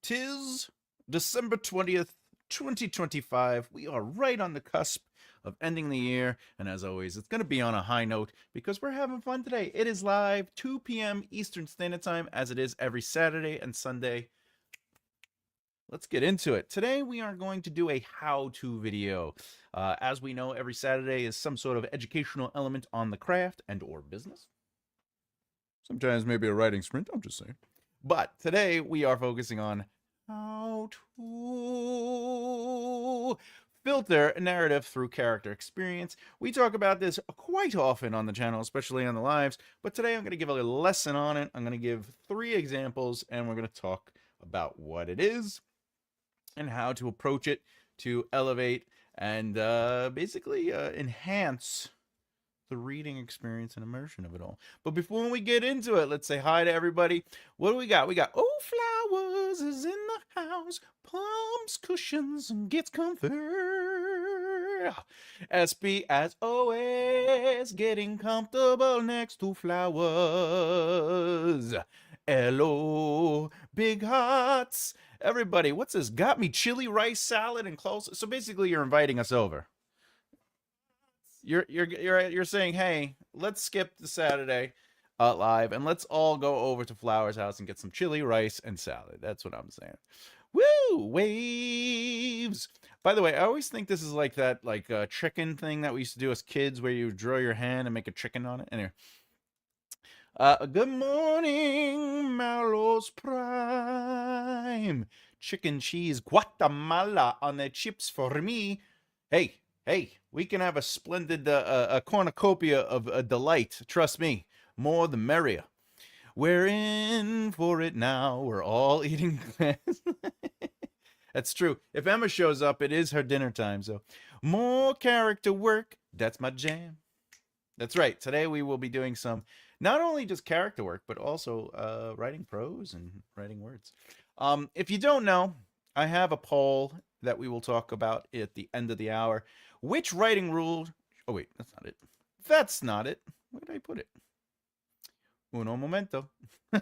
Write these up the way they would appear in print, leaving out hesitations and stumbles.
'Tis December 20th, 2025. We are right on the cusp of ending the year, and as always, it's going to be on a high note because we're having fun today. It is live 2 p.m. Eastern Standard Time, as it is every Saturday and Sunday. Let's get into it. Today, we are going to do a how-to video. As we know, every Saturday is some sort of educational element on the craft and or business. Sometimes maybe a writing sprint, I'm just saying. But today we are focusing on how to filter a narrative through character experience. We talk about this quite often on the channel, especially on the lives, but today I'm going to give a lesson on it. I'm going to give 3 examples, and we're going to talk about what it is and how to approach it to elevate and basically enhance the reading experience and immersion of it all. But before we get into it, let's say hi to everybody. What do we got? We got Flowers is in the house, palms, cushions, and gets comfort. SB, as always, getting comfortable next to Flowers. Hello, big hearts. Everybody, what's this? Got me chili rice salad and close. So basically, you're inviting us over. You're saying, hey, let's skip the Saturday live and let's all go over to Flowers' house and get some chili, rice, and salad. That's what I'm saying. Woo! Waves! By the way, I always think this is like that chicken thing that we used to do as kids where you draw your hand and make a chicken on it. Anyway. Good morning, Mallows Prime. Chicken cheese Guatemala on the chips for me. Hey, we can have a splendid a cornucopia of delight. Trust me, more the merrier. We're in for it now. We're all eating glass. That's true. If Emma shows up, it is her dinner time. So more character work. That's my jam. That's right. Today we will be doing some, not only just character work, but also writing prose and writing words. If you don't know, I have a poll that we will talk about at the end of the hour. Which writing rule? Oh, wait, that's not it. That's not it. Where did I put it? Uno momento. Why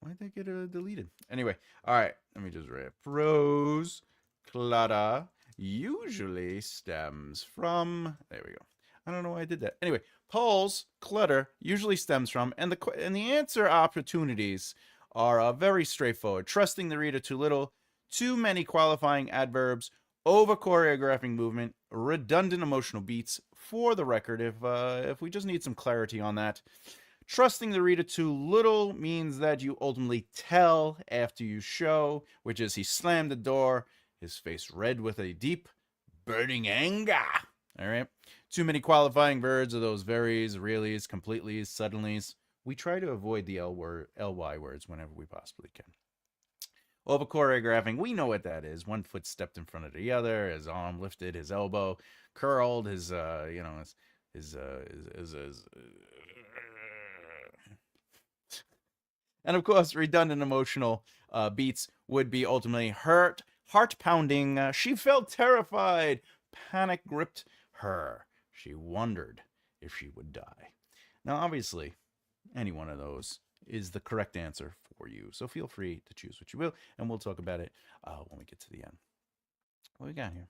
did I get deleted? Anyway, all right, let me just write. Prose, Clara, usually stems from. There we go. I don't know why I did that. Anyway, polls, clutter, usually stems from, and the answer opportunities are very straightforward. Trusting the reader too little, too many qualifying adverbs, over choreographing movement, redundant emotional beats. For the record, if we just need some clarity on that, trusting the reader too little means that you ultimately tell after you show, which is he slammed the door, his face red with a deep, burning anger. All right. Too many qualifying verbs are those very's, really's, completely's, suddenly's. We try to avoid the ly words whenever we possibly can. Over choreographing, we know what that is. One foot stepped in front of the other, his arm lifted, his elbow curled, his and of course, redundant emotional beats would be ultimately heart pounding. She felt terrified. Panic gripped her. She wondered if she would die. Now, obviously, any one of those is the correct answer for you. So feel free to choose what you will, and we'll talk about it when we get to the end. What we got here?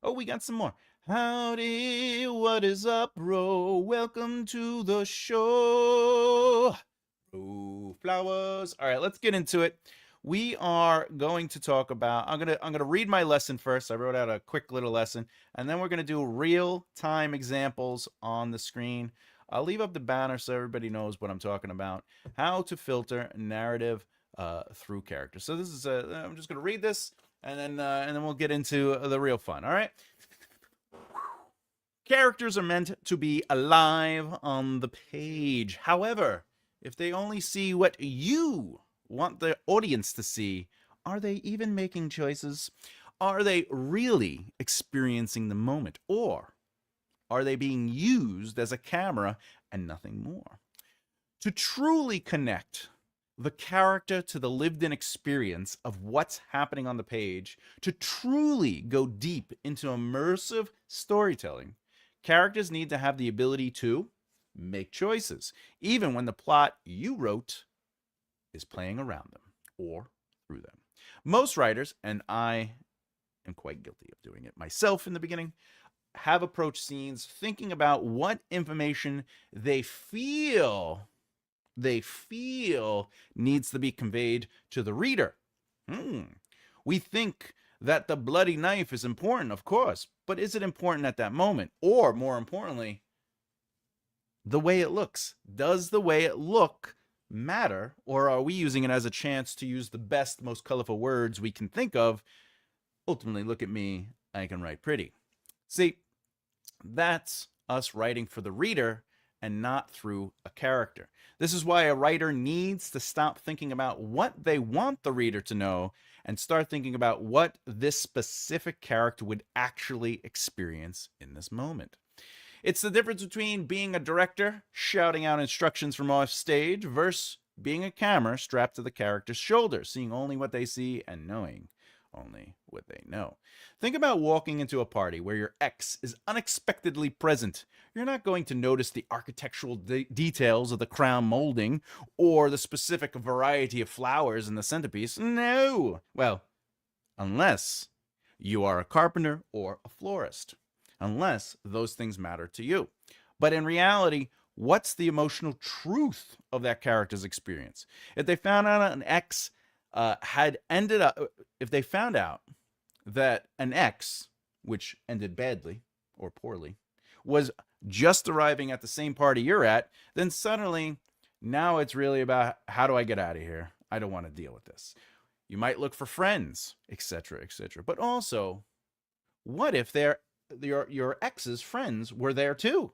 Oh, we got some more. Howdy, what is up, bro? Welcome to the show. Oh, Flowers. All right, let's get into it. We are going to talk about, I'm gonna read my lesson first. I wrote out a quick little lesson, and then we're gonna do real-time examples on the screen. I'll leave up the banner so everybody knows what I'm talking about. How to filter narrative through character. So this is I'm just gonna read this, and then we'll get into the real fun. All right. Characters are meant to be alive on the page. However, if they only see what you want the audience to see, are they even making choices? Are they really experiencing the moment? Or are they being used as a camera and nothing more? To truly connect the character to the lived-in experience of what's happening on the page, to truly go deep into immersive storytelling, characters need to have the ability to make choices, even when the plot you wrote is playing around them or through them. Most writers, and I am quite guilty of doing it myself in the beginning, have approached scenes thinking about what information they feel needs to be conveyed to the reader. We think that the bloody knife is important, of course, but is it important at that moment? Or, more importantly, the way it looks. Does the way it look matter? Or are we using it as a chance to use the best, most colorful words we can think of? Ultimately, look at me, I can write pretty. See, that's us writing for the reader and not through a character. This is why a writer needs to stop thinking about what they want the reader to know and start thinking about what this specific character would actually experience in this moment. It's the difference between being a director shouting out instructions from off stage versus being a camera strapped to the character's shoulder, seeing only what they see and knowing only what they know. Think about walking into a party where your ex is unexpectedly present. You're not going to notice the architectural details of the crown molding or the specific variety of flowers in the centerpiece. No! Well, unless you are a carpenter or a florist. Unless those things matter to you. But in reality, what's the emotional truth of that character's experience? If they found out an ex if they found out that an ex, which ended badly or poorly, was just arriving at the same party you're at, then suddenly now it's really about how do I get out of here? I don't want to deal with this. You might look for friends, etc., etc. But also, what if your ex's friends were there too?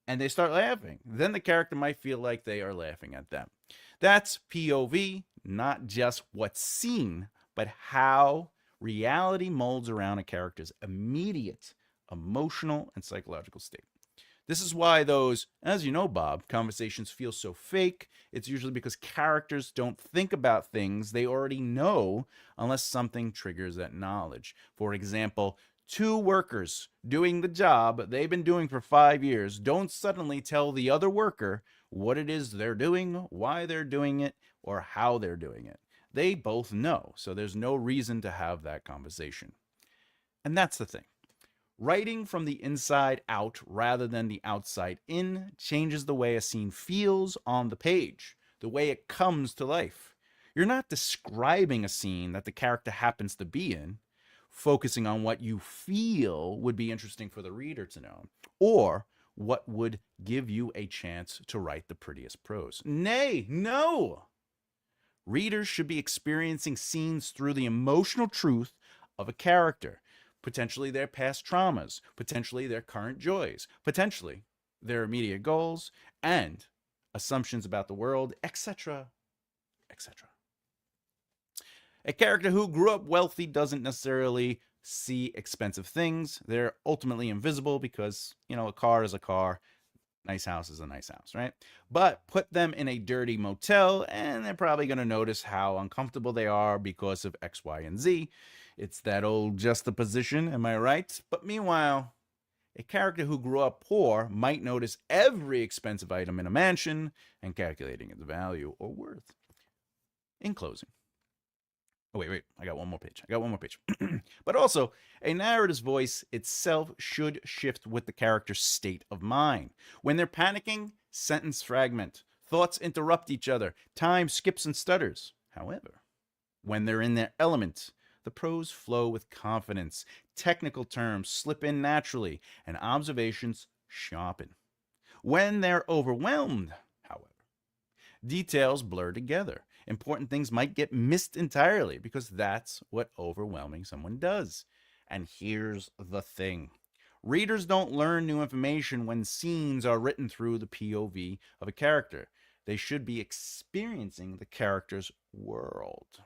And they start laughing. Then the character might feel like they are laughing at them. That's POV, not just what's seen, but how reality molds around a character's immediate emotional and psychological state. This is why those, as you know, Bob, conversations feel so fake. It's usually because characters don't think about things they already know unless something triggers that knowledge. For example, two workers doing the job they've been doing for 5 years don't suddenly tell the other worker what it is they're doing, why they're doing it, or how they're doing it. They both know, so there's no reason to have that conversation. And that's the thing. Writing from the inside out rather than the outside in changes the way a scene feels on the page, the way it comes to life. You're not describing a scene that the character happens to be in, focusing on what you feel would be interesting for the reader to know, or what would give you a chance to write the prettiest prose. Nay, no! Readers should be experiencing scenes through the emotional truth of a character, potentially their past traumas, potentially their current joys, potentially their immediate goals, and assumptions about the world, etc., etc. A character who grew up wealthy doesn't necessarily see expensive things. They're ultimately invisible because, a car is a car. Nice house is a nice house, right? But put them in a dirty motel and they're probably going to notice how uncomfortable they are because of X, Y, and Z. It's that old juxtaposition, am I right? But meanwhile, a character who grew up poor might notice every expensive item in a mansion and calculating its value or worth. In closing, wait, I got one more page. But also, a narrator's voice itself should shift with the character's state of mind. When they're panicking, sentence fragment. Thoughts interrupt each other. Time skips and stutters. However, when they're in their element, the prose flow with confidence. Technical terms slip in naturally, and observations sharpen. When they're overwhelmed, however, details blur together. Important things might get missed entirely because that's what overwhelming someone does. And here's the thing. Readers don't learn new information when scenes are written through the POV of a character. They should be experiencing the character's world.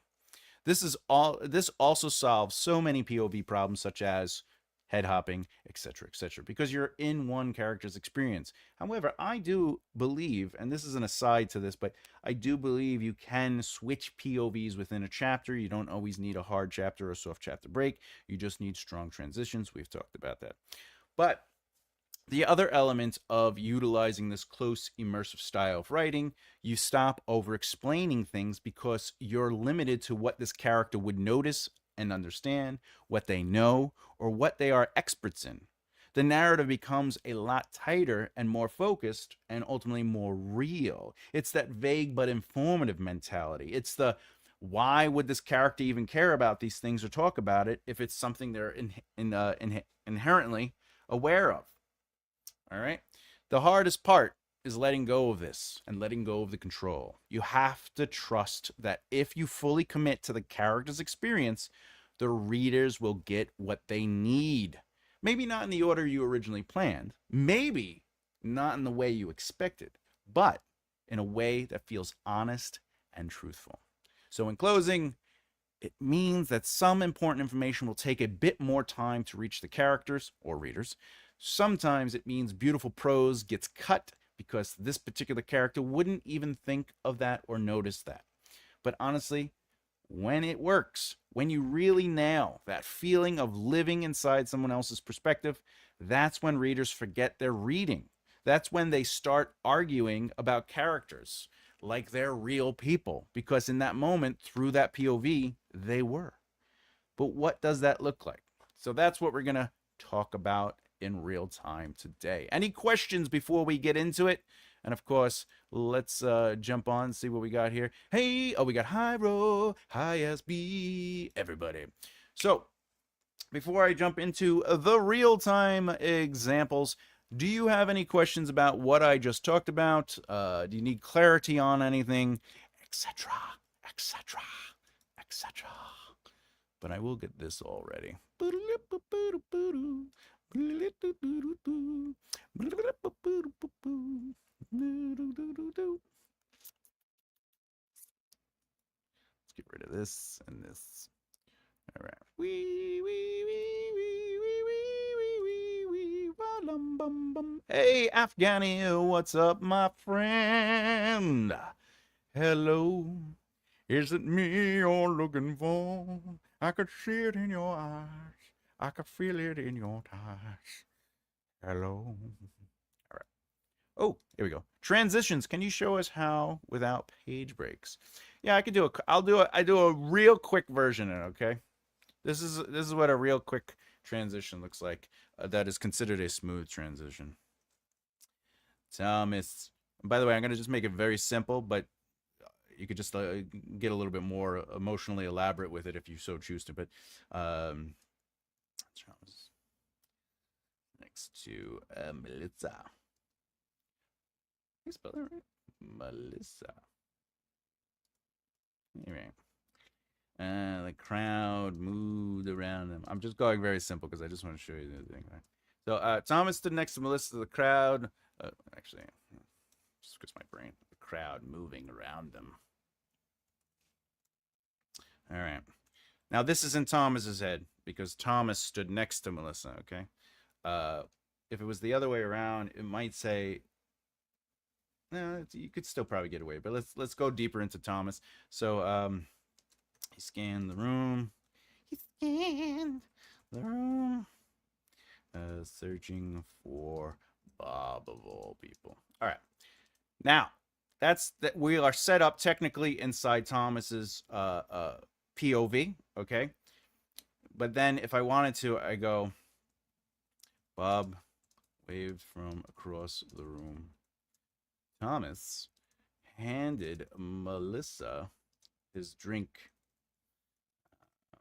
This also solves so many POV problems such as head hopping, etc., because you're in one character's experience. However, I do believe, and this is an aside to this, but I do believe you can switch POVs within a chapter. You don't always need a hard chapter or soft chapter break. You just need strong transitions. We've talked about that. But The other element of utilizing this close immersive style of writing, you stop over explaining things because you're limited to what this character would notice and understand, what they know, or what they are experts in. The narrative becomes a lot tighter and more focused and ultimately more real. It's that vague but informative mentality. It's the why would this character even care about these things or talk about it if it's something they're inherently aware of? All right. The hardest part is letting go of this and letting go of the control. You have to trust that if you fully commit to the character's experience, the readers will get what they need. Maybe not in the order you originally planned, maybe not in the way you expected, but in a way that feels honest and truthful. So, in closing, it means that some important information will take a bit more time to reach the characters or readers. Sometimes it means beautiful prose gets cut because this particular character wouldn't even think of that or notice that. But honestly, when it works, when you really nail that feeling of living inside someone else's perspective, that's when readers forget they're reading. That's when they start arguing about characters like they're real people, because in that moment, through that POV, they were. But what does that look like? So that's what we're going to talk about in real time today. Any questions before we get into it? And of course, let's jump on and see what we got here. Hey, oh, we got Hyro, Hi SB, everybody. So before I jump into the real time examples, do you have any questions about what I just talked about? Do you need clarity on anything, etc., etc., etc.? But I will get this all ready. Let's get rid of this and this. All right. Wee, wee, wee, wee, wee, wee, wee, wee, wee, bum, bum, bum. Hey, Afghani, what's up, my friend? Hello. Is it me you're looking for? I could see it in your eyes. I could feel it in your ties. Hello. All right. Oh, here we go. Transitions. Can you show us how without page breaks? Yeah, I could do a. I do a real quick version. Okay. This is what a real quick transition looks like. That is considered a smooth transition. Thomas. By the way, I'm gonna just make it very simple, but you could just get a little bit more emotionally elaborate with it if you so choose to. But next to Bellezza. You spell that right? Melissa. Anyway. The crowd moved around them. I'm just going very simple because I just want to show you the thing. Right? So Thomas stood next to Melissa. The crowd, actually, just because my brain, the crowd moving around them. All right. Now this is in Thomas's head because Thomas stood next to Melissa. Okay. If it was the other way around, it might say. No, you could still probably get away, but let's go deeper into Thomas. So he scanned the room. He scanned the room. Searching for Bob of all people. All right. Now, that's that we are set up technically inside Thomas's POV, okay? But then if I wanted to, I go Bob waved from across the room. Thomas handed Melissa his drink.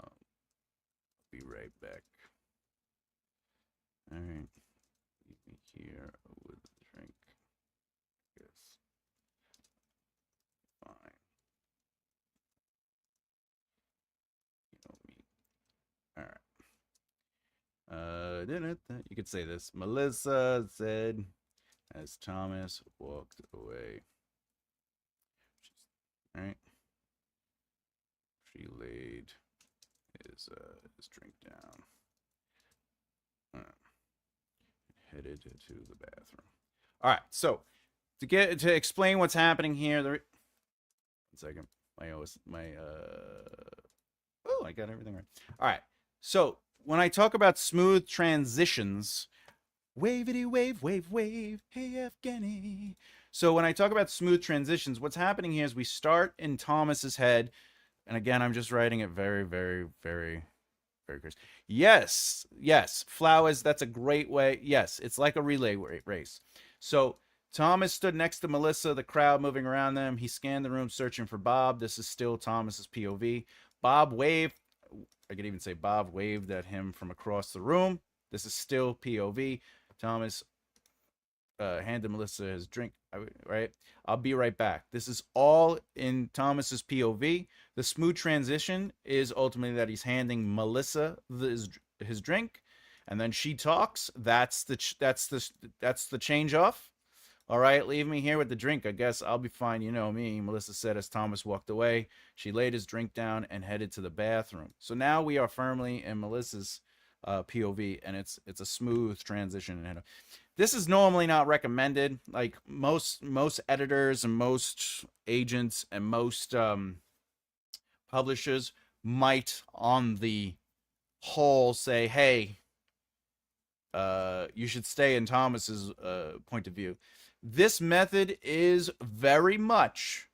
I'll be right back. All right. Leave me here with the drink. Yes. Fine. You know me. All right. You could say this. Melissa said as Thomas walked away. All right. She laid his drink down. Headed to the bathroom. All right. So to explain what's happening here, 1 second. I got everything right. All right. So when I talk about smooth transitions, Wavity wave, wave, wave. Hey, Evgeny. So when I talk about smooth transitions, what's happening here is we start in Thomas's head. And again, I'm just writing it very, very, very, very crisp. Yes, yes. Flowers, that's a great way. Yes, it's like a relay race. So Thomas stood next to Melissa, the crowd moving around them. He scanned the room searching for Bob. This is still Thomas's POV. Bob waved. I could even say Bob waved at him from across the room. This is still POV. Thomas handed Melissa his drink. Right? I'll be right back. This is all in Thomas's POV. The smooth transition is ultimately that he's handing Melissa his drink, and then she talks. That's the change off. All right, leave me here with the drink. I guess I'll be fine. You know me, Melissa said as Thomas walked away. She laid his drink down and headed to the bathroom. So now we are firmly in Melissa's POV, and it's a smooth transition. This is normally not recommended. Like most editors and most agents and most publishers might, on the whole, say, "Hey, you should stay in Thomas's point of view." This method is very much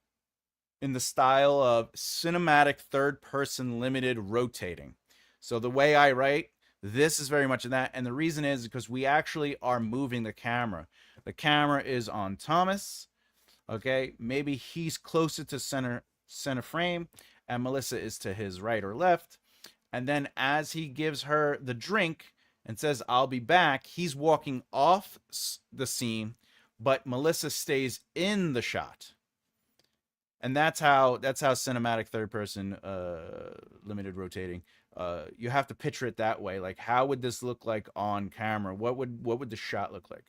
in the style of cinematic third-person limited rotating. So the way I write, this is very much in that. And the reason is because we actually are moving the camera. The camera is on Thomas. Okay, maybe he's closer to center frame, and Melissa is to his right or left. And then as he gives her the drink and says, "I'll be back," he's walking off the scene, but Melissa stays in the shot. And that's how cinematic third person limited rotating. You have to picture it that way. Like, how would this look like on camera? What would the shot look like?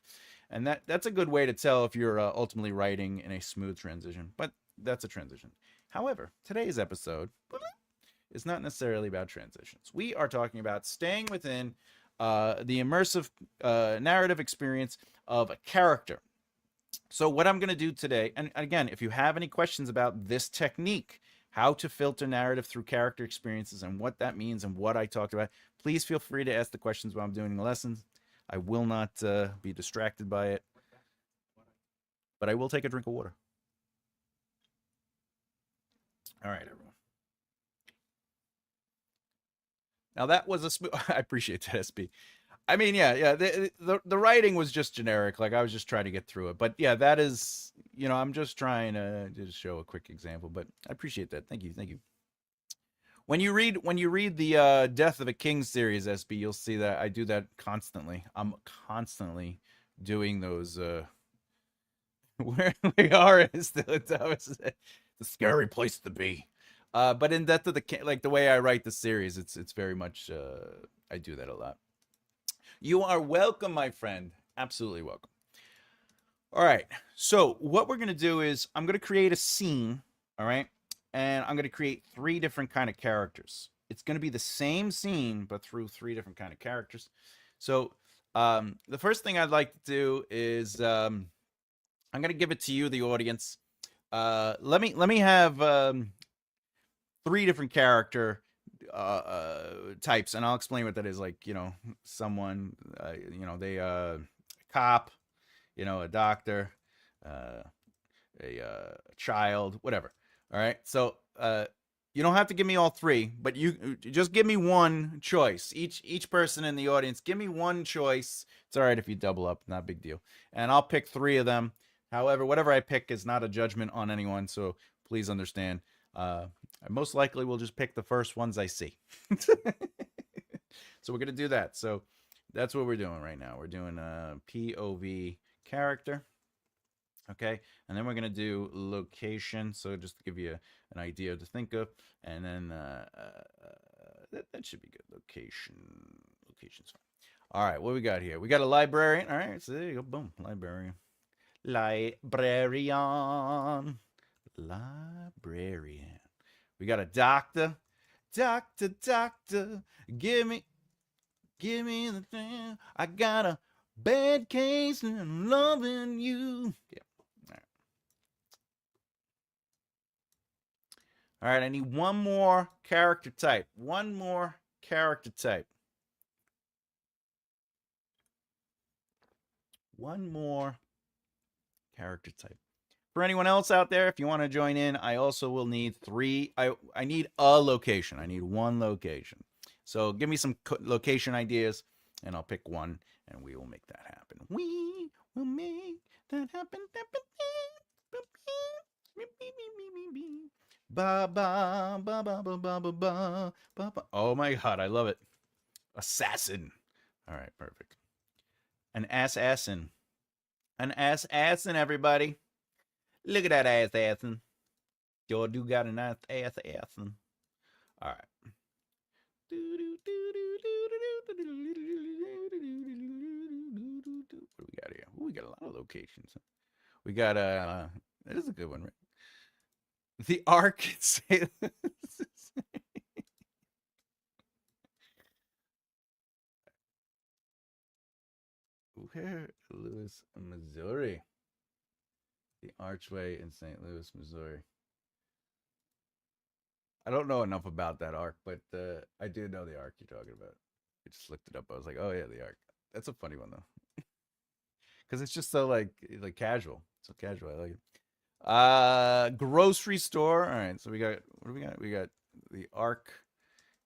And that's a good way to tell if you're ultimately writing in a smooth transition. But that's a transition. However, today's episode is not necessarily about transitions. We are talking about staying within the immersive narrative experience of a character. So what I'm going to do today, and again, if you have any questions about this technique, how to filter narrative through character experiences and what that means and what I talked about, please feel free to ask the questions while I'm doing the lessons. I will not be distracted by it, but I will take a drink of water. All right, everyone. Now that was a smooth. I appreciate that, SB. I mean, yeah. The writing was just generic. Like, I was just trying to get through it. But yeah, that is, I'm just trying to just show a quick example. But I appreciate that. Thank you. When you read the Death of a King series, SB, you'll see that I do that constantly. I'm constantly doing those. Where we are is still it's a scary place to be. But in Death of the King, like the way I write the series, it's very much I do that a lot. You are welcome, my friend. Absolutely welcome. All right. So what we're going to do is I'm going to create a scene. All right. And I'm going to create 3 different kind of characters. It's going to be the same scene, but through 3 different kind of characters. So the first thing I'd like to do is I'm going to give it to you, the audience. Let me have 3 different character types, and I'll explain what that is. Like, someone, they cop, a doctor, a child, whatever. All right. So you don't have to give me all 3, but you just give me one choice. Each person in the audience, give me one choice. It's all right if you double up, not a big deal. And I'll pick 3 of them. However, whatever I pick is not a judgment on anyone, so please understand. I most likely will just pick the first ones I see. So we're going to do that. So that's what we're doing right now. We're doing a POV character. Okay. And then we're going to do location. So just to give you an idea to think of. And then that should be good. Location's fine. All right. What we got here? We got a librarian. All right. So there you go. Boom. Librarian. We got a doctor. Doctor, give me the thing. I got a bad case and I'm loving you. Yeah. All right, I need one more character type. one more character type. For anyone else out there, if you want to join in, I also will need three. I need a location. I need one location. So give me some location ideas, and I'll pick one, and we will make that happen. We will make that happen. Ba ba ba ba ba ba ba ba ba. Oh my god, I love it. Assassin. All right, perfect. An assassin. An assassin, everybody. Look at that assassin. Yo, do got a nice assassin. All right. What do we got here? Ooh, we got a lot of locations. We got that is a good one, right? The Ark. Where? Louis, Missouri. The Archway in St. Louis, Missouri. I don't know enough about that arc, but I do know the arc you're talking about. I just looked it up. I was like, oh yeah, the arc. That's a funny one though, because it's just so like casual. So casual. I like it. Grocery store. All right. So we got what do we got? We got the arc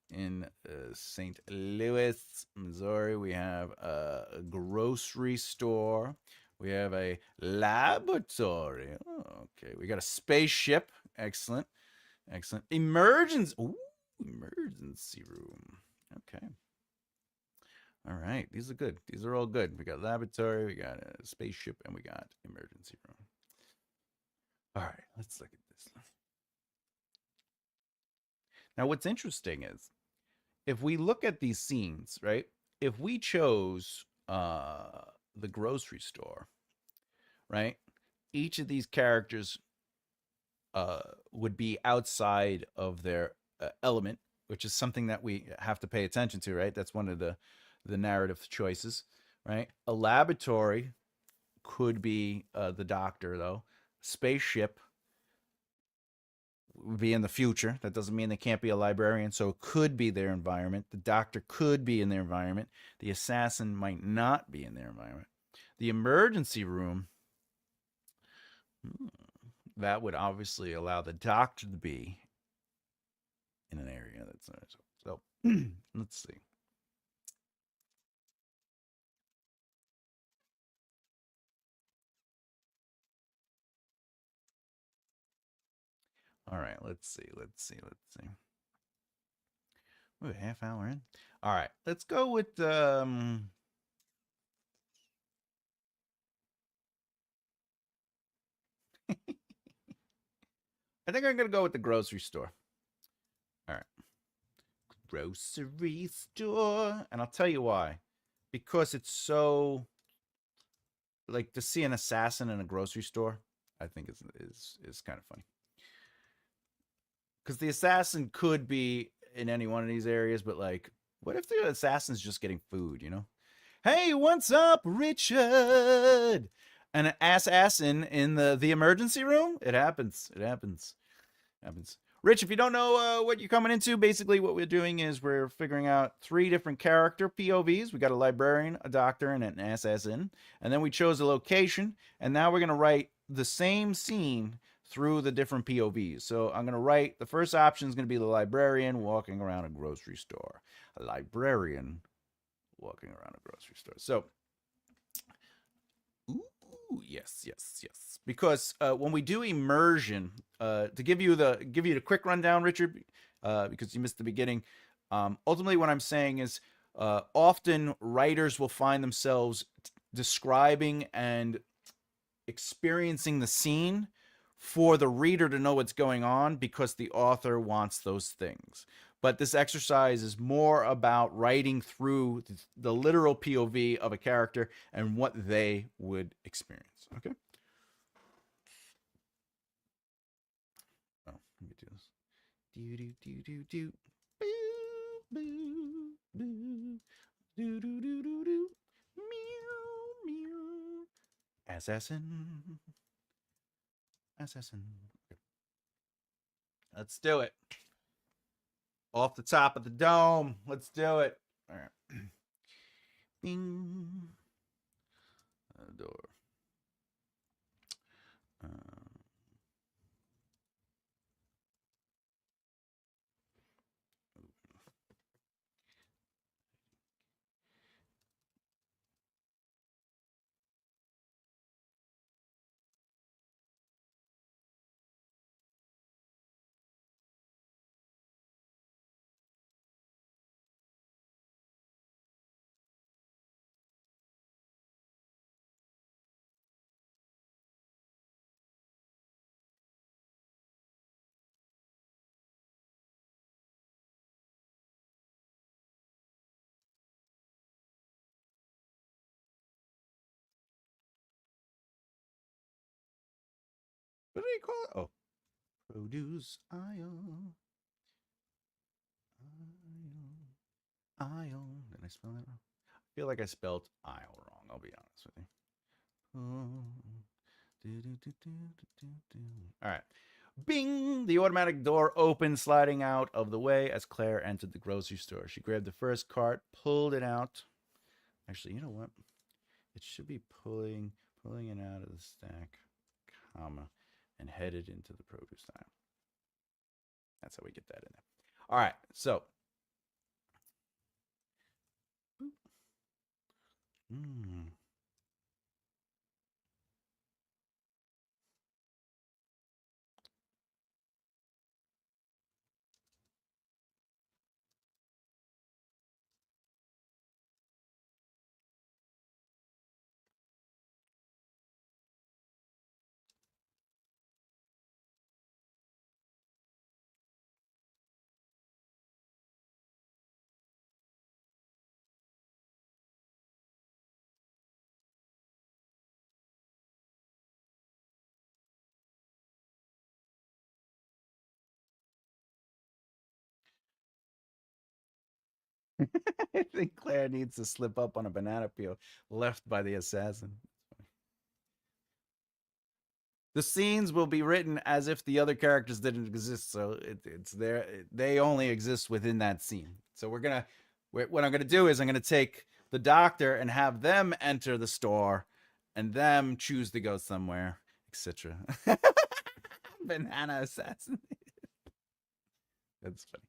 in St. Louis, Missouri. We have a grocery store. We have a laboratory. Oh, okay. We got a spaceship. Excellent. Excellent. Emergency. Ooh, emergency room. Okay. All right. These are good. These are all good. We got laboratory, we got a spaceship, and we got emergency room. All right. Let's look at this. Now, what's interesting is if we look at these scenes, right? If we chose the grocery store, right? Each of these characters would be outside of their element, which is something that we have to pay attention to, right? That's one of the narrative choices, right? A laboratory could be the doctor, though. Spaceship would be in the future. That doesn't mean they can't be a librarian, so it could be their environment. The doctor could be in their environment. The assassin might not be in their environment. The emergency room, that would obviously allow the doctor to be in an area that's not so. Let's see. All right, let's see. We're a half hour in. All right, let's go with I think I'm gonna go with the grocery store. All right. Grocery store. And I'll tell you why. Because it's so like to see an assassin in a grocery store, I think is kind of funny. Because the assassin could be in any one of these areas, but like, what if the assassin's just getting food, you know? Hey, what's up, Richard? An assassin in the emergency room? It happens. It happens. Happens. Rich, if you don't know what you're coming into, basically what we're doing is we're figuring out 3 different character POVs. We got a librarian, a doctor, and an assassin. And then we chose a location. And now we're going to write the same scene through the different POVs. So I'm going to write, the first option is going to be the librarian walking around a grocery store. A librarian walking around a grocery store. So, ooh, yes. Because when we do immersion, to give you the quick rundown, Richard, because you missed the beginning. Ultimately, what I'm saying is, often writers will find themselves describing and experiencing the scene for the reader to know what's going on because the author wants those things. But this exercise is more about writing through the literal POV of a character and what they would experience. Okay. Oh, let me do this. Do do do do do. Boo boo boo. Do do do do do. Meow meow. Assassin. Assassin. Let's do it. Off the top of the dome. Let's do it. All right. Bing. the door. What do you call it? Oh, produce ion. Ion. Did I spell that wrong? I feel like I spelled aisle wrong. I'll be honest with you. All right. Bing! The automatic door opened, sliding out of the way as Claire entered the grocery store. She grabbed the first cart, pulled it out. Actually, you know what? It should be pulling it out of the stack, comma, and headed into the produce aisle. That's how we get that in there. All right, so. I think Claire needs to slip up on a banana peel left by the assassin. The scenes will be written as if the other characters didn't exist, so it's there. They only exist within that scene. So what I'm gonna do is I'm gonna take the doctor and have them enter the store, and them choose to go somewhere, etc. Banana assassin. That's funny.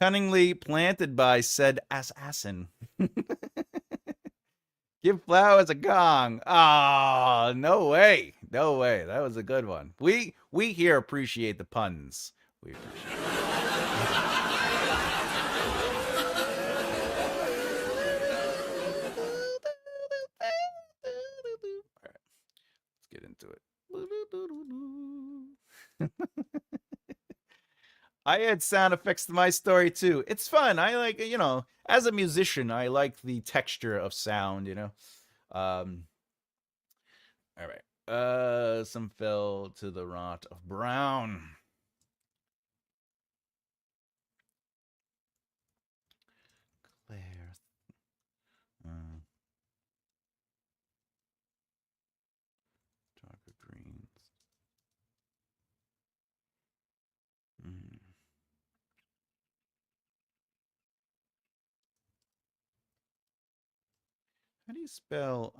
Cunningly planted by said assassin. Give flowers a gong. Ah, oh, no way. No way. That was a good one. We here appreciate the puns. We appreciate it. All right. Let's get into it. I add sound effects to my story too. It's fun. I like, as a musician, I like the texture of sound, All right. Some fell to the rot of brown. Claire. Darker greens. How do you spell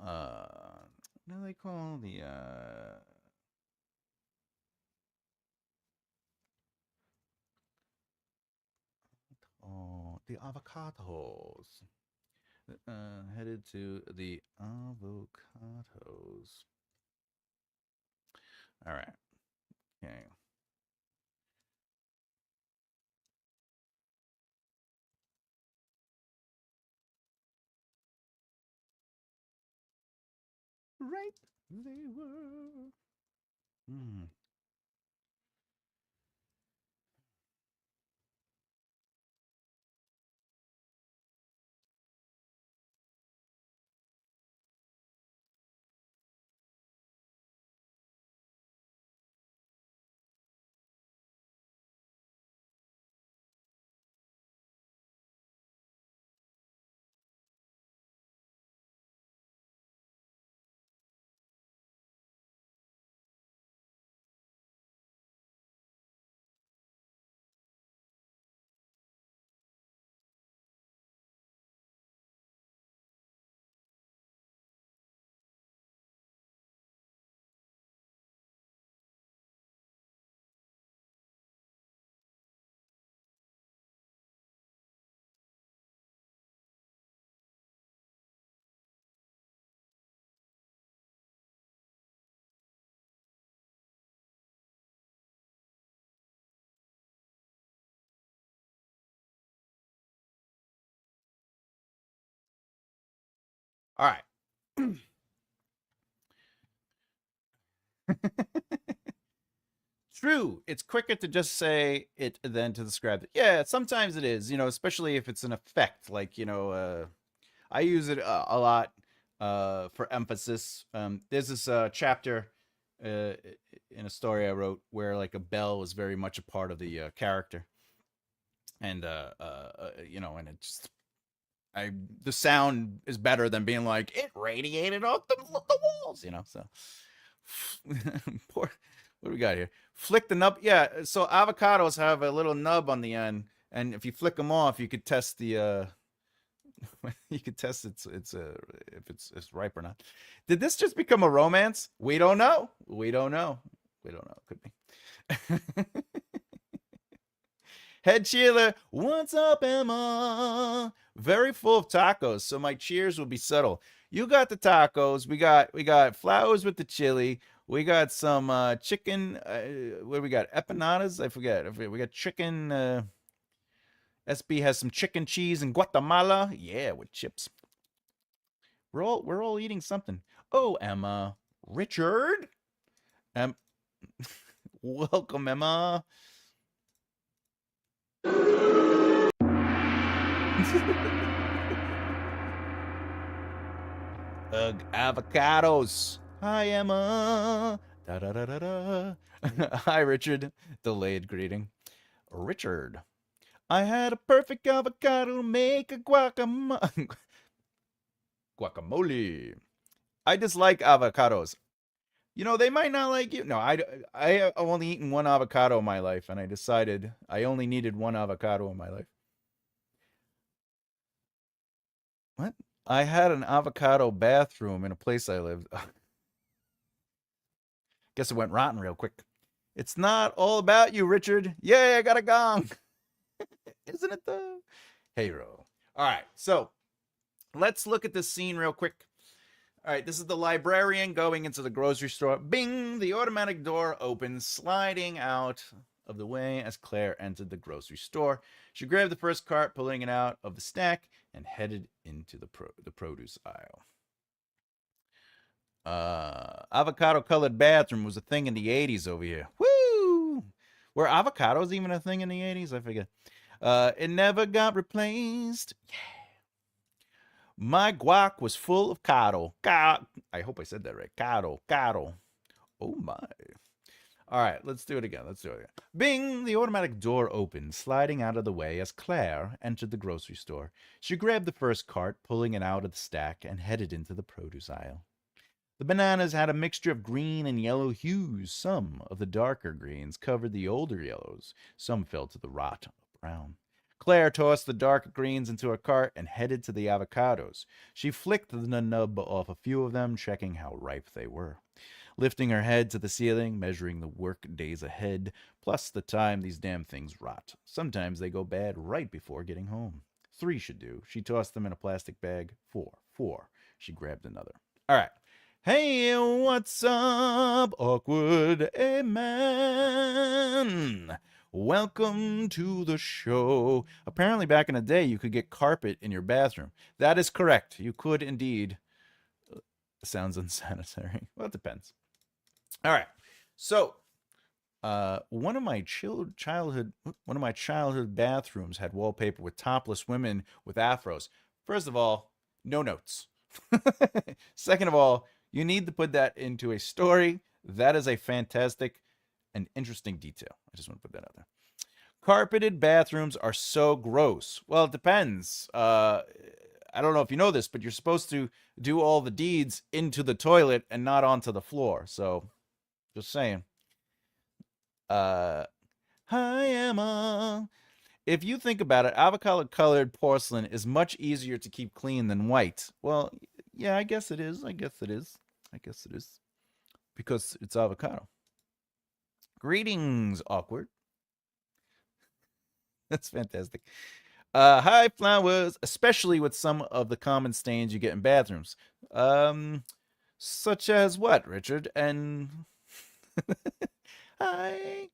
what do they call the the avocados? Headed to the avocados. All right. Okay. Right they were. All right. True. It's quicker to just say it than to describe it. Yeah, sometimes it is, especially if it's an effect. Like, I use it a lot for emphasis. There's this chapter uh, in a story I wrote where like a bell is very much a part of the character. And, and it just, the sound is better than being like, it radiated off the walls. So poor, what do we got here? Flick the nub. Yeah, so avocados have a little nub on the end, and if you flick them off, you could test the you could test if it's ripe or not. Did this just become a romance? We don't know. We don't know. We don't know. Could be. Head cheerler, what's up, Emma? Very full of tacos, so my cheers will be subtle. You got the tacos. We got flowers with the chili. We got some chicken. What do we got? Empanadas? I forget. We got chicken. SB has some chicken cheese in Guatemala. Yeah, with chips. We're all eating something. Oh, Emma, Richard. Um, welcome, Emma. Ugh, avocados. Hi, Emma. Da da da da da. Hi, Richard. Delayed greeting. Richard. I had a perfect avocado to make a guacamole. I dislike avocados. They might not like you. No, I have only eaten one avocado in my life, and I decided I only needed one avocado in my life. What? I had an avocado bathroom in a place I lived. Guess it went rotten real quick. It's not all about you, Richard. Yay, I got a gong. Isn't it though? Hero. All right, so let's look at this scene real quick. All right, this is the librarian going into the grocery store. Bing! The automatic door opens, sliding out of the way as Claire entered the grocery store. She grabbed the first cart, pulling it out of the stack, and headed into the produce aisle. Avocado colored bathroom was a thing in the 80s over here. Woo! Were avocados even a thing in the 80s? I forget. It never got replaced. Yeah. My guac was full of caro. I hope I said that right. Caro. Oh my. All right, let's do it again. Bing! The automatic door opened, sliding out of the way as Claire entered the grocery store. She grabbed the first cart, pulling it out of the stack, and headed into the produce aisle. The bananas had a mixture of green and yellow hues. Some of the darker greens covered the older yellows. Some fell to the rot of brown. Claire tossed the dark greens into a cart and headed to the avocados. She flicked the nub off a few of them, checking how ripe they were. Lifting her head to the ceiling, measuring the work days ahead, plus the time these damn things rot. Sometimes they go bad right before getting home. 3 should do. She tossed them in a plastic bag. 4. She grabbed another. All right. Hey, what's up, awkward amen? Welcome to the show. Apparently, back in the day, you could get carpet in your bathroom. That is correct. You could indeed. Sounds unsanitary. Well, it depends. All right. So, one of my childhood bathrooms had wallpaper with topless women with afros. First of all, no notes. Second of all, you need to put that into a story. That is a fantastic and interesting detail. I just want to put that out there. Carpeted bathrooms are so gross. Well, it depends. I don't know if you know this, but you're supposed to do all the deeds into the toilet and not onto the floor. So, just saying. Hi, Emma. If you think about it, avocado colored porcelain is much easier to keep clean than white. Well, yeah, I guess it is. Because it's avocado. Greetings, awkward. That's fantastic. Hi, flowers, especially with some of the common stains you get in bathrooms. Such as what, Richard? And hi.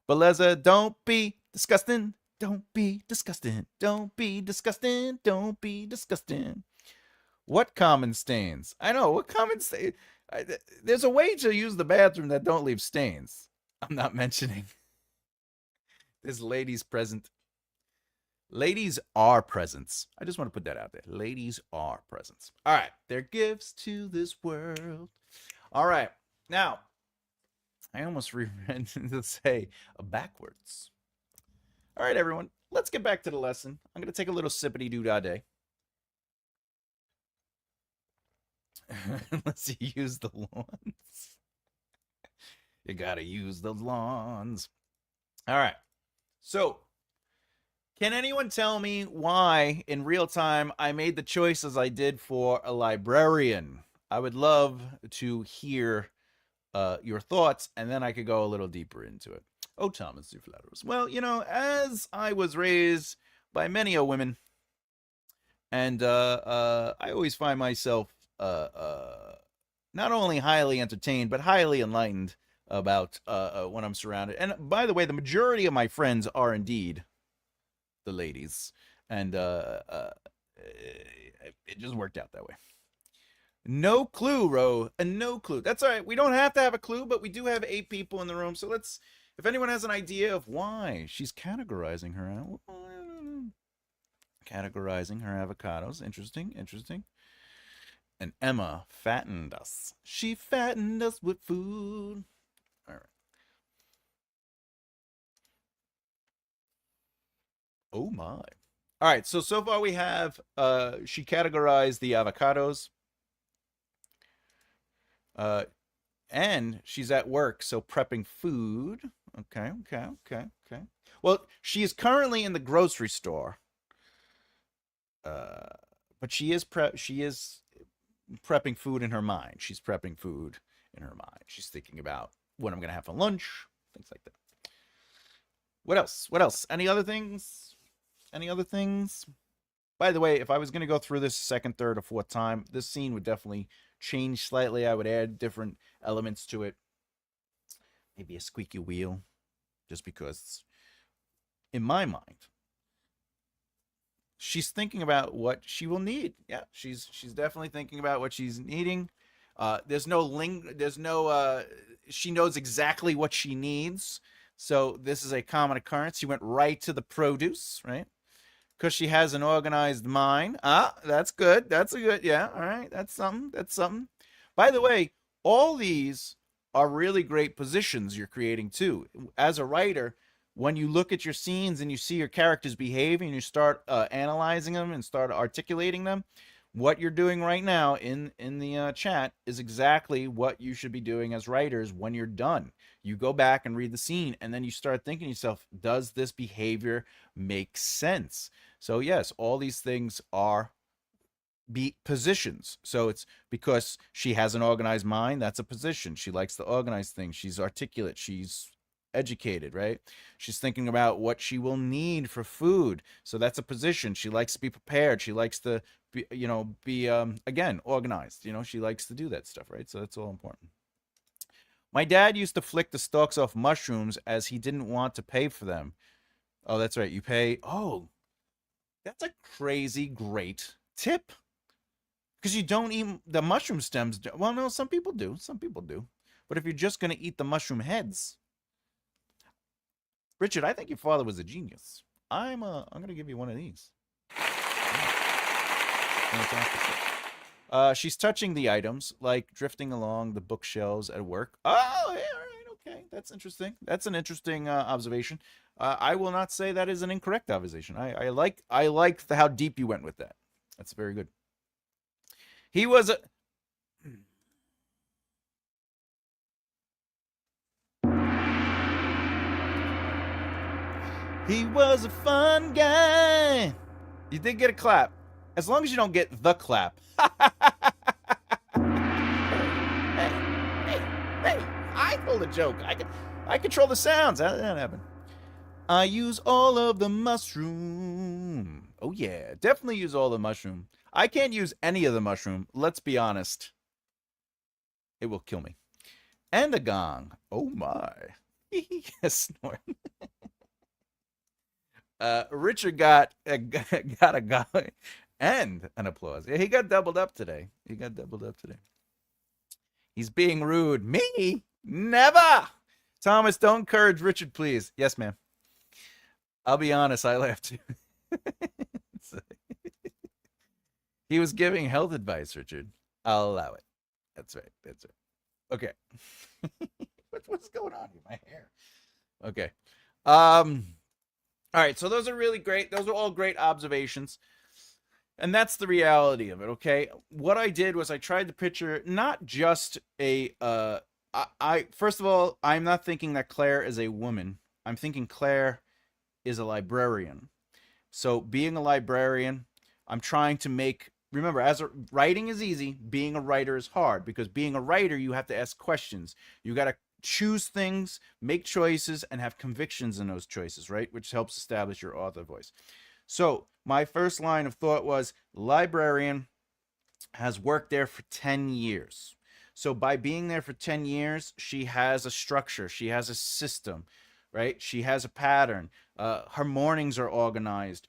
Bellezza, don't be disgusting. Don't be disgusting. Don't be disgusting. Don't be disgusting. What common stains? I know, what common stain? There's a way to use the bathroom that don't leave stains. I'm not mentioning. There's ladies present. Ladies are presents. I just want to put that out there. Ladies are presents. All right. They're gifts to this world. All right. Now, I almost reread to say backwards. All right, everyone. Let's get back to the lesson. I'm going to take a little sippity doo dah day. Unless you use the lawns. You got to use the lawns. All right. So, can anyone tell me why, in real time, I made the choices I did for a librarian? I would love to hear your thoughts, and then I could go a little deeper into it. Oh, Thomas, you flatterers. Well, you know, as I was raised by many a women, and I always find myself not only highly entertained, but highly enlightened about when I'm surrounded. And by the way, the majority of my friends are indeed the ladies, and it just worked out that way. No clue, Ro. No clue. That's all right. We don't have to have a clue, but we do have 8 people in the room. So let's, if anyone has an idea of why she's categorizing her, categorizing her avocados. Interesting, interesting. And Emma fattened us. She fattened us with food. All right. Oh my. All right, so far we have she categorized the avocados. And she's at work, so prepping food. Okay. Well, she is currently in the grocery store. But she is prepping food in her mind. She's prepping food in her mind. She's thinking about what I'm gonna have for lunch, things like that. What else? What else? Any other things? Any other things? By the way, if I was going to go through this second, third, or fourth time, this scene would definitely change slightly. I would add different elements to it. Maybe a squeaky wheel, just because, in my mind, she's thinking about what she will need. Yeah, she's definitely thinking about what she's needing. There's no she knows exactly what she needs. So this is a common occurrence. She went right to the produce, right? Because she has an organized mind. Ah, that's good. That's a good, yeah. All right, that's something. That's something. By the way, all these are really great positions you're creating too. As a writer, when you look at your scenes and you see your characters behaving, and you start analyzing them and start articulating them, what you're doing right now in the chat is exactly what you should be doing as writers when you're done. You go back and read the scene, and then you start thinking to yourself, does this behavior make sense? So yes, all these things are positions. So it's because she has an organized mind, that's a position. She likes to organize things. She's articulate. She's educated, right? She's thinking about what she will need for food. So that's a position. She likes to be prepared. She likes to be, again, organized. She likes to do that stuff, right? So that's all important. My dad used to flick the stalks off mushrooms as he didn't want to pay for them. Oh, that's right. You pay. Oh, that's a crazy great tip. Because you don't eat the mushroom stems. Well, no, some people do. Some people do. But if you're just going to eat the mushroom heads. Richard, I think your father was a genius. I'm going to give you one of these. She's touching the items, like drifting along the bookshelves at work. Oh, yeah, all right, okay. That's interesting. That's an interesting observation. I will not say that is an incorrect observation. I like how deep you went with that. That's very good. He was a... He was a fun guy. You did get a clap. As long as you don't get the clap. Hey, I told a joke. I control the sounds. How did that happen? I use all of the mushroom. Oh, yeah. Definitely use all the mushroom. I can't use any of the mushroom. Let's be honest. It will kill me. And a gong. Oh, my. Snort. Richard got a gong. And an applause. Yeah, he got doubled up today. He got doubled up today. He's being rude. Me? Never. Thomas, don't encourage Richard, please. Yes, ma'am. I'll be honest, I laughed too. He was giving health advice, Richard. I'll allow it. That's right. That's right. Okay. What's going on with my hair? Okay. All right, so those are really great. Those are all great observations. And that's the reality of it, okay? What I did was I tried to picture not just a I first of all, I'm not thinking that Claire is a woman. I'm thinking Claire is a librarian. So being a librarian, I'm trying to make remember writing is easy, being a writer is hard because being a writer you have to ask questions. You got to choose things, make choices and have convictions in those choices, right? Which helps establish your author voice. So, my first line of thought was librarian has worked there for 10 years. So by being there for 10 years, she has a structure, she has a system, right? She has a pattern. Her mornings are organized.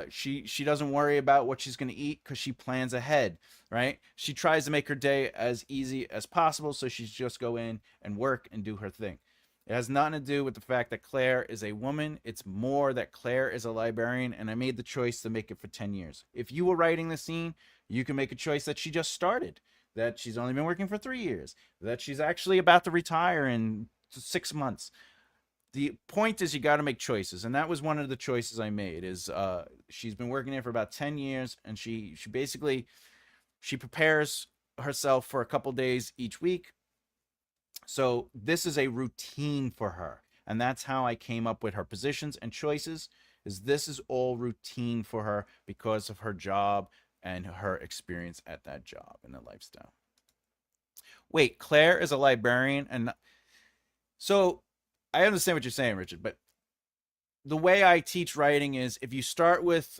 She doesn't worry about what she's going to eat because she plans ahead, right? She tries to make her day as easy as possible, so she's just go in and work and do her thing. It has nothing to do with the fact that Claire is a woman. It's more that Claire is a librarian, and I made the choice to make it for 10 years. If you were writing the scene, you can make a choice that she just started, that she's only been working for 3 years, that she's actually about to retire in 6 months. The point is you got to make choices, and that was one of the choices I made. Is she's been working there for about 10 years, and she basically she prepares herself for a couple days each week. So this is a routine for her, and that's how I came up with her positions and choices. Is this is all routine for her because of her job and her experience at that job and the lifestyle. Wait, Claire is a librarian, and so I understand what you're saying, Richard, but the way I teach writing is if you start with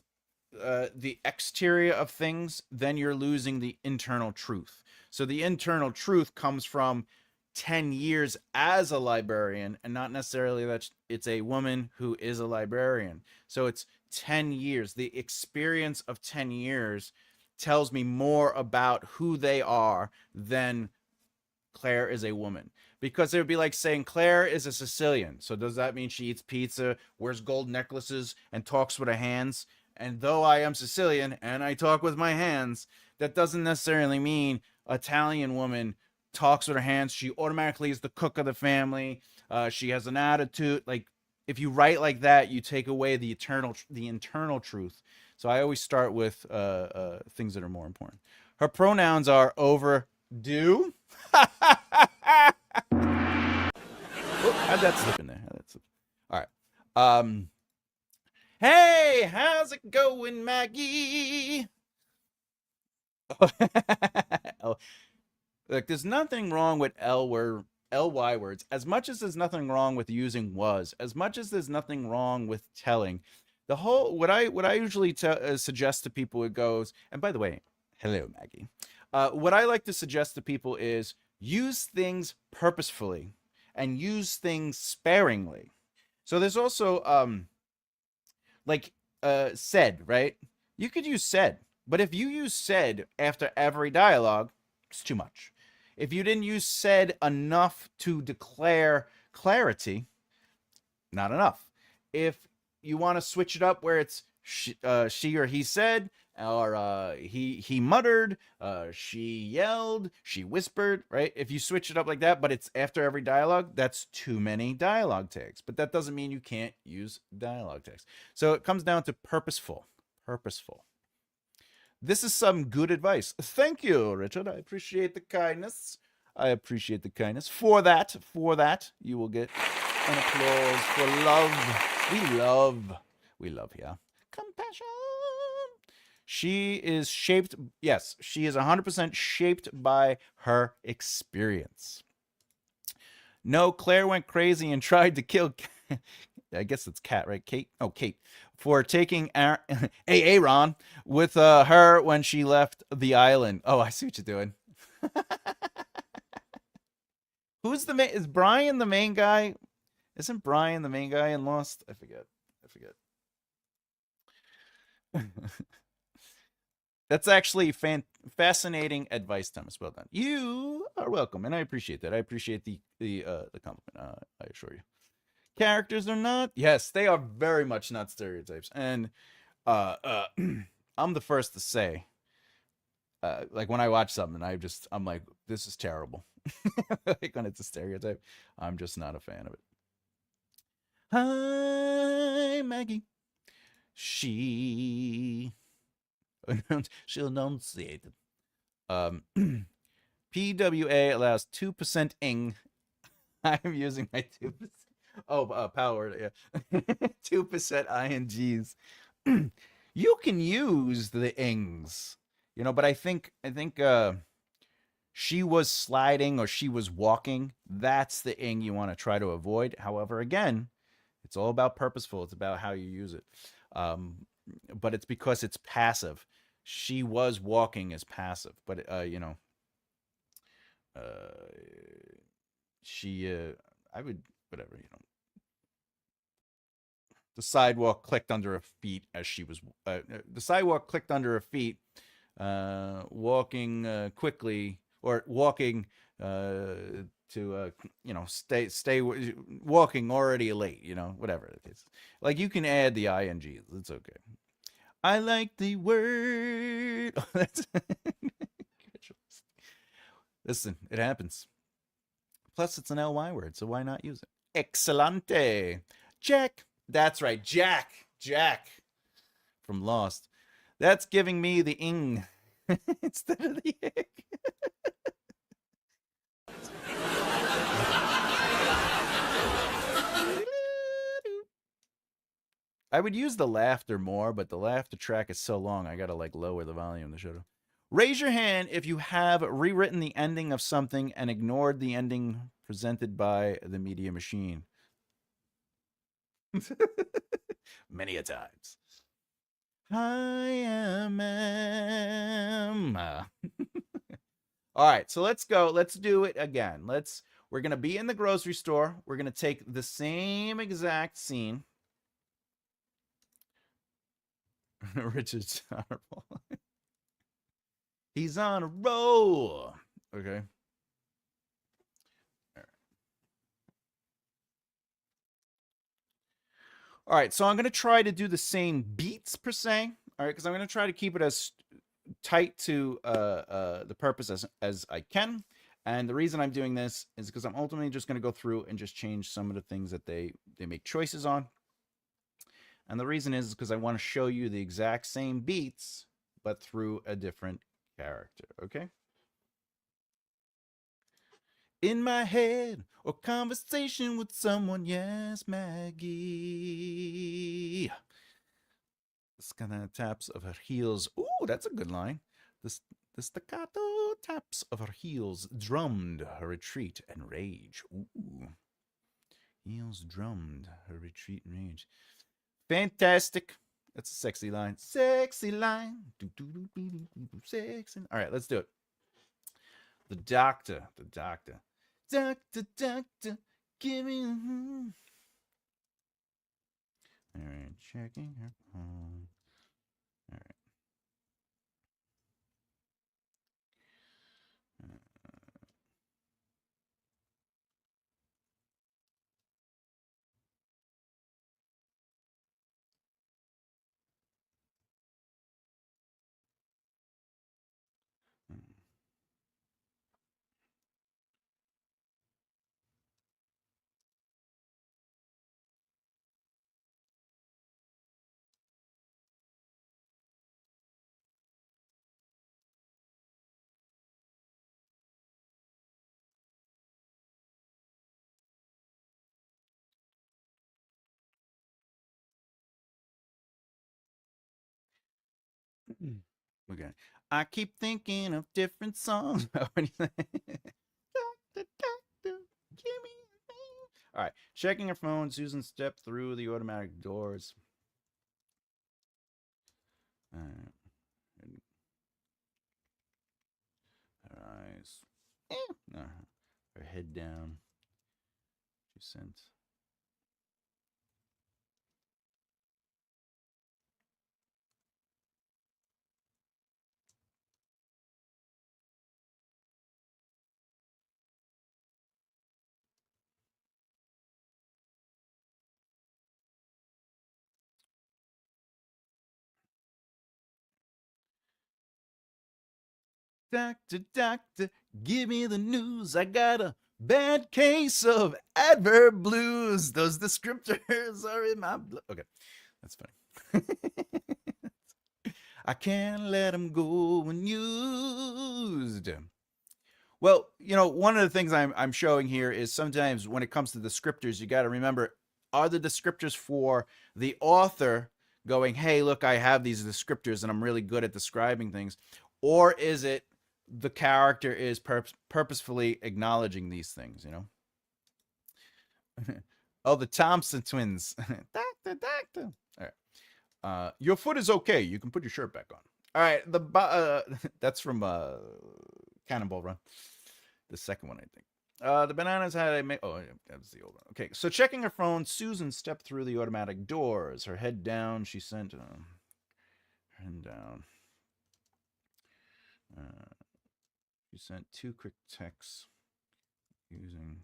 the exterior of things, then you're losing the internal truth. So the internal truth comes from 10 years as a librarian and not necessarily that it's a woman who is a librarian. So it's 10 years. The experience of 10 years tells me more about who they are than Claire is a woman. Because it would be like saying Claire is a Sicilian. So does that mean she eats pizza, wears gold necklaces, and talks with her hands? And though I am Sicilian and I talk with my hands, that doesn't necessarily mean Italian woman talks with her hands. She automatically is the cook of the family. She has an attitude. Like if you write like that, you take away the internal truth. So I always start with things that are more important. Her pronouns are overdue. Oh, how'd that slip in there? All right. Hey, how's it going, Maggie? Oh, look, there's nothing wrong with ly words. As much as there's nothing wrong with using was, as much as there's nothing wrong with telling. The whole what I usually suggest to people it goes. And by the way, hello, Maggie. What I like to suggest to people is use things purposefully and use things sparingly. So there's also like said, right? You could use said, but if you use said after every dialogue, it's too much. If you didn't use said enough to declare clarity, not enough. If you want to switch it up where it's she or he said, or he muttered, she yelled, she whispered, right? If you switch it up like that, but it's after every dialogue, that's too many dialogue tags. But that doesn't mean you can't use dialogue tags. So it comes down to purposeful. Purposeful. This is some good advice. Thank you, Richard. I appreciate the kindness. I appreciate the kindness. For that, you will get an applause for love. We love here. Compassion. She is shaped, yes, she is 100% shaped by her experience. No, Claire went crazy and tried to kill, I guess it's Kat, right? Kate? Oh, Kate. For taking Aaron with her when she left the island. Oh, I see what you're doing. Who's the main? Is Brian the main guy? Isn't Brian the main guy in Lost? I forget. That's actually fascinating advice, Thomas. Well done. You are welcome, and I appreciate that. I appreciate the compliment. I assure you. Characters are not. Yes, they are very much not stereotypes, and uh, uh, I'm the first to say, like when I watch something, I'm like, this is terrible. Like when it's a stereotype, I'm just not a fan of it. Hi, Maggie. She she'll enunciate. Um, PWA allows 2% ing. I'm using my 2%. Oh, power. Yeah. 2% INGs. You can use the ings, but I think she was sliding or she was walking. That's the ing you want to try to avoid. However, again, it's all about purposeful. It's about how you use it. Um, but it's because it's passive. She was walking as passive, but uh, she I would whatever. The sidewalk clicked under her feet as she was the sidewalk clicked under her feet, walking quickly or walking to stay walking already late, whatever it is. Like you can add the ing. It's okay. I like the word. Listen, it happens. Plus, it's an ly word, so why not use it? Excellente. Jack. That's right, Jack. Jack from Lost. That's giving me the ing instead of the ick. I would use the laughter more, but the laughter track is so long, I gotta like lower the volume to show them. Raise your hand if you have rewritten the ending of something and ignored the ending presented by the media machine. Many a times. I am. All right, so let's go. Let's do it again. We're going to be in the grocery store. We're going to take the same exact scene. Richard's honorable. He's on a roll. Okay. All right, so I'm going to try to do the same beats per se. All right, because I'm going to try to keep it as tight to the purpose as I can. And the reason I'm doing this is because I'm ultimately just going to go through and just change some of the things that they make choices on. And the reason is because I want to show you the exact same beats, but through a different character, okay? In my head, or conversation with someone, yes, Maggie. The kind of taps of her heels. Ooh, that's a good line. The staccato taps of her heels drummed her retreat and rage. Ooh. Heels drummed her retreat and rage. Fantastic. That's a sexy line. Sexy line. Sexy. All right, let's do it. The doctor. Doctor, give me. All right, checking her phone. All right. Okay. I keep thinking of different songs. All right. Checking her phone. Susan stepped through the automatic doors. Her eyes. Her head down. She sent. Doctor, doctor, give me the news. I got a bad case of adverb blues. Those descriptors are in my blood. Okay, that's funny. I can't let them go unused. Well, one of the things I'm showing here is sometimes when it comes to descriptors, you got to remember, are the descriptors for the author going, hey, look, I have these descriptors and I'm really good at describing things, or is it the character is purposefully acknowledging these things? Oh, the Thompson twins. Doctor, doctor. All right. Your foot is okay. You can put your shirt back on. All right. That's from Cannonball Run, the second one, I think. The bananas had a oh, yeah, that was the old one. Okay, so checking her phone, Susan stepped through the automatic doors. Her head down, she sent hand down. She sent 2 quick texts using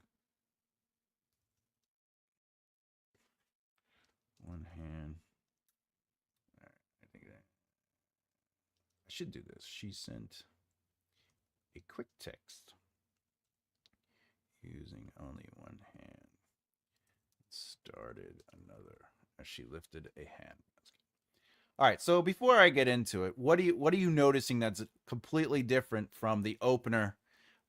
one hand. All right, I think that I should do this. She sent a quick text using only one hand. Started another as she lifted a hand. All right, so before I get into it, what are you noticing that's completely different from the opener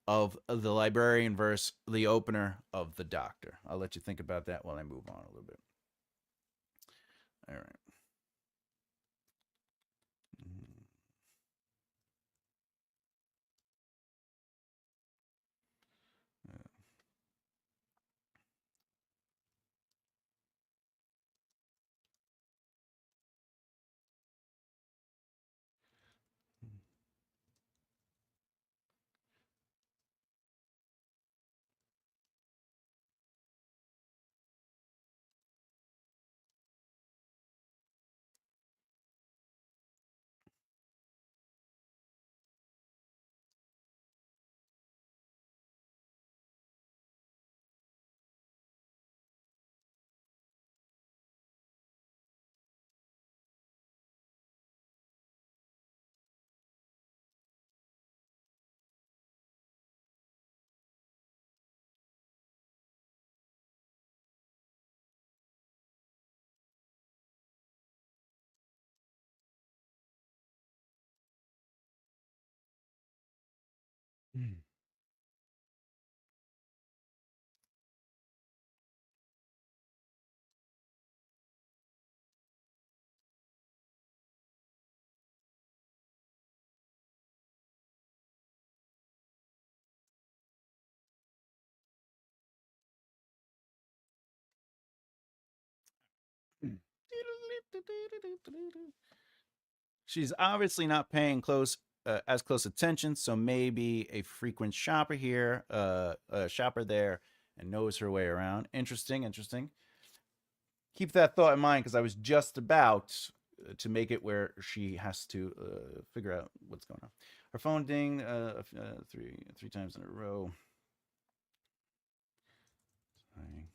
of the librarian versus the opener of the doctor? I'll let you think about that while I move on a little bit. All right. She's obviously not paying as close attention, so maybe a frequent shopper here, a shopper there, and knows her way around. Interesting, interesting. Keep that thought in mind because I was just about to make it where she has to figure out what's going on. Her phone dinged three times in a row. Sorry.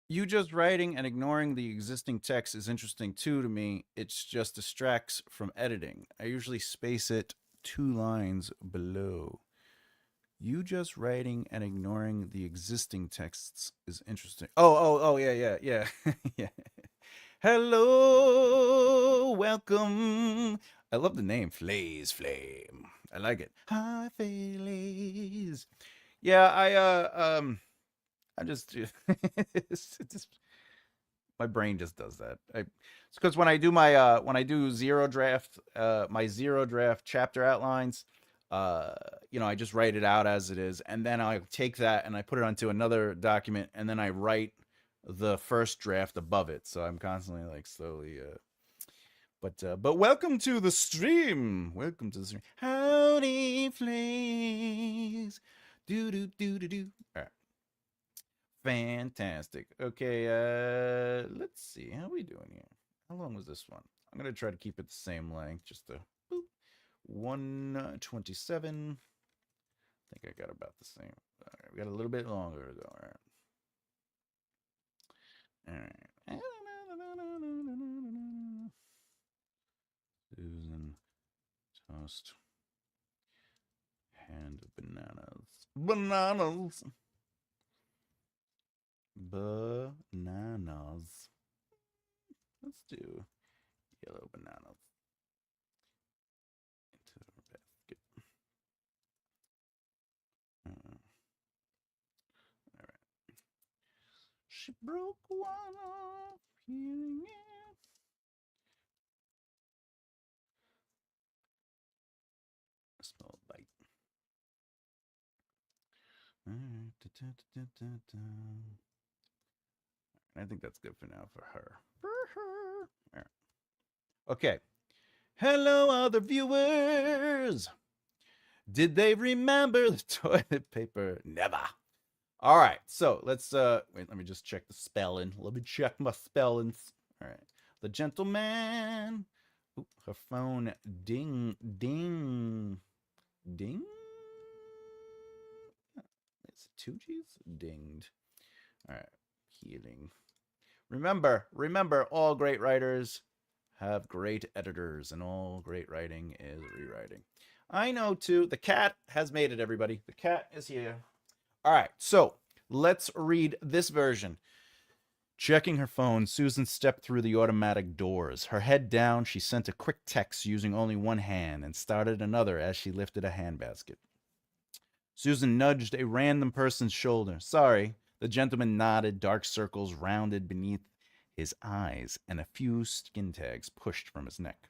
You just writing and ignoring the existing text is interesting too to me. It's just distracts from editing. I usually space it 2 lines below. You just writing and ignoring the existing texts is interesting. Oh, yeah, yeah, yeah. Yeah. Hello, welcome. I love the name, Flays Flame. I like it. Hi, Flays. Yeah, I just, it's just my brain just does that. It's because when I do zero draft, my zero draft chapter outlines, uh, I just write it out as it is, and then I take that and I put it onto another document, and then I write the first draft above it. So I'm constantly like slowly. But welcome to the stream. Welcome to the stream. Howdy, Flays. Do do do do do. All right. Fantastic. Okay, let's see. How are we doing here? How long was this one? I'm going to try to keep it the same length, just to boop. 127. I think I got about the same. All right, we got a little bit longer to go. All right. Susan toast. Hand of bananas. Bananas. Bananas. Let's do yellow bananas into the basket. All right. She broke one off. A small bite. I think that's good for now for her. All right. Okay. Hello, other viewers. Did they remember the toilet paper? Never. All right. So let's wait, let me just check the spelling. Let me check my spellings. All right. The gentleman. Ooh, her phone ding ding ding. Is it two G's? Dinged. All right. Healing. Remember, all great writers have great editors, and all great writing is rewriting. I know too. The cat has made it, everybody. The cat is here. All right, so let's read this version. Checking her phone, Susan stepped through the automatic doors. Her head down, she sent a quick text using only one hand and started another as she lifted a handbasket. Susan nudged a random person's shoulder. Sorry. The gentleman nodded, dark circles rounded beneath his eyes, and a few skin tags pushed from his neck.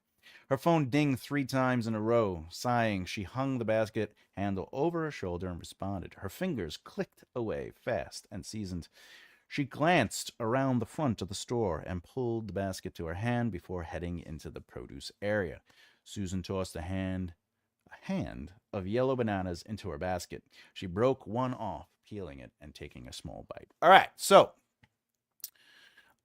Her phone dinged 3 times in a row. Sighing, she hung the basket handle over her shoulder and responded. Her fingers clicked away, fast and seasoned. She glanced around the front of the store and pulled the basket to her hand before heading into the produce area. Susan tossed a hand of yellow bananas into her basket. She broke one off, peeling it and taking a small bite. All right, so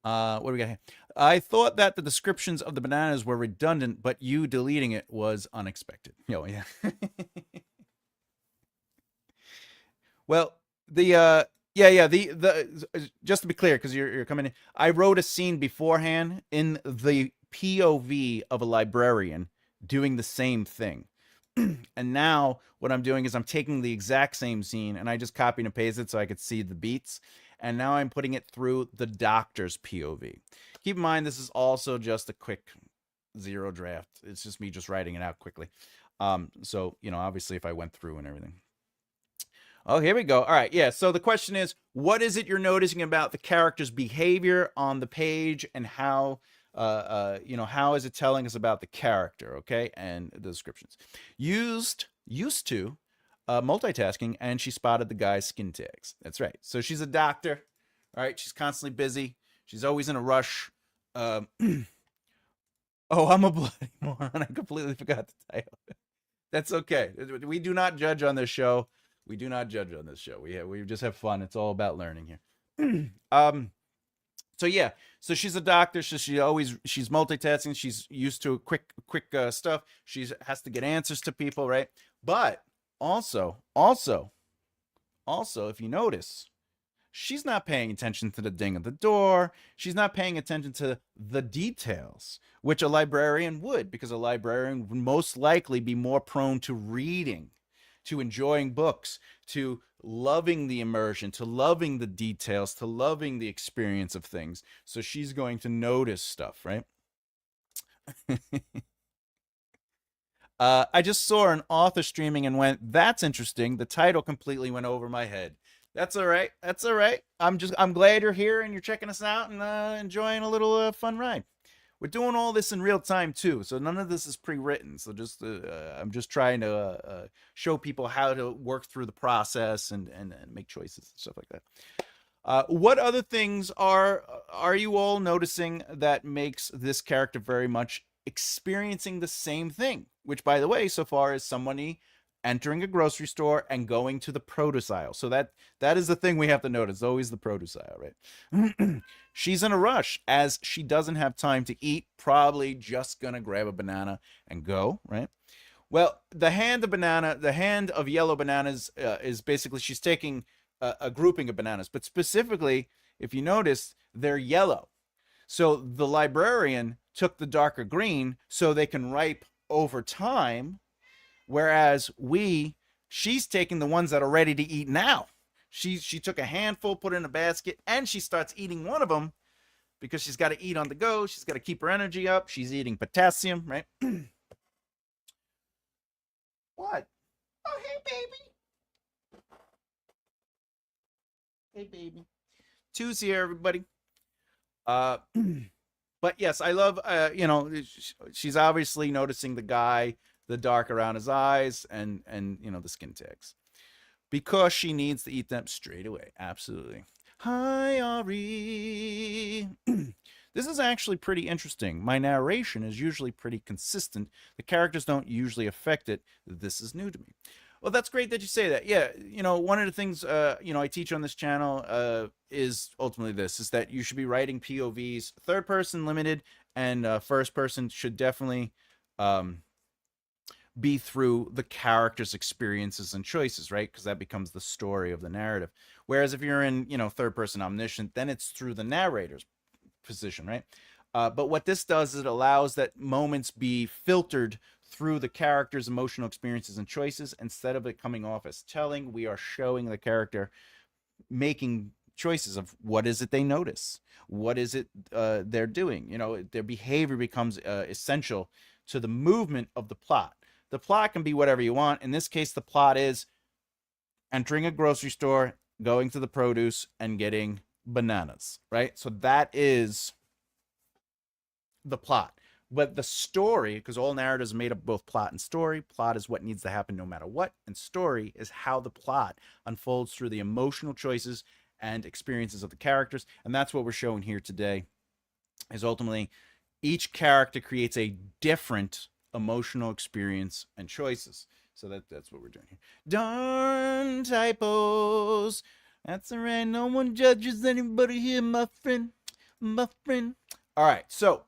what do we got here? I thought that the descriptions of the bananas were redundant, but you deleting it was unexpected. Oh, yeah. Well, the just to be clear, because you're coming in, I wrote a scene beforehand in the POV of a librarian doing the same thing. And now what I'm doing is I'm taking the exact same scene and I just copy and paste it so I could see the beats. And now I'm putting it through the doctor's POV. Keep in mind, this is also just a quick zero draft. It's just me just writing it out quickly. So, obviously if I went through and everything. Oh, here we go. All right. Yeah. So the question is, what is it you're noticing about the character's behavior on the page, and how is it telling us about the character? Okay. And the descriptions. Used to multitasking, and she spotted the guy's skin tags. That's right. So she's a doctor. All right. She's constantly busy. She's always in a rush. Oh, I'm a bloody moron. I completely forgot the title. That's okay. We do not judge on this show. We do not judge on this show. We just have fun. It's all about learning here. So yeah, so she's a doctor. So she's multitasking. She's used to quick stuff. She has to get answers to people, right? But also, if you notice, she's not paying attention to the ding of the door. She's not paying attention to the details, which a librarian would, because a librarian would most likely be more prone to reading, to enjoying books, to loving the immersion, to loving the details, to loving the experience of things. So she's going to notice stuff, right? I just saw an author streaming and went, "That's interesting." The title completely went over my head. That's all right. That's all right. I'm glad you're here and you're checking us out and enjoying a little fun ride. We're doing all this in real time too, so none of this is pre-written. So just I'm just trying to show people how to work through the process and make choices and stuff like that. What other things are you all noticing that makes this character very much experiencing the same thing? Which, by the way, so far is somebody entering a grocery store and going to the produce aisle. So that is the thing we have to notice. Always the produce aisle, right? She's in a rush as she doesn't have time to eat. Probably just gonna grab a banana and go, right? Well, the hand of yellow bananas is basically she's taking a grouping of bananas, but specifically, if you notice, they're yellow. So the librarian took the darker green so they can ripe over time, whereas she's taking the ones that are ready to eat now. She took a handful, put it in a basket, and she starts eating one of them because she's got to eat on the go. She's got to keep her energy up. She's eating potassium, right? What? Oh, hey, baby. Hey, baby. Two's here, everybody. Uh, but yes, I love. She's obviously noticing the guy, the dark around his eyes, and the skin tags, because she needs to eat them straight away. Absolutely. Hi, Ari. This is actually pretty interesting. My narration is usually pretty consistent. The characters don't usually affect it. This is new to me. Well, that's great that you say that. Yeah, one of the things I teach on this channel is ultimately this: is that you should be writing POVs, third person limited, and first person should definitely be through the character's experiences and choices, right? Because that becomes the story of the narrative. Whereas if you're in third person omniscient, then it's through the narrator's position, right? But what this does is it allows that moments be filtered through the character's emotional experiences and choices. Instead of it coming off as telling, we are showing the character making choices of what is it they notice, what is it they're doing. Their behavior becomes essential to the movement of the plot. The plot can be whatever you want. In this case, the plot is entering a grocery store, going to the produce, and getting bananas, right? So that is the plot. But the story, because all narratives are made up of both plot and story, plot is what needs to happen no matter what, and story is how the plot unfolds through the emotional choices and experiences of the characters. And that's what we're showing here today, is ultimately each character creates a different emotional experience and choices. So that's what we're doing here. Darn typos. That's all right. No one judges anybody here, my friend. My friend. All right. So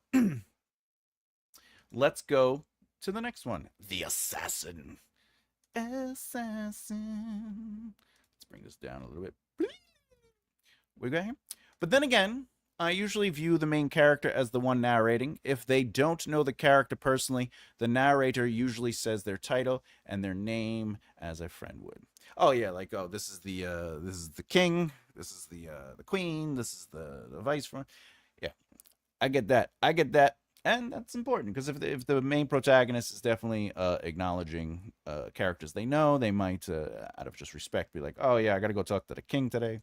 let's go to the next one. The assassin. Assassin. Let's bring this down a little bit. We got here. But then again, I usually view the main character as the one narrating. If they don't know the character personally, the narrator usually says their title and their name as a friend would. Oh yeah, like, oh, this is the king, this is the queen, this is the vice front. Yeah, I get that. And that's important because if the main protagonist is definitely acknowledging characters they know, they might, out of just respect, be like, oh yeah, I got to go talk to the king today.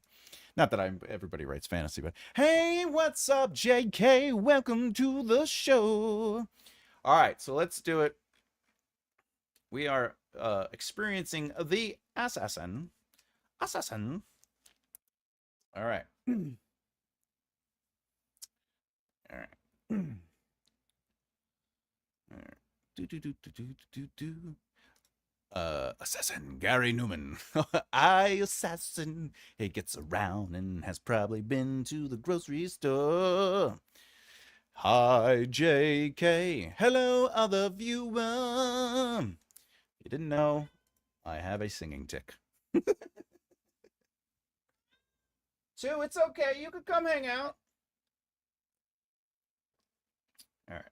Not that everybody writes fantasy, but hey, what's up, JK? Welcome to the show. All right, so let's do it. We are experiencing the assassin. Assassin. All right. All right. All right. Do. Assassin Gary Newman. Assassin. He gets around and has probably been to the grocery store. Hi, JK. Hello, other viewer. You didn't know I have a singing tick. So it's okay. You could come hang out. All right.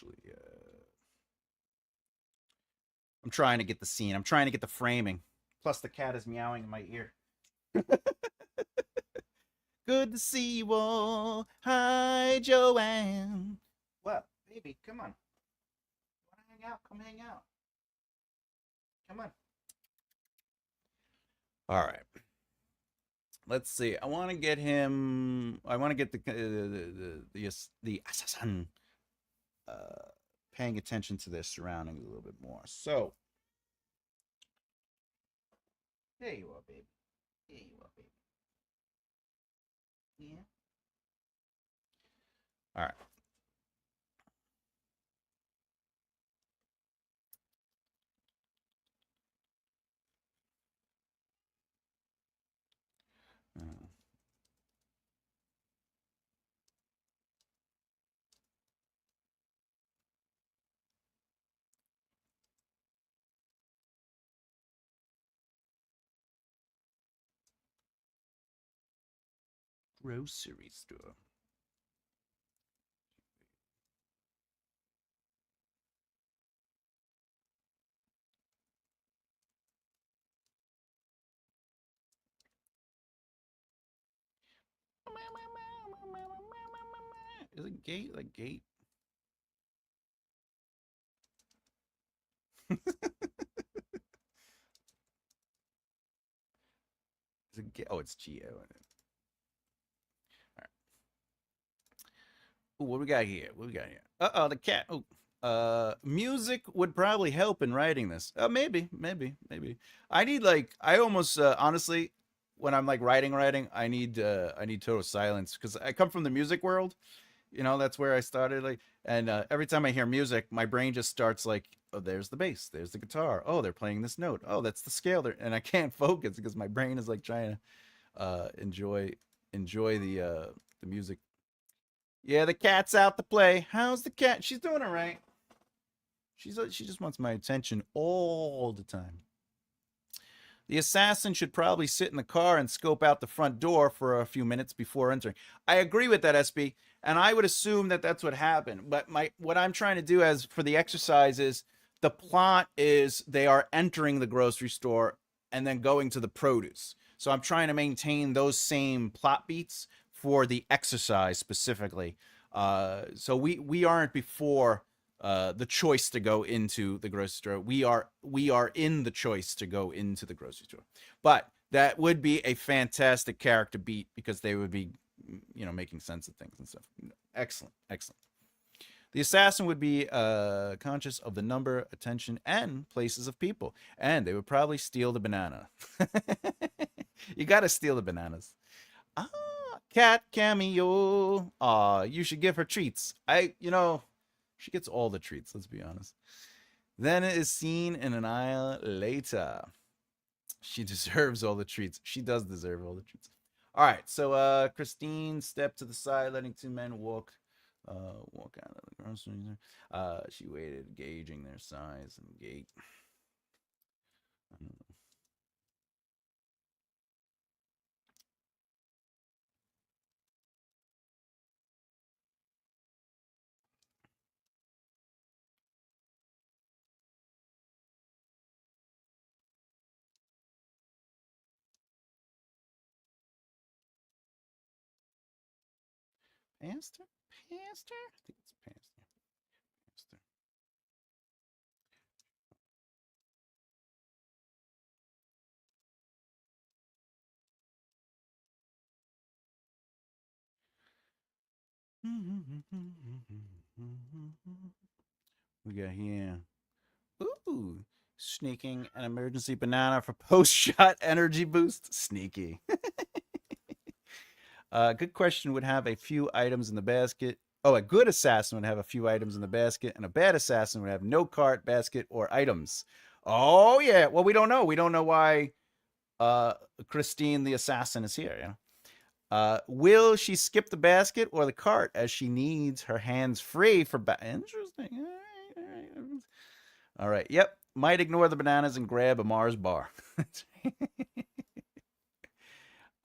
actually. I'm trying to get the scene. I'm trying to get the framing. Plus, the cat is meowing in my ear. Good to see you all. Hi, Joanne. What, baby? Come on. You want to hang out? Come hang out. Come on. All right. Let's see. I want to get him. I want to get the assassin paying attention to their surroundings a little bit more. So, there you are, baby. There you are, baby. Yeah. All right. Uh, grocery store. Is it gate like gate? Is it gate? Oh, it's Geo. All right. Ooh, what we got here? What we got here? Uh-oh, the cat. Oh, music would probably help in writing this. Maybe. I need like I almost honestly when I'm like writing, I need total silence because I come from the music world. You know, that's where I started. Like, and every time I hear music, my brain just starts like, oh, there's the bass, there's the guitar. Oh, they're playing this note. Oh, that's the scale. There, and I can't focus because my brain is like trying to enjoy the music. Yeah, the cat's out to play. How's the cat? She's doing all right. She just wants my attention all the time. The assassin should probably sit in the car and scope out the front door for a few minutes before entering. I agree with that, SB, and I would assume that that's what happened. But what I'm trying to do as for the exercise is the plot is they are entering the grocery store and then going to the produce. So I'm trying to maintain those same plot beats for the exercise specifically. So we aren't before the choice to go into the grocery store. We are in the choice to go into the grocery store. But that would be a fantastic character beat because they would be, making sense of things and stuff. Excellent, excellent. The assassin would be conscious of the number, attention, and places of people, and they would probably steal the banana. You got to steal the bananas. Ah, cat cameo. You should give her treats. She gets all the treats, let's be honest. Then it is seen in an aisle later. She deserves all the treats. She does deserve all the treats. All right, so Christine stepped to the side, letting two men walk out of the grocery store. She waited, gauging their size and gait. Pastor? Pastor? I think it's Pastor. Pastor. We got here. Ooh, sneaking an emergency banana for post-shot energy boost. Sneaky. Good question would have a few items in the basket. Oh, a good assassin would have a few items in the basket, and a bad assassin would have no cart, basket, or items. Oh yeah. Well, we don't know. We don't know why Christine the assassin is here. Will she skip the basket or the cart as she needs her hands free for interesting. All right, all right. All right. Yep. Might ignore the bananas and grab a Mars bar.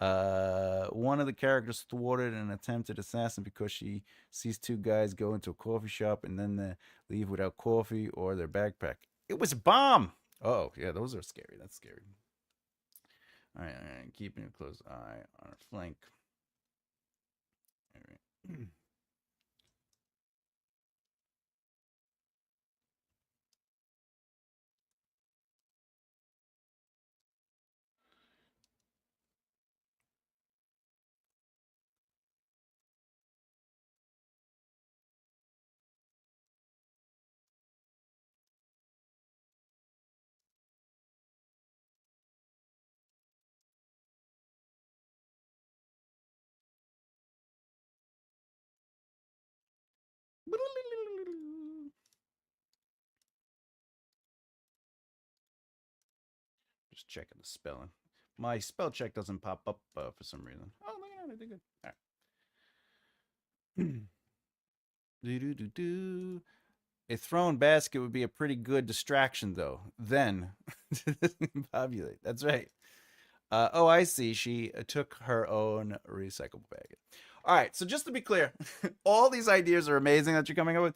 One of the characters thwarted an attempted assassin because she sees two guys go into a coffee shop and then they leave without coffee or their backpack. It was a bomb. Oh, yeah, those are scary. That's scary. All right, keeping a close eye on our flank. All right. Just checking the spelling. My spell check doesn't pop up for some reason. Oh, look at that. I did good. All right. Do. A thrown basket would be a pretty good distraction, though. Then, populate. That's right. Oh, I see. She took her own recyclable bag. All right. So just to be clear, all these ideas are amazing that you're coming up with.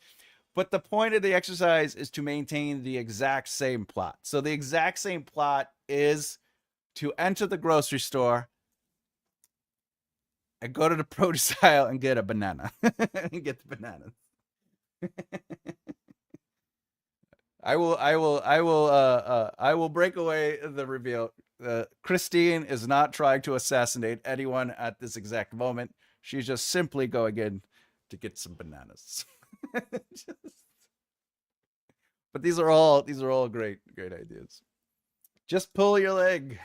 But the point of the exercise is to maintain the exact same plot. So the exact same plot is to enter the grocery store and go to the produce aisle and get a banana. And get the bananas. I will break away the reveal. Christine is not trying to assassinate anyone at this exact moment. She's just simply going in to get some bananas. But these are all great ideas. Just pull your leg.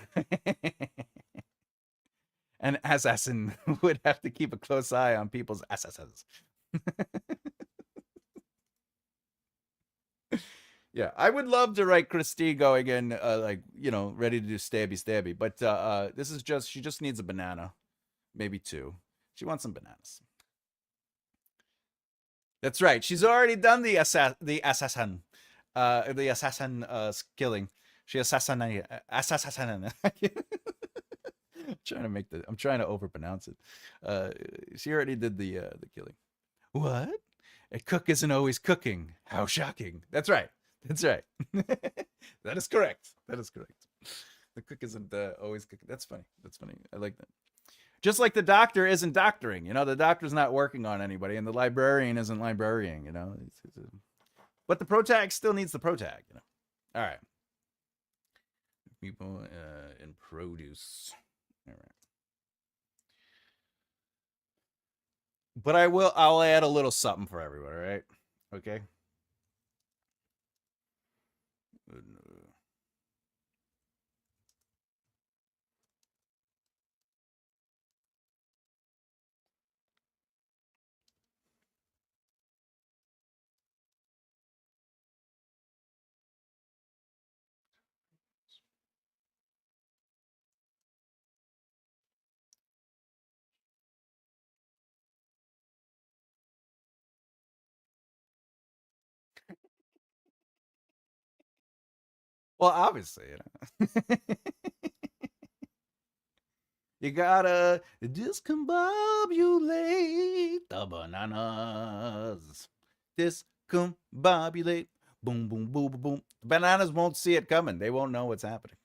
An assassin would have to keep a close eye on people's assassins. Yeah, I would love to write Christine going in, like, ready to do stabby, but this is just, she just needs a banana, maybe two. She wants some bananas. That's right. She's already done the assassin, killing. She assassin. I'm trying to overpronounce it. She already did the killing. What? A cook isn't always cooking. How shocking. That's right. That's right. That is correct. That is correct. The cook isn't always cooking. That's funny. That's funny. I like that. Just like the doctor isn't doctoring. The doctor's not working on anybody, and the librarian isn't librarying. But the protag still needs the protag. All right. People in produce. All right. But I'll add a little something for everyone, all right? Okay. Well, obviously, you gotta discombobulate the bananas. Discombobulate. Boom, boom, boom, boom, boom. The bananas won't see it coming. They won't know what's happening.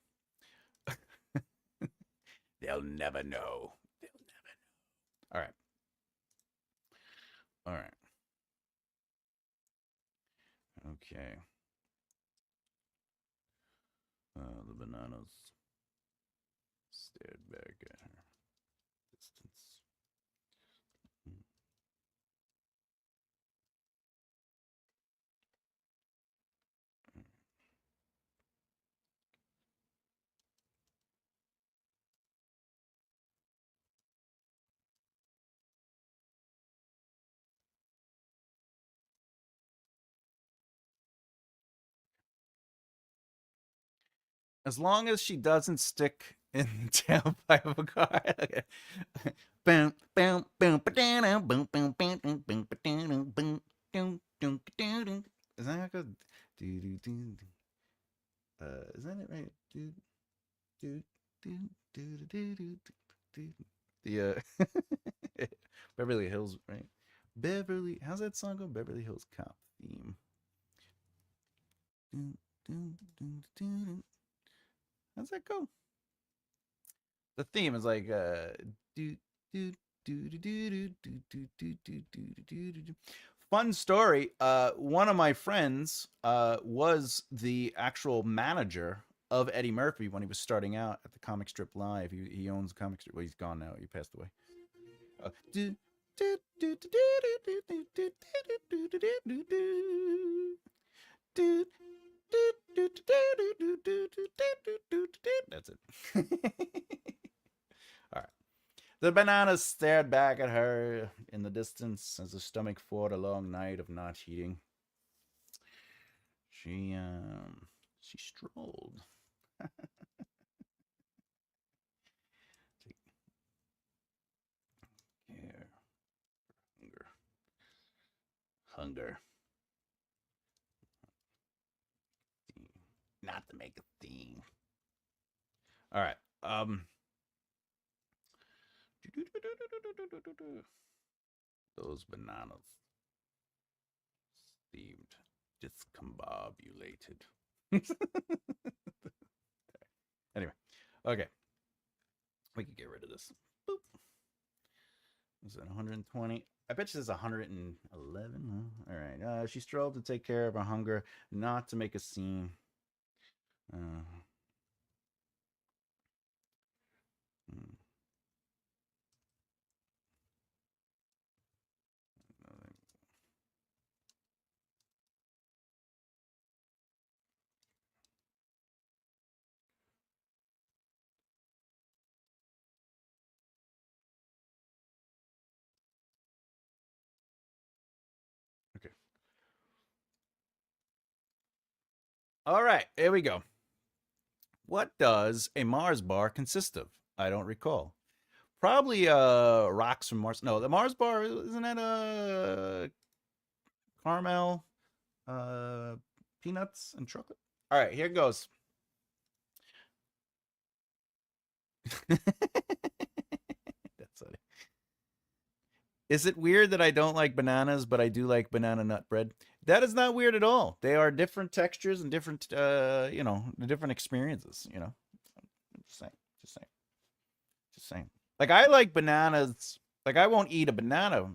They'll never know. They'll never know. All right. All right. Okay. The bananas stared back at her. Distance. As long as she doesn't stick in the tailpipe of a car. Okay. Boom, boom, boom, boom, boom, boom, boom, boom, boom, boom, boom. Is that how it goes? Isn't it right? Beverly Hills, right? Beverly, how's that song go? Beverly Hills Cop theme. Dun, dun, dun, dun, dun. How's that go? The theme is like do do do do do do do do do do do. Fun story. One of my friends was the actual manager of Eddie Murphy when he was starting out at the Comic Strip Live. He owns a comic strip. Well, he's gone now. He passed away. Do, do, do, do, do, do, do, do, do, do, do, do, do. That's it. All right. The banana stared back at her in the distance as her stomach fought a long night of not eating. She strolled. Take care. Hunger. Not to make a theme. All right. Those bananas seemed discombobulated. Anyway, okay. We can get rid of this. Boop. Is it 120? I bet you there's 111. All right. She strolled to take care of her hunger, not to make a scene. Hmm. Okay. All right. Here we go. What does a Mars bar consist of? I don't recall. Probably rocks from Mars. No, the Mars bar isn't that caramel, uh peanuts and chocolate. All right, here goes. That's funny. Is it weird that I don't like bananas, but I do like banana nut bread? That is not weird at all. They are different textures and different, different experiences. Just saying, just saying, just saying. Like I like bananas. Like I won't eat a banana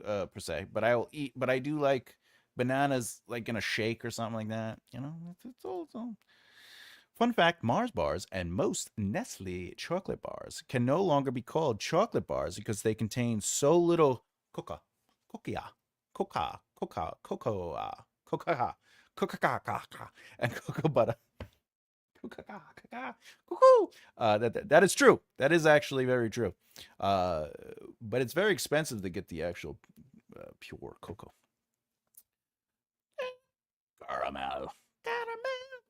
per se, but I will eat. But I do like bananas, like in a shake or something like that. It's all. Fun fact, Mars bars and most Nestle chocolate bars can no longer be called chocolate bars because they contain so little coca, cocoa, cocoa, and cocoa butter. That is true. That is actually very true. But it's very expensive to get the actual pure cocoa. Caramel.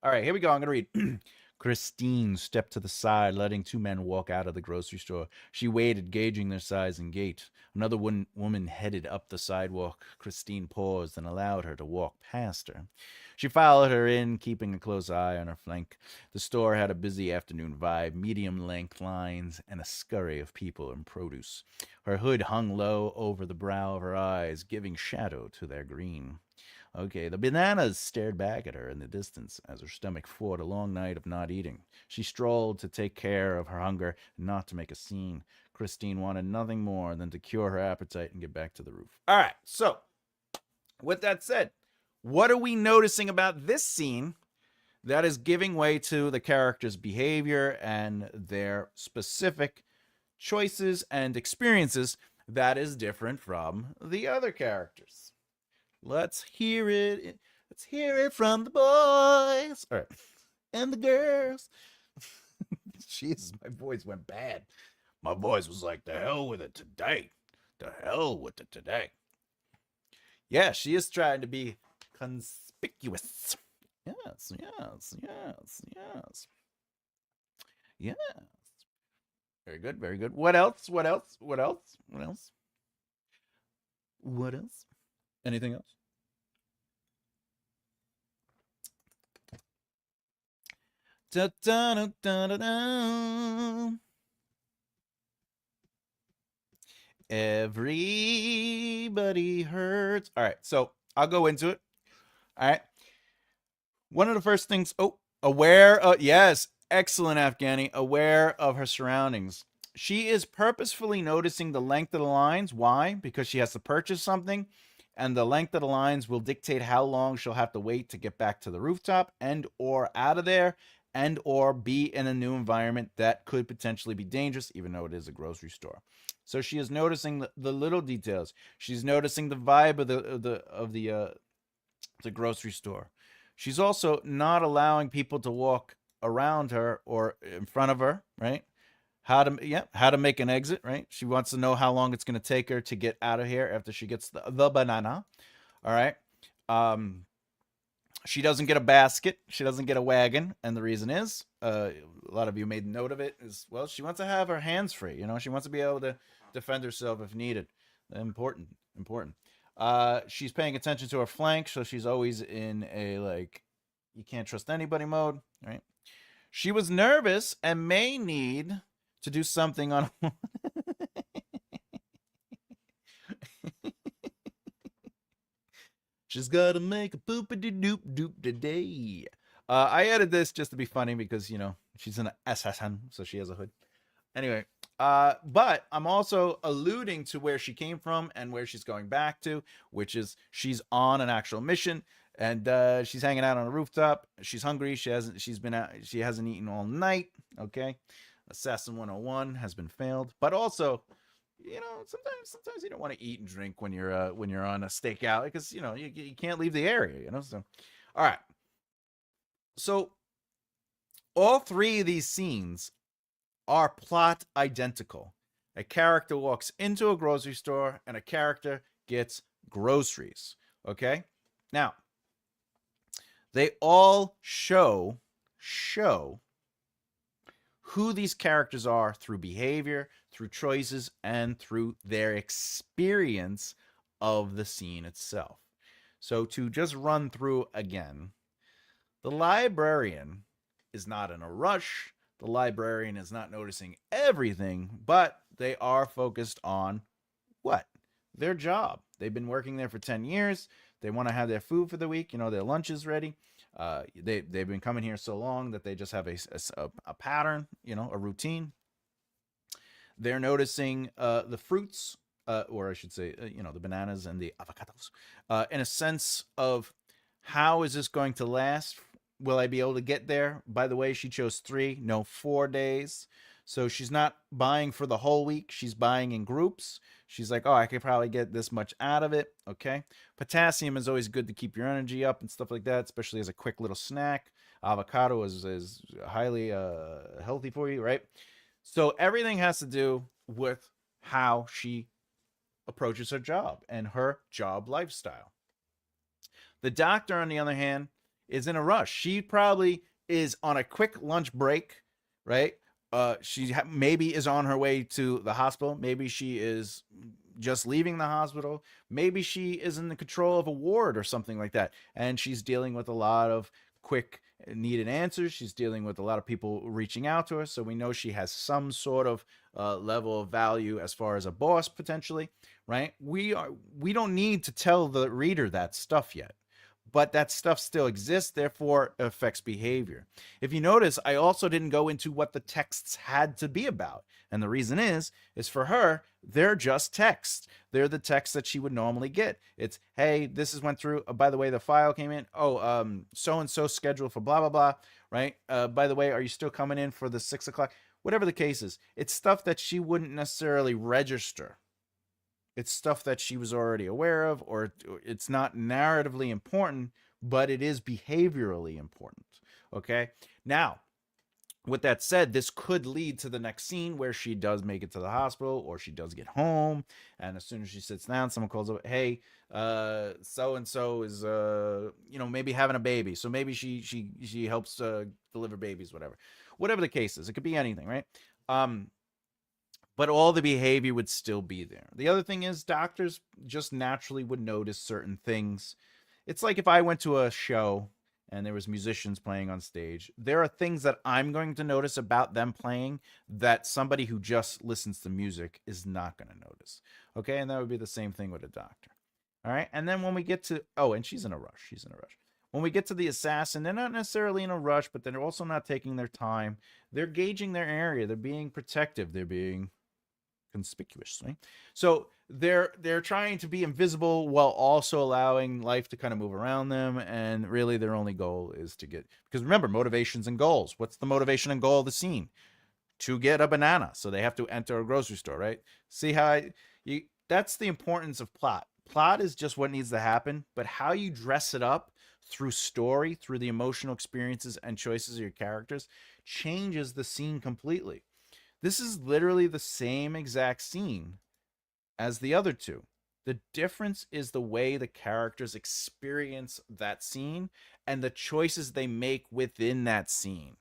All right, here we go. I'm going to read. Christine stepped to the side, letting two men walk out of the grocery store. She waited, gauging their size and gait. Another woman headed up the sidewalk. Christine paused and allowed her to walk past her. She followed her in, keeping a close eye on her flank. The store had a busy afternoon vibe, medium-length lines, and a scurry of people and produce. Her hood hung low over the brow of her eyes, giving shadow to their green. Okay, the bananas stared back at her in the distance as her stomach fought a long night of not eating. She strolled to take care of her hunger and not to make a scene. Christine wanted nothing more than to cure her appetite and get back to the roof. All right, so with that said, what are we noticing about this scene that is giving way to the character's behavior and their specific choices and experiences that is different from the other characters? Let's hear it. Let's hear it from the boys. All right. And the girls. Jesus, my voice went bad. My voice was like, the hell with it today. The hell with it today. Yeah, she is trying to be conspicuous. Yes, yes, yes, yes. Yes. Very good, very good. What else? What else? What else? What else? What else? Anything else? Da, da, da, da, da, da. Everybody hurts. All right, so I'll go into it. All right. One of the first things, aware of, yes, excellent Afghani, aware of her surroundings. She is purposefully noticing the length of the lines. Why? Because she has to purchase something, and the length of the lines will dictate how long she'll have to wait to get back to the rooftop and or out of there and or be in a new environment that could potentially be dangerous, even though it is a grocery store. So she is noticing the little details. She's noticing the vibe of the grocery store. She's also not allowing people to walk around her or in front of her, right? How to make an exit, right? She wants to know how long it's going to take her to get out of here after she gets the banana. All right. She doesn't get a basket. She doesn't get a wagon, and the reason is, a lot of you made note of it. Is well, she wants to have her hands free. You know, she wants to be able to defend herself if needed. Important, important. She's paying attention to her flank, so she's always in a like, you can't trust anybody mode, right? She was nervous and may need to do something on. She's gotta make a poopity doop doop today. I added this just to be funny because, you know, she's an assassin, so she has a hood. Anyway, but I'm also alluding to where she came from and where she's going back to, which is she's on an actual mission and she's hanging out on a rooftop. She's hungry. She hasn't eaten all night. Okay, Assassin 101 has been failed, but also, you know, sometimes you don't want to eat and drink when you're on a stakeout because, you know, you can't leave the area, you know. So, all right. So all three of these scenes are plot identical. A character walks into a grocery store and a character gets groceries. Okay? Now, they all show who these characters are through behavior, through choices, and through their experience of the scene itself. So to just run through again, the librarian is not in a rush. The librarian is not noticing everything, but they are focused on what? Their job. They've been working there for 10 years. They want to have their food for the week, you know, their lunch is ready. They've been coming here so long that they just have a pattern, you know, a routine. They're noticing the fruits, or I should say, you know, the bananas and the avocados, in a sense of how is this going to last? Will I be able to get there? By the way, she chose 3, no, 4 days. So she's not buying for the whole week. She's buying in groups. She's like, oh, I could probably get this much out of it. Okay. Potassium is always good to keep your energy up and stuff like that, especially as a quick little snack. Avocado is highly healthy for you, right? So everything has to do with how she approaches her job and her job lifestyle. The doctor, on the other hand, is in a rush. She probably is on a quick lunch break, right? She maybe is on her way to the hospital. Maybe she is just leaving the hospital. Maybe she is in the control of a ward or something like that. And she's dealing with a lot of quick needed answers. She's dealing with a lot of people reaching out to her. So we know she has some sort of level of value as far as a boss potentially, right? We don't need to tell the reader that stuff yet, but that stuff still exists, therefore it affects behavior. If you notice, I also didn't go into what the texts had to be about. And the reason is for her, they're just text. They're the text that she would normally get. It's, hey, this is went through. By the way, the file came in. Oh, so-and-so scheduled for blah, blah, blah, right? By the way, are you still coming in for the 6 o'clock? Whatever the case is, it's stuff that she wouldn't necessarily register. It's stuff that she was already aware of, or it's not narratively important, but it is behaviorally important. Okay. Now, with that said, this could lead to the next scene where she does make it to the hospital or she does get home. And as soon as she sits down, someone calls over, hey, so-and-so is, maybe having a baby. So maybe she helps deliver babies, whatever the case is. It could be anything, right? But all the behavior would still be there. The other thing is doctors just naturally would notice certain things. It's like if I went to a show and there was musicians playing on stage. There are things that I'm going to notice about them playing that somebody who just listens to music is not going to notice. Okay, and that would be the same thing with a doctor. All right, and then when we get to and she's in a rush. She's in a rush. When we get to the assassin, they're not necessarily in a rush, but they're also not taking their time. They're gauging their area. They're being protective. They're being conspicuous, right? So they're trying to be invisible while also allowing life to kind of move around them, and really their only goal is to get, because remember, motivations and goals. What's the motivation and goal of the scene? To get a banana. So they have to enter a grocery store, right? See how that's the importance of plot. Plot is just what needs to happen, but how you dress it up through story, through the emotional experiences and choices of your characters, changes the scene completely. This is literally the same exact scene as the other two. The difference is the way the characters experience that scene and the choices they make within that scene.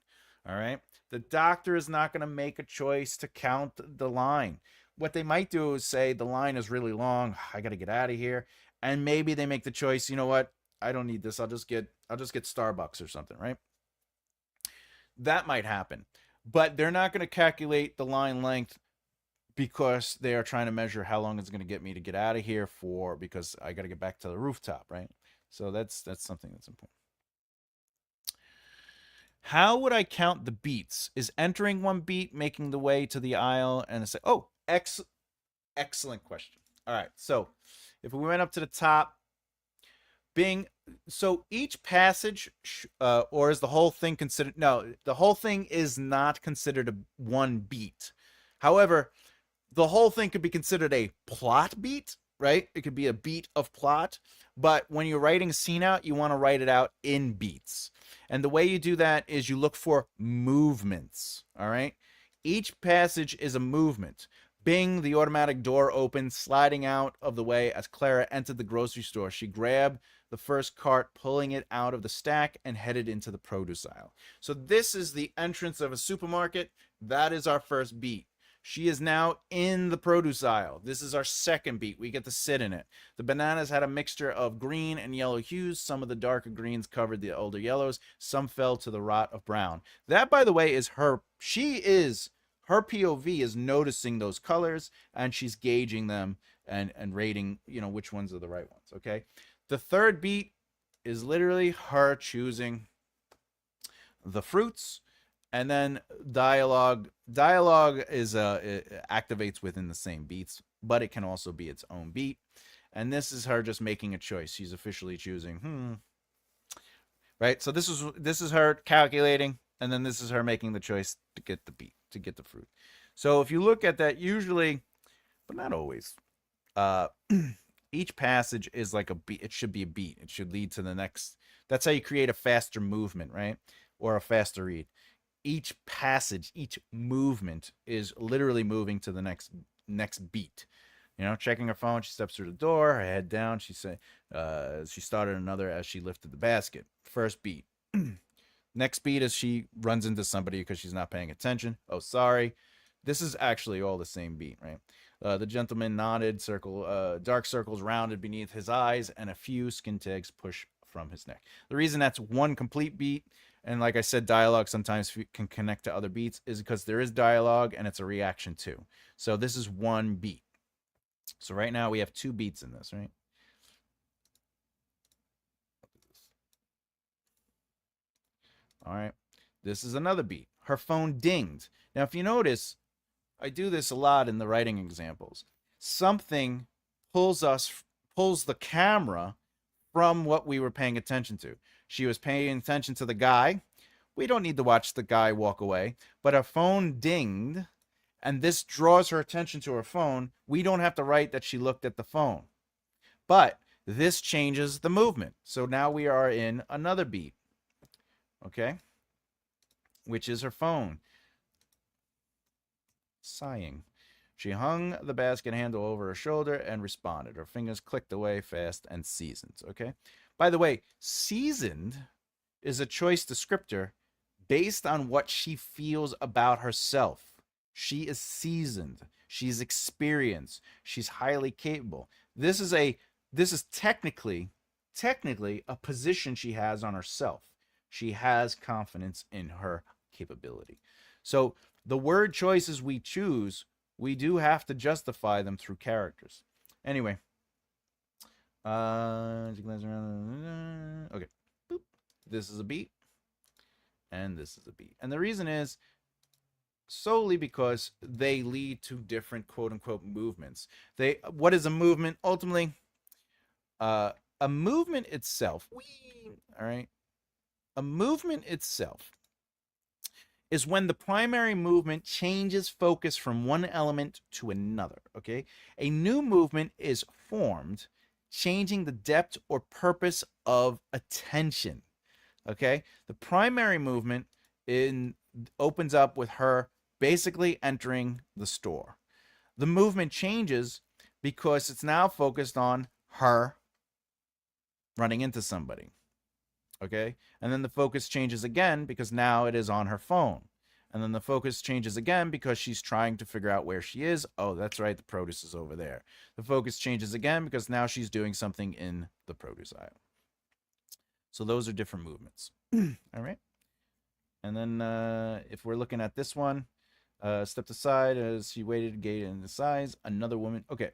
All right? The doctor is not going to make a choice to count the line. What they might do is say, the line is really long. I got to get out of here. And maybe they make the choice, you know what? I don't need this. I'll just get Starbucks or something, right? That might happen. But they're not going to calculate the line length because they are trying to measure how long it's going to get me to get out of here for, because I got to get back to the rooftop, right? So that's something that's important. How would I count the beats? Is entering one beat, making the way to the aisle, and say, excellent question. All right, so if we went up to the top, so each passage, or is the whole thing considered? No, the whole thing is not considered one beat. However, the whole thing could be considered a plot beat, right? It could be a beat of plot. But when you're writing a scene out, you want to write it out in beats. And the way you do that is you look for movements, all right? Each passage is a movement. Bing, the automatic door opened, sliding out of the way as Clara entered the grocery store. She grabbed the first cart, pulling it out of the stack, and headed into the produce aisle. So this is the entrance of a supermarket. That is our first beat. She is now in the produce aisle. This is our second beat. We get to sit in it. The bananas had a mixture of green and yellow hues. Some of the darker greens covered the older yellows. Some fell to the rot of brown. That, by the way, is her POV is noticing those colors, and she's gauging them and rating, which ones are the right ones, okay? The third beat is literally her choosing the fruits. And then dialogue is it activates within the same beats, but it can also be its own beat. And this is her just making a choice. She's officially choosing, right? So this is her calculating, and then this is her making the choice to get the beat, to get the fruit. So if you look at that, usually, but not always, each passage is like a beat. It should be a beat. It should lead to the next. That's how you create a faster movement, right? Or a faster read. Each passage, each movement is literally moving to the next beat. Checking her phone, she steps through the door, her head down. She started another as she lifted the basket. First beat. Next beat is she runs into somebody because she's not paying attention. Oh, sorry. This is actually all the same beat, right? The gentleman nodded, dark circles rounded beneath his eyes, and a few skin tags push from his neck. The reason that's one complete beat, and like I said, dialogue sometimes can connect to other beats, is because there is dialogue and it's a reaction too. So this is one beat. So right now we have two beats in this, right? All right. This is another beat. Her phone dinged. Now, if you notice, I do this a lot in the writing examples. Something pulls the camera from what we were paying attention to. She was paying attention to the guy. We don't need to watch the guy walk away, but her phone dinged, and this draws her attention to her phone. We don't have to write that she looked at the phone, but this changes the movement. So now we are in another beat, okay, which is her phone. Sighing. She hung the basket handle over her shoulder and responded. Her fingers clicked away fast and seasoned. Okay. By the way, seasoned is a choice descriptor based on what she feels about herself. She is seasoned. She's experienced. She's highly capable. This is technically a position she has on herself. She has confidence in her capability. So the word choices we choose, we do have to justify them through characters. Anyway, okay. Boop. This is a beat, and this is a beat. And the reason is solely because they lead to different quote unquote movements. What is a movement? Ultimately, a movement itself, all right? A movement itself is when the primary movement changes focus from one element to another, okay? A new movement is formed, changing the depth or purpose of attention, okay? The primary movement opens up with her basically entering the store. The movement changes because it's now focused on her running into somebody. Okay? And then the focus changes again because now it is on her phone. And then the focus changes again because she's trying to figure out where she is. Oh, that's right, the produce is over there. The focus changes again because now she's doing something in the produce aisle. So those are different movements. All right? And then if we're looking at this one, stepped aside as she waited to gate in the size. Another woman. Okay.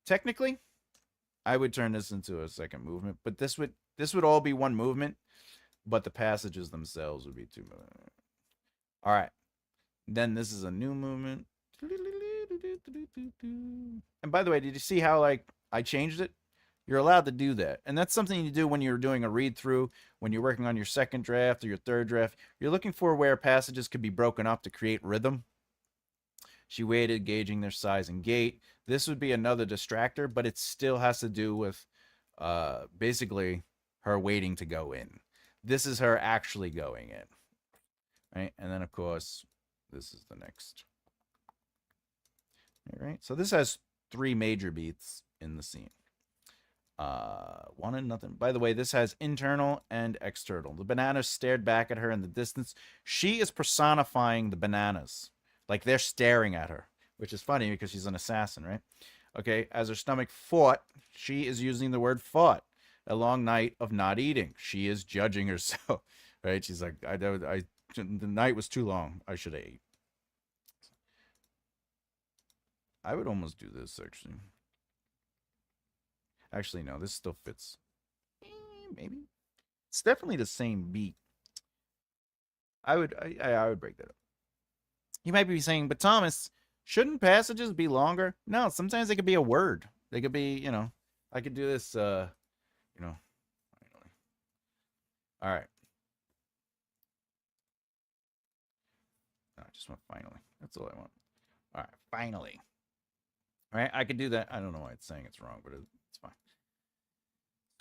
Technically, I would turn this into a second movement, but this would all be one movement, but the passages themselves would be two movements. All right. Then this is a new movement. And by the way, did you see how like I changed it? You're allowed to do that. And that's something you do when you're doing a read through, when you're working on your second draft or your third draft. You're looking for where passages could be broken up to create rhythm. She waited, gauging their size and gait. This would be another distractor, but it still has to do with basically her waiting to go in. This is her actually going in. Right? And then, of course, this is the next. All right? So this has 3 major beats in the scene. Wanted nothing. By the way, this has internal and external. The bananas stared back at her in the distance. She is personifying the bananas. Like they're staring at her, which is funny because she's an assassin, right? Okay, as her stomach fought, she is using the word fought. A long night of not eating. She is judging herself, right? She's like, the night was too long. I should have ate. I would almost do this, actually. Actually, no, this still fits. Maybe. It's definitely the same beat. I would break that up. You might be saying, but Thomas, shouldn't passages be longer? No, sometimes they could be a word. They could be, I could do this, finally. All right. No, I just want finally. That's all I want. All right, finally. All right, I could do that. I don't know why it's saying it's wrong, but it's fine.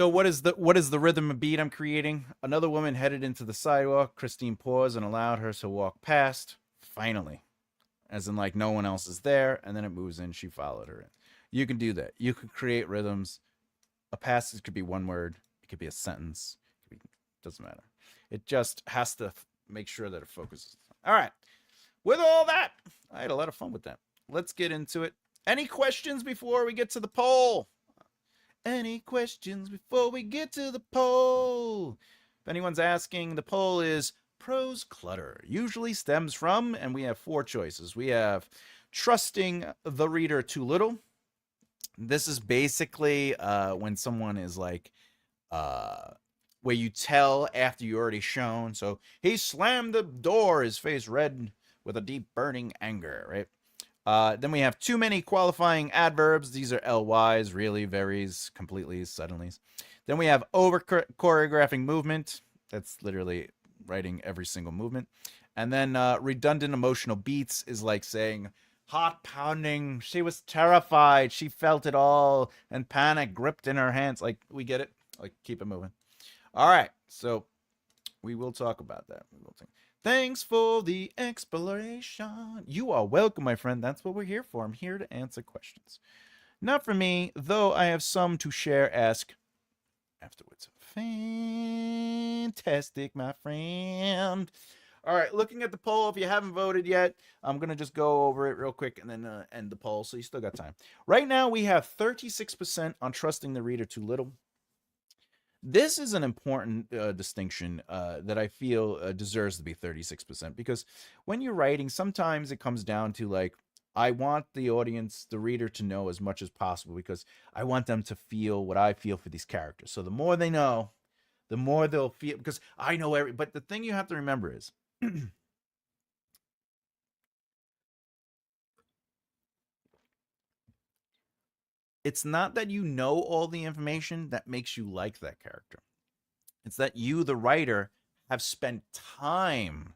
So what is the rhythm and beat I'm creating? Another woman headed into the sidewalk. Christine paused and allowed her to walk past. Finally. As in like no one else is there, and then it moves in. She followed her in. You can do that. You can create rhythms. A passage could be one word. It could be a sentence. Doesn't matter. It just has to make sure that it focuses. All right. With all that, I had a lot of fun with that. Let's get into it. Any questions before we get to the poll? Any questions before we get to the poll? If anyone's asking, the poll is prose clutter. Usually stems from, and we have 4 choices. We have trusting the reader too little. This is basically when someone is like, where you tell after you already shown. So he slammed the door, his face red with a deep burning anger, right? Then we have too many qualifying adverbs. These are LYs, really, varies, completely, suddenly. Then we have over choreographing movement. That's literally writing every single movement. And then redundant emotional beats is like saying heart pounding. She was terrified. She felt it all, and panic gripped in her hands. Like, we get it. Like, keep it moving. All right. So we will talk about that. Thanks for the exploration. You are welcome, my friend. That's what we're here for. I'm here to answer questions. Not for me, though I have some to share, ask afterwards. Fantastic, my friend. All right, looking at the poll, if you haven't voted yet, I'm going to just go over it real quick and then end the poll, so you still got time. Right now, we have 36% on trusting the reader too little, This is an important distinction that I feel deserves to be 36%, because when you're writing, sometimes it comes down to like, I want the audience, the reader, to know as much as possible because I want them to feel what I feel for these characters. So the more they know, the more they'll feel, because I know every. But the thing you have to remember is it's not that you know all the information that makes you like that character. It's that you, the writer, have spent time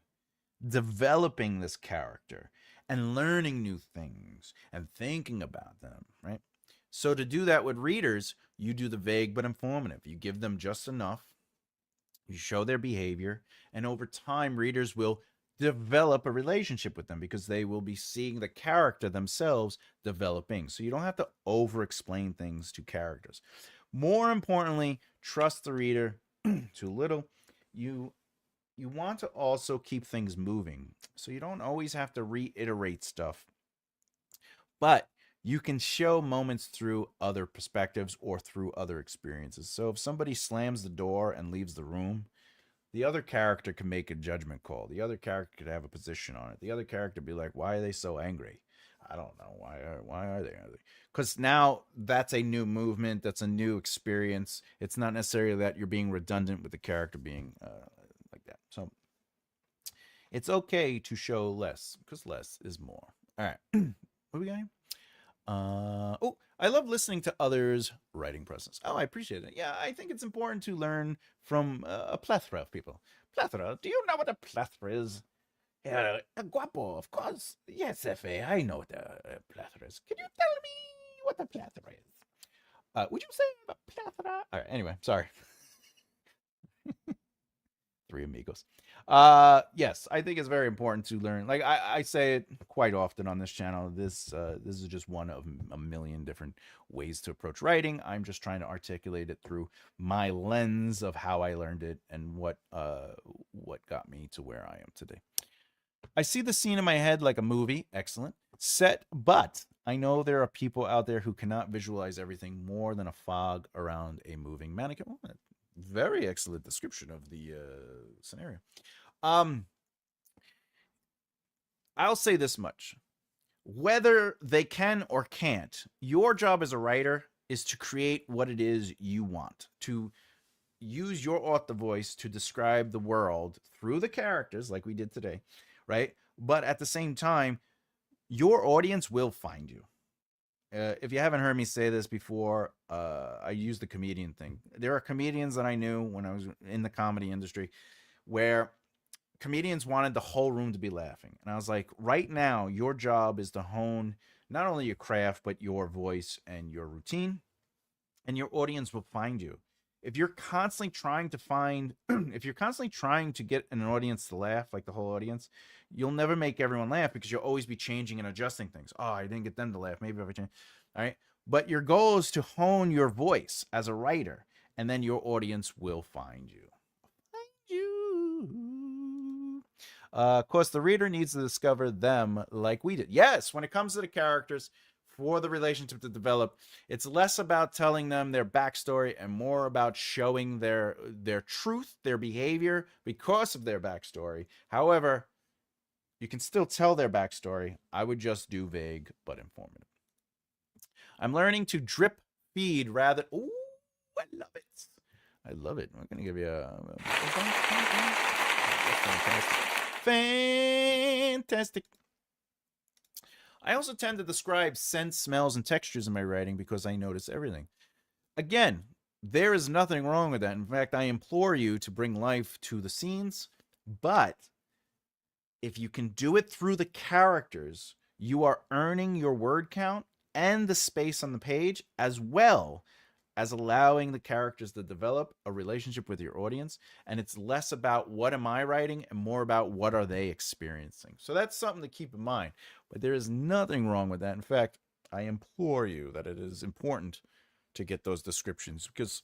developing this character and learning new things and thinking about them, right? So to do that with readers, you do the vague but informative. You give them just enough, you show their behavior, and over time, readers will develop a relationship with them because they will be seeing the character themselves developing. So you don't have to over explain things to characters. More importantly, trust the reader. Too little. You you want to also keep things moving. So you don't always have to reiterate stuff, but you can show moments through other perspectives or through other experiences. So if somebody slams the door and leaves the room, the other character can make a judgment call. The other character could have a position on it. The other character be like, "Why are they so angry? I don't know. Why are they angry?" Because now that's a new movement. That's a new experience. It's not necessarily that you're being redundant with the character being like that. So it's okay to show less because less is more. All right. What are we got? Oh, I love listening to others' writing process. Oh, I appreciate it. Yeah, I think it's important to learn from a plethora of people. Plethora. Do you know what a plethora is? Yeah, guapo, of course. Yes, F.A., I know what a plethora is. Can you tell me what a plethora is? Would you say a plethora? All right, anyway, sorry. Three amigos. Yes, I think it's very important to learn. Like I say it quite often on this channel. This is just one of a million different ways to approach writing. I'm just trying to articulate it through my lens of how I learned it and what got me to where I am today. I see the scene in my head like a movie, excellent set, but I know there are people out there who cannot visualize everything more than a fog around a moving mannequin. Oh, very excellent description of the scenario. Um, I'll say this much. Whether they can or can't, your job as a writer is to create what it is you want, to use your author voice to describe the world through the characters, like we did today, right? But at the same time, your audience will find you. If you haven't heard me say this before, I use the comedian thing. There are comedians that I knew when I was in the comedy industry where comedians wanted the whole room to be laughing. And I was like, right now, your job is to hone not only your craft, but your voice and your routine, and your audience will find you. If you're constantly trying to find, if you're constantly trying to get an audience to laugh, like the whole audience, you'll never make everyone laugh because you'll always be changing and adjusting things. Oh, I didn't get them to laugh. Maybe if I change. All right. But your goal is to hone your voice as a writer, and then your audience will find you. Find you. Of course, the reader needs to discover them like we did. Yes, when it comes to the characters, for the relationship to develop, it's less about telling them their backstory and more about showing their truth, their behavior because of their backstory. However, you can still tell their backstory. I would just do vague but informative. I'm learning to drip feed rather. Ooh, I love it. I love it. I'm gonna give you fantastic. I also tend to describe scents, smells, and textures in my writing because I notice everything. Again, there is nothing wrong with that. In fact, I implore you to bring life to the scenes. But if you can do it through the characters, you are earning your word count and the space on the page, as well as allowing the characters to develop a relationship with your audience. And it's less about what am I writing and more about what are they experiencing. So that's something to keep in mind. But there is nothing wrong with that. In fact, I implore you that it is important to get those descriptions because,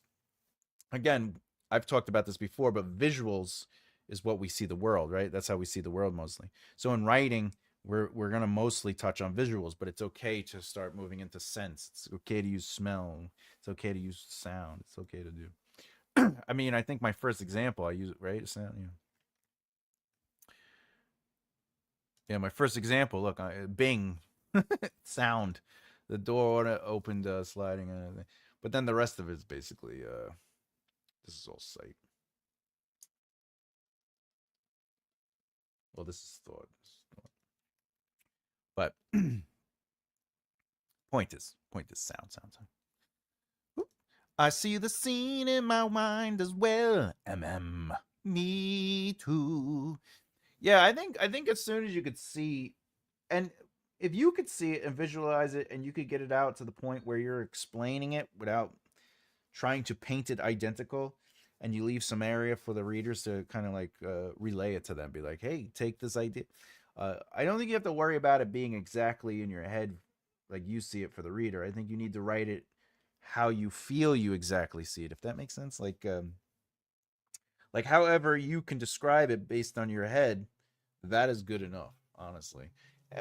again, I've talked about this before, but visuals is what we see the world, right? That's how we see the world mostly. So in writing, we're gonna mostly touch on visuals, but it's okay to start moving into sense. It's okay to use smell. It's okay to use sound. It's okay to do. I mean, I think my first example, I use it, right? Sound, yeah, my first example, look, Bing, sound. The door opened, sliding, and everything. But then the rest of it is basically, this is all sight. Well, this is thought. But point is sound. I see the scene in my mind as well. Me too. Yeah, I think as soon as you could see, and if you could see it and visualize it, and you could get it out to the point where you're explaining it without trying to paint it identical, and you leave some area for the readers to kind of like relay it to them, be like, hey, take this idea. I don't think you have to worry about it being exactly in your head like you see it for the reader. I think you need to write it how you feel you exactly see it, if that makes sense. Like however you can describe it based on your head, that is good enough, honestly.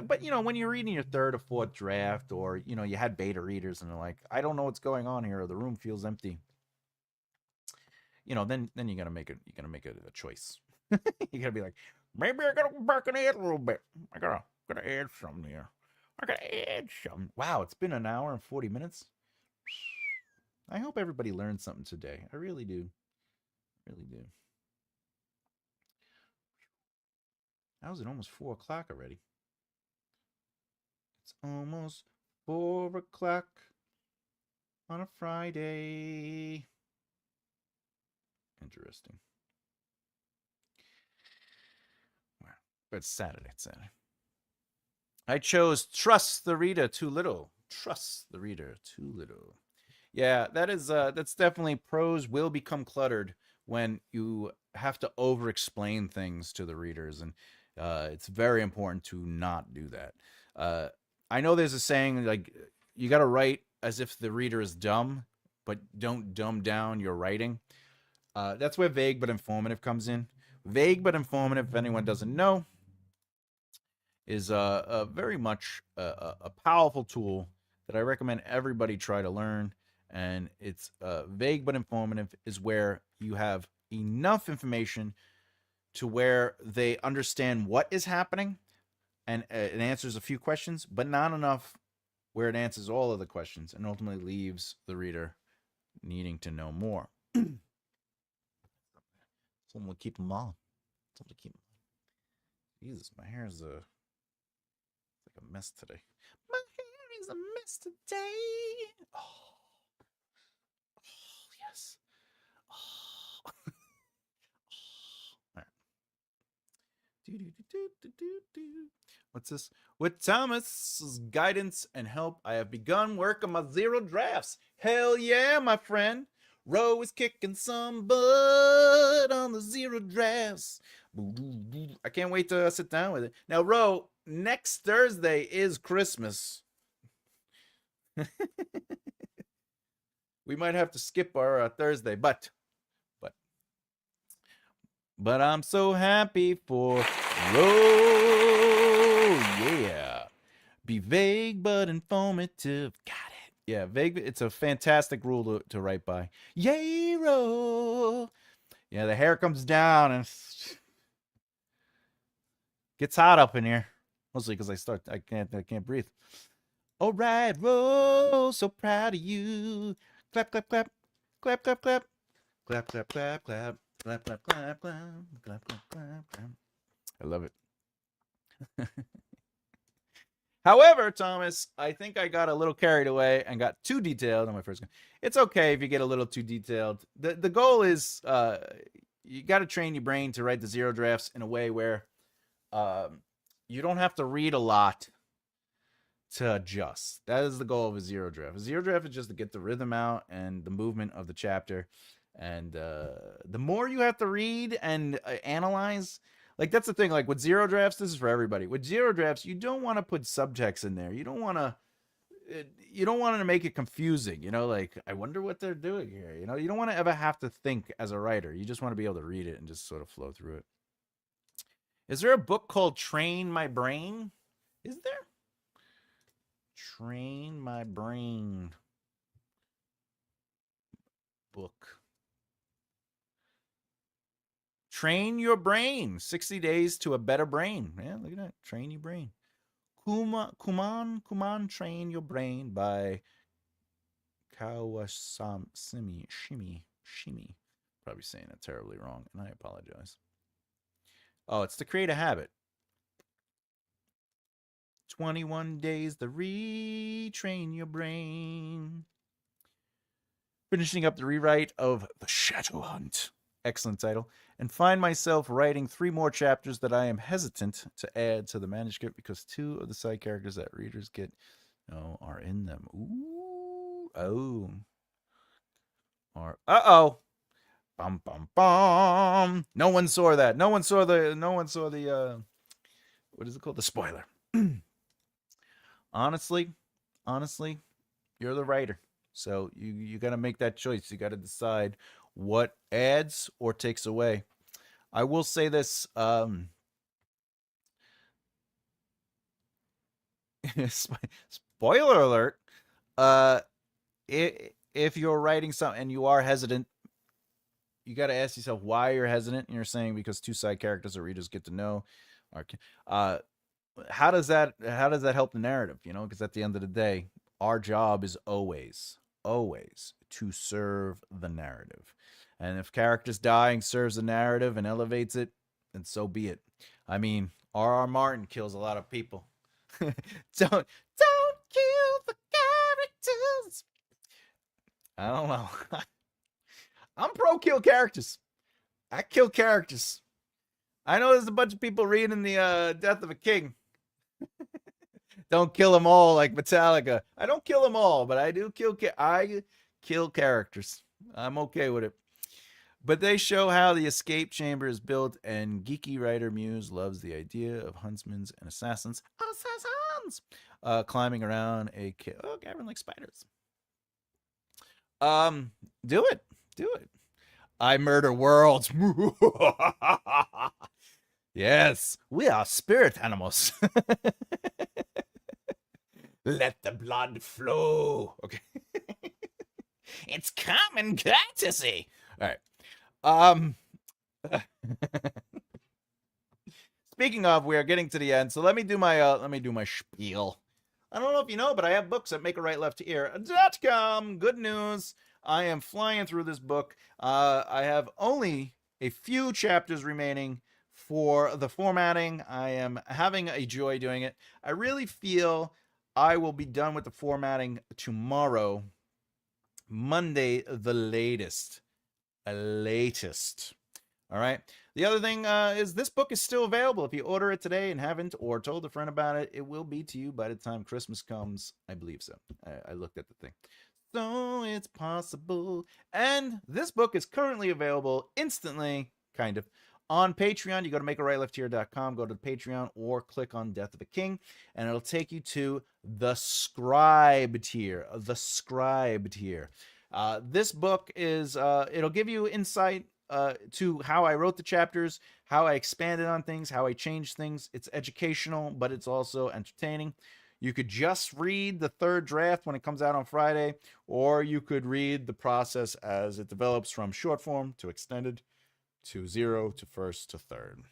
But when you're reading your third or fourth draft, or you had beta readers and they're like, I don't know what's going on here, or the room feels empty, then you gotta make it. You gotta make it a choice. You gotta be like, maybe I gotta go back and add a little bit. I gotta add something here. I gotta add something. Wow, it's been an hour and 40 minutes. I hope everybody learned something today. I really do. Really do. How's it almost 4 o'clock already? It's almost 4 o'clock on a Friday. Interesting. Wow. But it's Saturday. It's Saturday. I chose trust the reader too little. Trust the reader too little. Yeah, that's definitely, prose will become cluttered when you have to over explain things to the readers, and it's very important to not do that. Uh, I know there's a saying like you got to write as if the reader is dumb, but don't dumb down your writing. That's where vague but informative comes in. Vague but informative, if anyone doesn't know, is very much a powerful tool that I recommend everybody try to learn. And it's vague but informative is where you have enough information to where they understand what is happening, and it answers a few questions, but not enough where it answers all of the questions and ultimately leaves the reader needing to know more. Someone will keep them on. Someone to keep them on. Jesus, my hair is like a mess today. My hair is a mess today. Oh, yes. Oh. All right. What's this? With Thomas's guidance and help, I have begun work on my zero drafts. Hell yeah, my friend. Ro is kicking some butt on the zero drafts. I can't wait to sit down with it. Now, Ro, next Thursday is Christmas. We might have to skip our Thursday, but I'm so happy for Ro. Yeah. Be vague but informative. Got it. Yeah, vague. It's a fantastic rule to write by. Yay, Ro. Yeah, the hair comes down and gets hot up in here. Mostly because I can't breathe. All right, Ro. So proud of you. Clap, clap, clap. Clap, clap, clap. Clap, clap, clap, clap. Clap, clap, clap, clap. Clap, clap, clap, clap. I love it. However, Thomas, I think I got a little carried away and got too detailed on my first game. It's okay if you get a little too detailed. The goal is you got to train your brain to write the zero drafts in a way where you don't have to read a lot to adjust. That is the goal of a zero draft. A zero draft is just to get the rhythm out and the movement of the chapter. And the more you have to read and analyze, like that's the thing. Like with zero drafts, this is for everybody. With zero drafts, you don't want to put subtext in there. You don't want to make it confusing. Like I wonder what they're doing here. You don't want to ever have to think as a writer. You just want to be able to read it and just sort of flow through it. Is there a book called Train My Brain? Is there? Train My Brain book. Train your brain. 60 days to a better brain. Yeah, look at that. Train your brain. Kuman, Train Your Brain by Shimi. Probably saying that terribly wrong, and I apologize. Oh, it's to create a habit. 21 days to retrain your brain. Finishing up the rewrite of The Shadow Hunt. Excellent title. And find myself writing 3 more chapters that I am hesitant to add to the manuscript because 2 of the side characters that readers get are in them. Ooh. Oh. Or Bum bum bum. No one saw that. No one saw the what is it called? The spoiler. honestly, you're the writer. So you got to make that choice. You got to decide what adds or takes away. I will say this spoiler alert. If you're writing something and you are hesitant, you got to ask yourself why you're hesitant. And you're saying because 2 side characters that readers get to know. How does that help the narrative? Because at the end of the day, our job is always to serve the narrative. And if characters dying serves the narrative and elevates it, then so be it. I mean, R.R. Martin kills a lot of people. don't kill the characters. I don't know. I'm pro kill characters. I kill characters. I know there's a bunch of people reading the Death of a King. Don't kill them all like Metallica. I don't kill them all, but I do kill characters. I'm okay with it. But they show how the escape chamber is built, and geeky writer Muse loves the idea of huntsmen and assassins, climbing around a Gavin likes spiders. Do it. I murder worlds. Yes, we are spirit animals. Let the blood flow. Okay. It's common courtesy. All right. Speaking of, we are getting to the end, so let me do my spiel. I don't know if you know, but I have books at MakeARightLeftHere.com. Good news. I am flying through this book. I have only a few chapters remaining for the formatting. I am having a joy doing it. I really feel I will be done with the formatting tomorrow, Monday, the latest. All right. The other thing is this book is still available. If you order it today and haven't or told a friend about it, it will be to you by the time Christmas comes. I believe so. I looked at the thing. So it's possible. And this book is currently available instantly, kind of, on Patreon. You go to MakeARightLeftHere.com, go to Patreon, or click on Death of a King, and it'll take you to the Scribe tier. This book is, it'll give you insight to how I wrote the chapters, how I expanded on things, how I changed things. It's educational, but it's also entertaining. You could just read the 3rd draft when it comes out on Friday, or you could read the process as it develops from short form to extended to 0 to 1st to 3rd.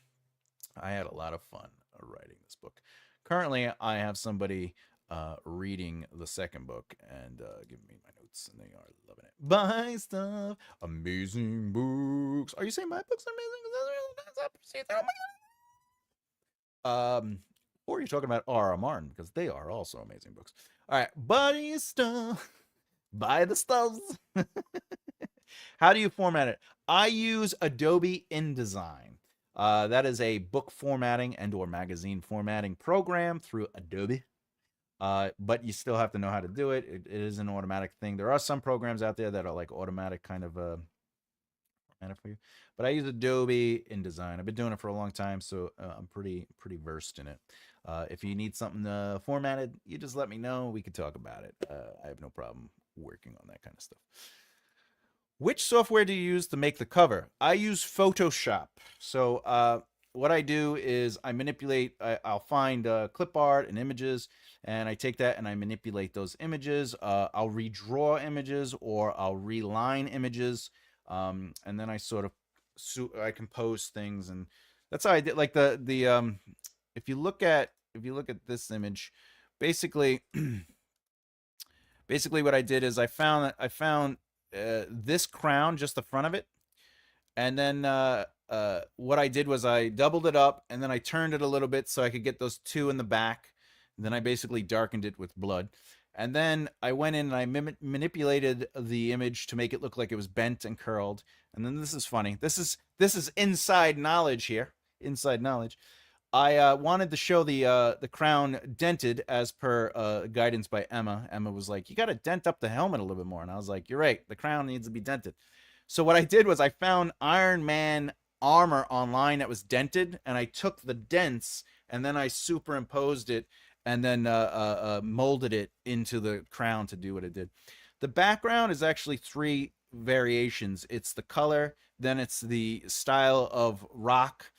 I had a lot of fun writing this book. Currently, I have somebody reading the 2nd book and giving me my notes, and they are loving it. Buy stuff, amazing books. Are you saying my books are amazing? That's really nice. Or you're talking about R.R. Martin, because they are also amazing books. All right, buy stuff, buy the stuff. How do you format it? I use Adobe InDesign. That is a book formatting and or magazine formatting program through Adobe. But you still have to know how to do it. It is an automatic thing. There are some programs out there that are like automatic kind of formatted for you. But I use Adobe InDesign. I've been doing it for a long time, so I'm pretty versed in it. If you need something formatted, you just let me know. We could talk about it. I have no problem working on that kind of stuff. Which software do you use to make the cover? I use Photoshop. So what I do is I manipulate, I'll find clip art and images, and I take that and I manipulate those images. I'll redraw images or I'll reline images, and then I sort of I compose things, and that's how I did. Like the if you look at this image, basically basically what I did is I found this crown, just the front of it, and then what I did was I doubled it up, and then I turned it a little bit so I could get those two in the back. And then I basically darkened it with blood. And then I went in and I manipulated the image to make it look like it was bent and curled. And then this is funny. This is inside knowledge here. Inside knowledge. I wanted to show the crown dented as per guidance by Emma. Emma was like, "You got to dent up the helmet a little bit more," and I was like, "You're right. The crown needs to be dented." So what I did was I found Iron Man armor online that was dented, and I took the dents and then I superimposed it and then molded it into the crown to do what it did. The background is actually three variations. It's the color, then it's the style of rock,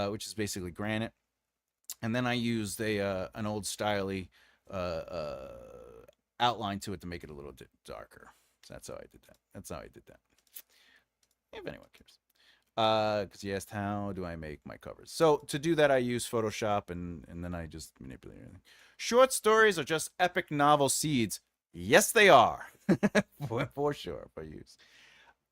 which is basically granite, and then I used an old styley outline to it to make it a little bit darker. So that's how I did that. That's how I did that. If anyone cares. Because you asked how do I make my covers. So to do that, I use Photoshop, and then I just manipulate everything. Short stories are just epic novel seeds. Yes, they are. For sure.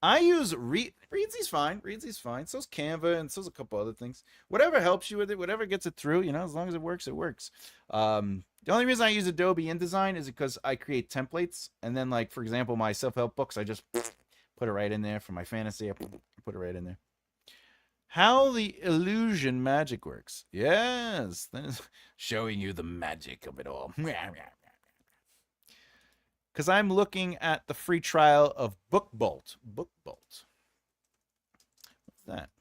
I use Readsy's fine. Readsy's fine. So's Canva, and so's a couple other things. Whatever helps you with it, whatever gets it through, as long as it works, it works. The only reason I use Adobe InDesign is because I create templates, and then, like, for example, my self-help books, I just put it right in there. For my fantasy, I put it right in there. How the illusion magic works. Yes, showing you the magic of it all. Because I'm looking at the free trial of BookBolt. BookBolt. What's that?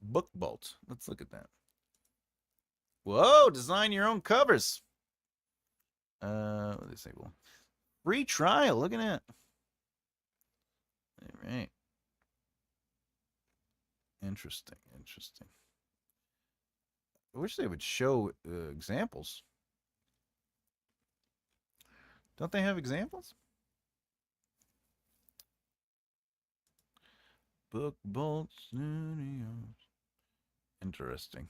BookBolt. Let's look at that. Whoa, design your own covers. What say? Well, free trial. Look at that. All right. Interesting. I wish they would show examples. Don't they have examples? BookBolt Studios. Interesting.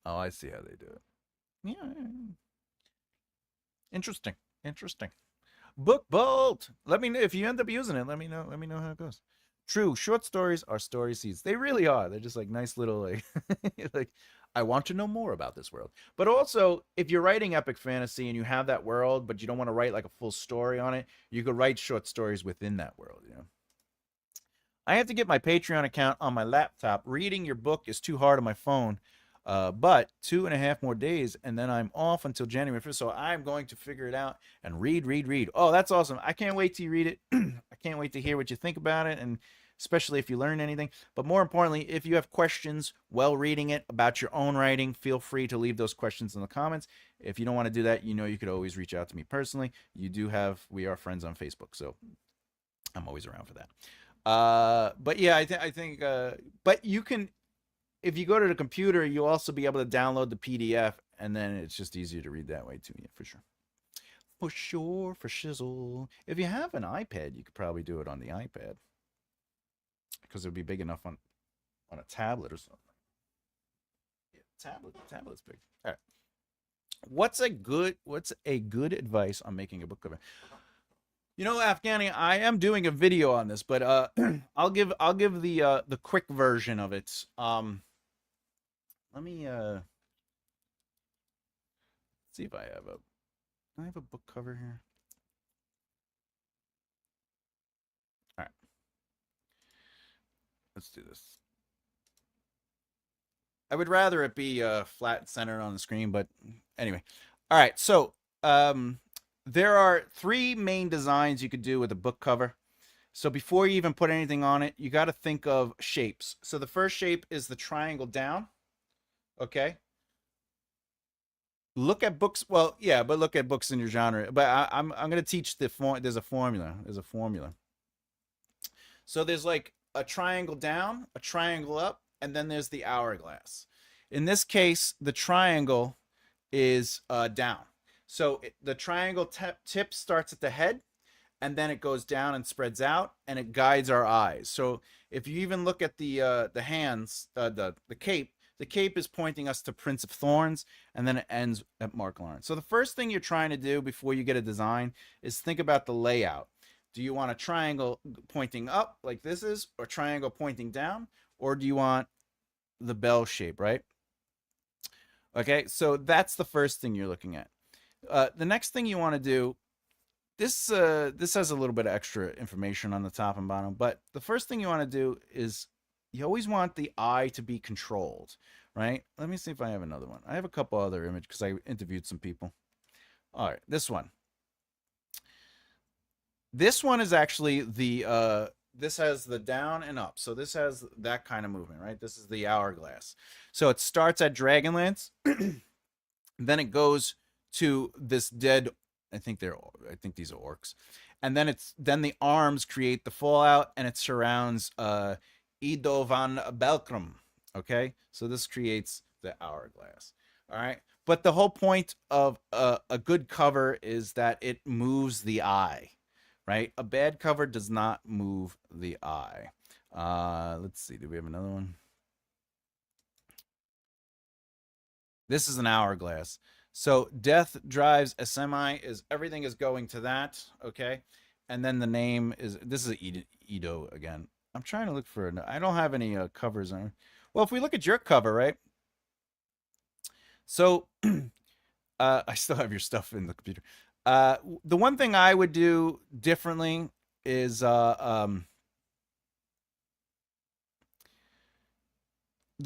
Oh, I see how they do it. Yeah. Interesting. BookBolt. Let me know if you end up using it. Let me know how it goes. True, short stories are story seeds. They really are. They're just like nice little like I want to know more about this world. But also, if you're writing epic fantasy and you have that world, but you don't want to write like a full story on it, you could write short stories within that world, I have to get my Patreon account on my laptop. Reading your book is too hard on my phone. But 2.5 more days, and then I'm off until January 1st. So I'm going to figure it out and read. Oh, that's awesome. I can't wait to read it. I can't wait to hear what you think about it, and especially if you learn anything. But more importantly, if you have questions while reading it about your own writing, feel free to leave those questions in the comments. If you don't want to do that, you could always reach out to me personally. We are friends on Facebook, so I'm always around for that. But yeah, I think but you can, if you go to the computer, you'll also be able to download the PDF, and then it's just easier to read that way too. Yeah, for sure. For shizzle. If you have an iPad, you could probably do it on the iPad, because it would be big enough on a tablet or something. Yeah, tablet's big. All right. What's a good advice on making a book cover? Afghani, I am doing a video on this, but I'll give the quick version of it. Let me see if I have a book cover here. All right. Let's do this. I would rather it be flat centered on the screen, but anyway. All right, so there are 3 main designs you could do with a book cover. So before you even put anything on it, you got to think of shapes. So the first shape is the triangle down. Okay. Look at books. Well, yeah, but look at books in your genre. But I'm going to teach the form. There's a formula. So there's like a triangle down, a triangle up, and then there's the hourglass. In this case, the triangle is down. So the triangle tip starts at the head, and then it goes down and spreads out, and it guides our eyes. So if you even look at the hands, the cape, the cape is pointing us to Prince of Thorns, and then it ends at Mark Lawrence. So the first thing you're trying to do before you get a design is think about the layout. Do you want a triangle pointing up like this is, or triangle pointing down, or do you want the bell shape, right? Okay, so that's the first thing you're looking at. The next thing you want to do, this has a little bit of extra information on the top and bottom, but the first thing you want to do is you always want the eye to be controlled, right? Let me see if I have another one. I have a couple other images because I interviewed some people. All right, this one. This one is actually this has the down and up. So this has that kind of movement, right? This is the hourglass. So it starts at Dragonlance, then it goes to this dead, I think these are orcs. And then the arms create the fallout, and it surrounds Ido van Belkrum. Okay? So this creates the hourglass. All right? But the whole point of a good cover is that it moves the eye, right? A bad cover does not move the eye. Let's see. Do we have another one? This is an hourglass. So death drives a semi is everything is going to that, okay? And then the name is, this is Ido again. I'm trying to look for, I don't have any covers on. Well, if we look at your cover, right? So I still have your stuff in the computer. The one thing I would do differently is the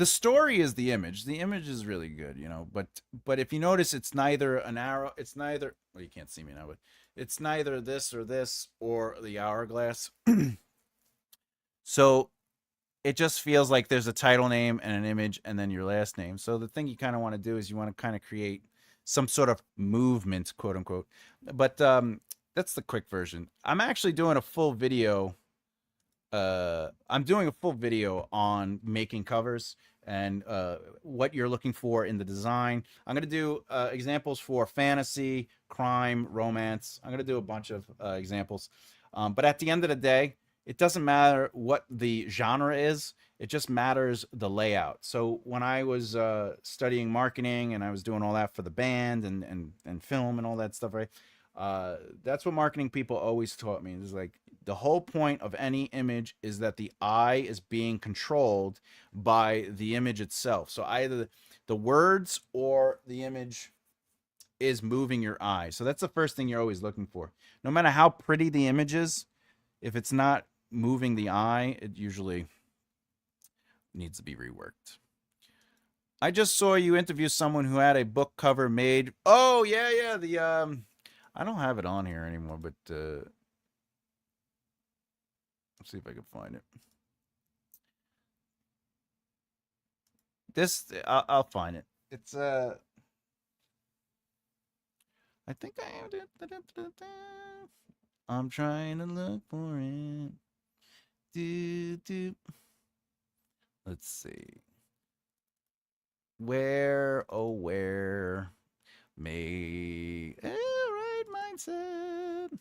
story is the image. The image is really good, you know, but if you notice, it's neither an arrow, it's neither, well, you can't see me now, but it's neither this or the hourglass. So it just feels like there's a title name and an image and then your last name. So the thing you kind of want to do is you want to kind of create some sort of movement, quote unquote. But that's the quick version. I'm actually doing a full video. I'm doing a full video on making covers and what you're looking for in the design. I'm going to do examples for fantasy, crime, romance. I'm going to do a bunch of examples. But at the end of the day, it doesn't matter what the genre is. It just matters the layout. So when I was studying marketing and I was doing all that for the band and film and all that stuff, right? That's what marketing people always taught me. It's like the whole point of any image is that the eye is being controlled by the image itself. So either the words or the image is moving your eye. So that's the first thing you're always looking for. No matter how pretty the image is, if it's not moving the eye, it usually needs to be reworked. I just saw you interview someone who had a book cover made. Oh, yeah, the I don't have it on here anymore, but let's see if I can find it. I'll find it. It's I think I have it. I'm trying to look for it. Let's see. Where, oh, where may a right mindset.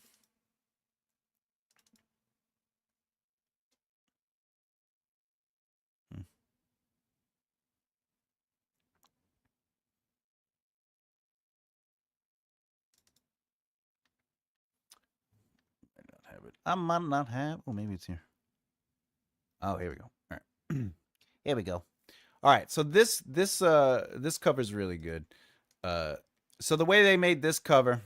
I don't have it. I might not have. Oh, maybe it's here. Oh, here we go. All right. Here we go. All right. So this cover is really good. So the way they made this cover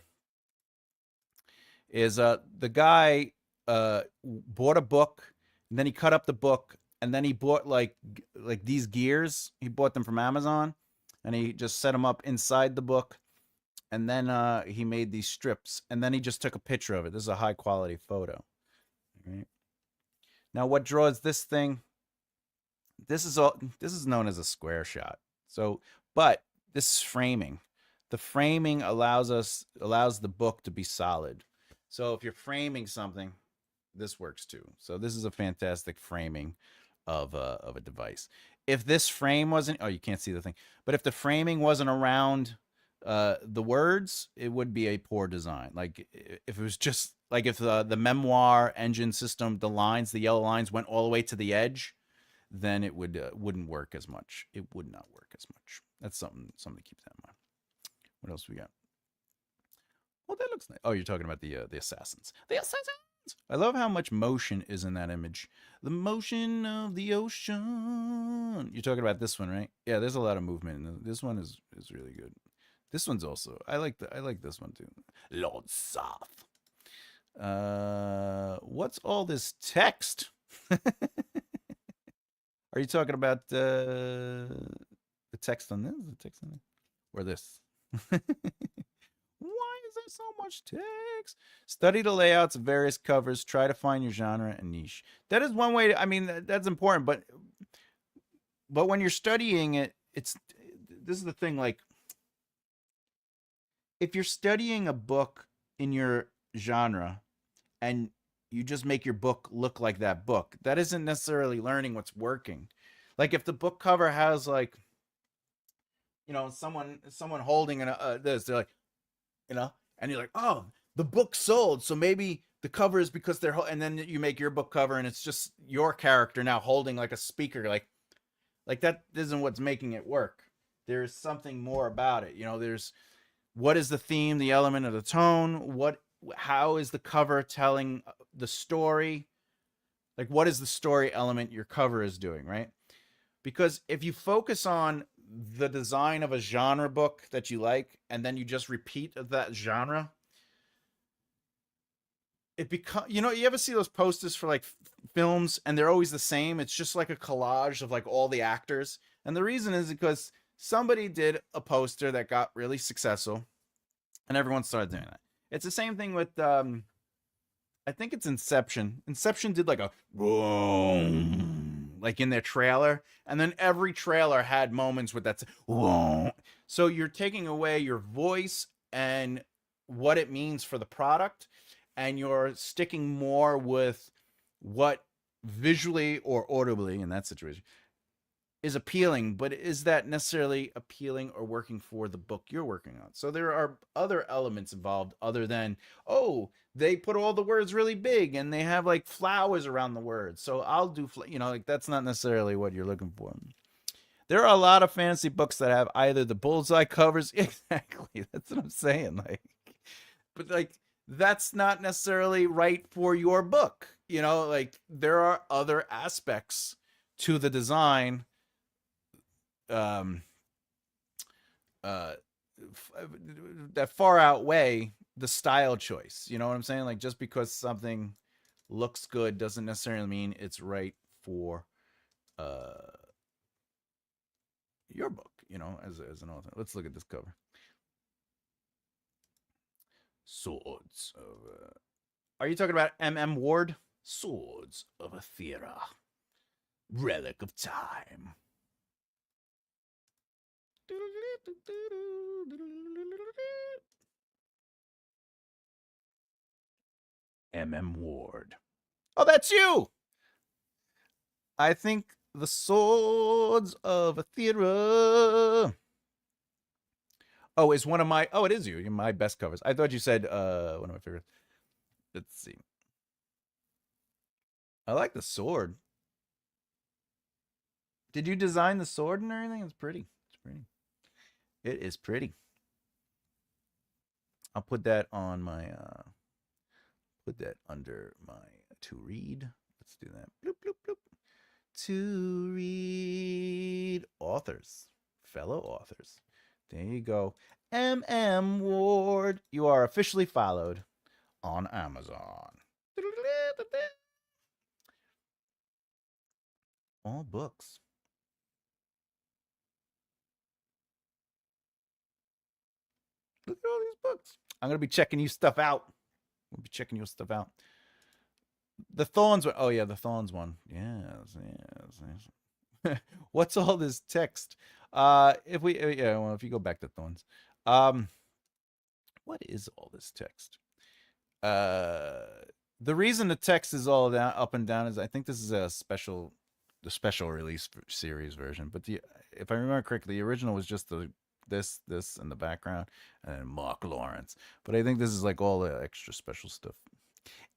is the guy bought a book, and then he cut up the book, and then he bought like these gears. He bought them from Amazon, and he just set them up inside the book, and then he made these strips, and then he just took a picture of it. This is a high quality photo. Right. Now, what draws this thing? This is known as a square shot. So, but this is framing. The framing allows the book to be solid. So if you're framing something, this works too. So this is a fantastic framing of a device. If this frame wasn't, oh, you can't see the thing, but if the framing wasn't around the words, it would be a poor design. Like if it was just Like if the memoir engine system, the lines, the yellow lines went all the way to the edge, then it wouldn't work as much. It would not work as much. That's something to keep that in mind. What else we got? Oh, that looks nice. Oh, you're talking about the assassins. The assassins. I love how much motion is in that image. The motion of the ocean. You're talking about this one, right? Yeah, there's a lot of movement. This one is really good. This one's also I like this one too. Lord Soth. What's all this text? Are you talking about the text on this? The text on this? Or this? Why is there so much text? Study the layouts of various covers. Try to find your genre and niche. That is one way to, I mean, that's important, but when you're studying it, this is the thing, like, if you're studying a book in your genre and you just make your book look like that book, that isn't necessarily learning what's working. Like if the book cover has like, someone holding this, they're like, and you're like, oh, the book sold, so maybe the cover is because and then you make your book cover and it's just your character now holding like a speaker, like that isn't what's making it work. There's something more about it. There's what is the theme, the element of the tone, how is the cover telling the story? Like what is the story element your cover is doing, right? Because if you focus on the design of a genre book that you like and then you just repeat that genre, it you ever see those posters for like films and they're always the same? It's just like a collage of like all the actors. And the reason is because somebody did a poster that got really successful and everyone started doing that. It's the same thing with I think it's Inception. Inception did like a boom, like in their trailer, and then every trailer had moments with that boom. So you're taking away your voice and what it means for the product, and you're sticking more with what visually or audibly in that situation is appealing, but is that necessarily appealing or working for the book you're working on? So there are other elements involved other than, oh, they put all the words really big and they have like flowers around the words. So I'll do, like that's not necessarily what you're looking for. There are a lot of fantasy books that have either the bullseye covers. Exactly. That's what I'm saying. But like, that's not necessarily right for your book. Like there are other aspects to the design that far outweigh the style choice. You know what I'm saying? Like just because something looks good doesn't necessarily mean it's right for your book, as an author. Let's look at this cover. Swords of Are you talking about M.M. Ward? Swords of Aethera. Relic of Time. M.M. Ward. Oh, that's you! I think the Swords of Aethera. Oh, is one of my... Oh, it is you. You're my best covers. I thought you said one of my favorites. Let's see. I like the sword. Did you design the sword and everything? It's pretty. It's pretty. It is pretty. I'll put that on my... put that under my to read. Let's do that. Bloop, bloop, bloop. To read authors, fellow authors. There you go. M.M. Ward. You are officially followed on Amazon. All books. Look at all these books. I'm going to be checking you stuff out. We'll be checking your stuff out. The Thorns one. Oh, yeah, the Thorns one. Yes. What's all this text? If you go back to Thorns. What is all this text? The reason the text is all down, up and down is I think this is the special release series version. But if I remember correctly, the original was just this in the background and then Mark Lawrence. But I think this is like all the extra special stuff.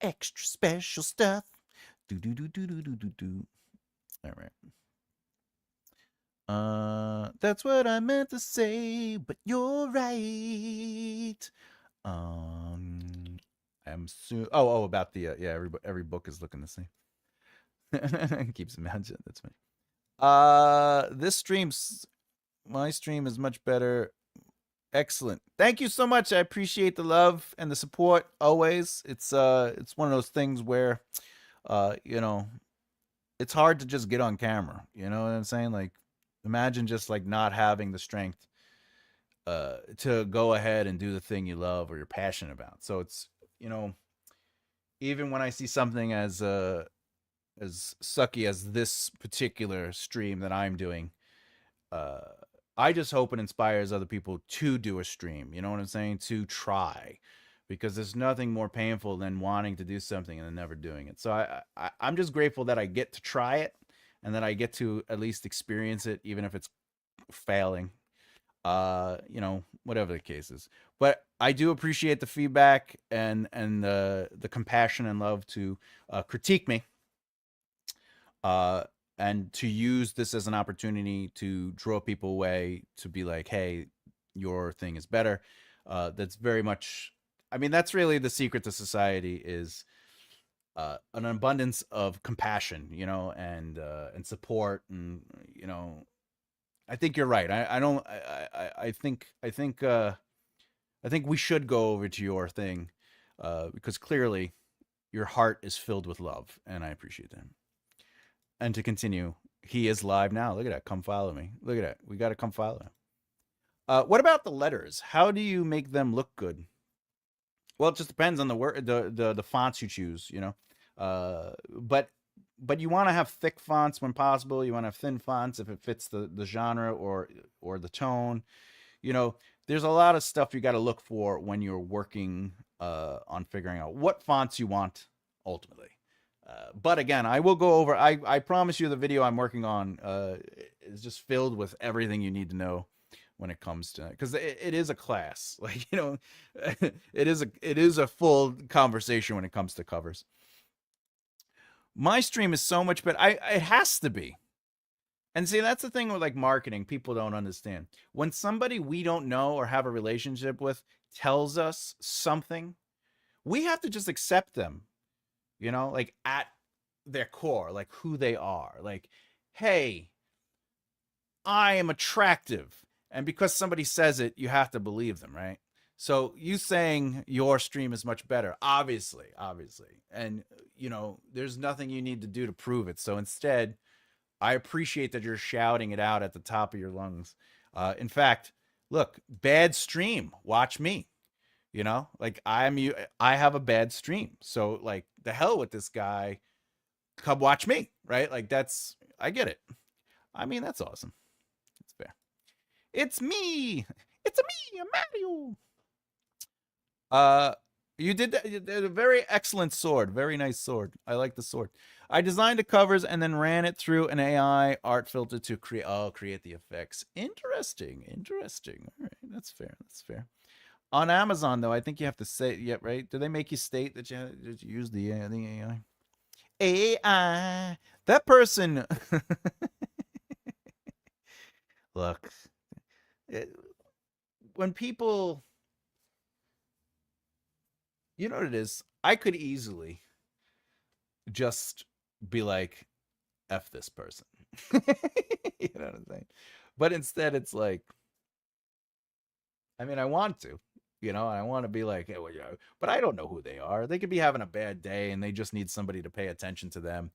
extra special stuff. Do do do do do do do do. All right. That's what I meant to say, but you're right. I'm soon. About the yeah. Every book is looking the same. Keeps imagining. That's funny. This stream's my stream is much better. Excellent. Thank you so much. I appreciate the love and the support always. It's one of those things where you know, it's hard to just get on camera. You know what I'm saying? Like imagine just like not having the strength to go ahead and do the thing you love or you're passionate about. So it's, you know, even when I see something as sucky as this particular stream that I'm doing, uh I just hope it inspires other people to do a stream. You know what I'm saying? To try, because there's nothing more painful than wanting to do something and then never doing it. So I'm just grateful that I get to try it and that I get to at least experience it, even if it's failing. You know, whatever the case is. But I do appreciate the feedback and the compassion and love to critique me. And to use this as an opportunity to draw people away, to be like, hey, your thing is better. That's very much, I mean, that's really the secret to society is an abundance of compassion, you know, and support. And, you know, I think you're right. I think we should go over to your thing because clearly your heart is filled with love, and I appreciate that. And to continue, he is live now. Look at that. Come follow me. Look at that. We got to come follow him. What about the letters? How do you make them look good? Well, it just depends on the word, the fonts you choose, you know. But you want to have thick fonts when possible. You want to have thin fonts if it fits the genre or the tone. You know, there's a lot of stuff you got to look for when you're working on figuring out what fonts you want ultimately. But again, I will go over. I promise you, the video I'm working on is just filled with everything you need to know when it comes to, because it is a class. Like, you know, it is a full conversation when it comes to covers. My stream is so much better. It has to be. And see, that's the thing with like marketing. People don't understand when somebody we don't know or have a relationship with tells us something, we have to just accept them. You know, like at their core, like who they are. Like, hey, I am attractive. And because somebody says it, you have to believe them, right? So you saying your stream is much better, obviously. And, you know, there's nothing you need to do to prove it. So instead, I appreciate that you're shouting it out at the top of your lungs. In fact, look, bad stream, watch me. You know, like I have a bad stream. So like the hell with this guy. Come watch me, right? Like I get it. I mean, that's awesome. It's fair. It's me. It's me, Mario. You did that. You did a very excellent sword. Very nice sword. I like the sword. I designed the covers and then ran it through an AI art filter to create the effects. Interesting. All right, that's fair. On Amazon, though, I think you have to say, yeah, right? Do they make you state that you use the AI? AI. That person. Look, when people, you know what it is? I could easily just be like, F this person. You know what I'm saying? But instead, it's like, I mean, I want to. You know, I want to be like, hey, well, yeah, but I don't know who they are. They could be having a bad day and they just need somebody to pay attention to them.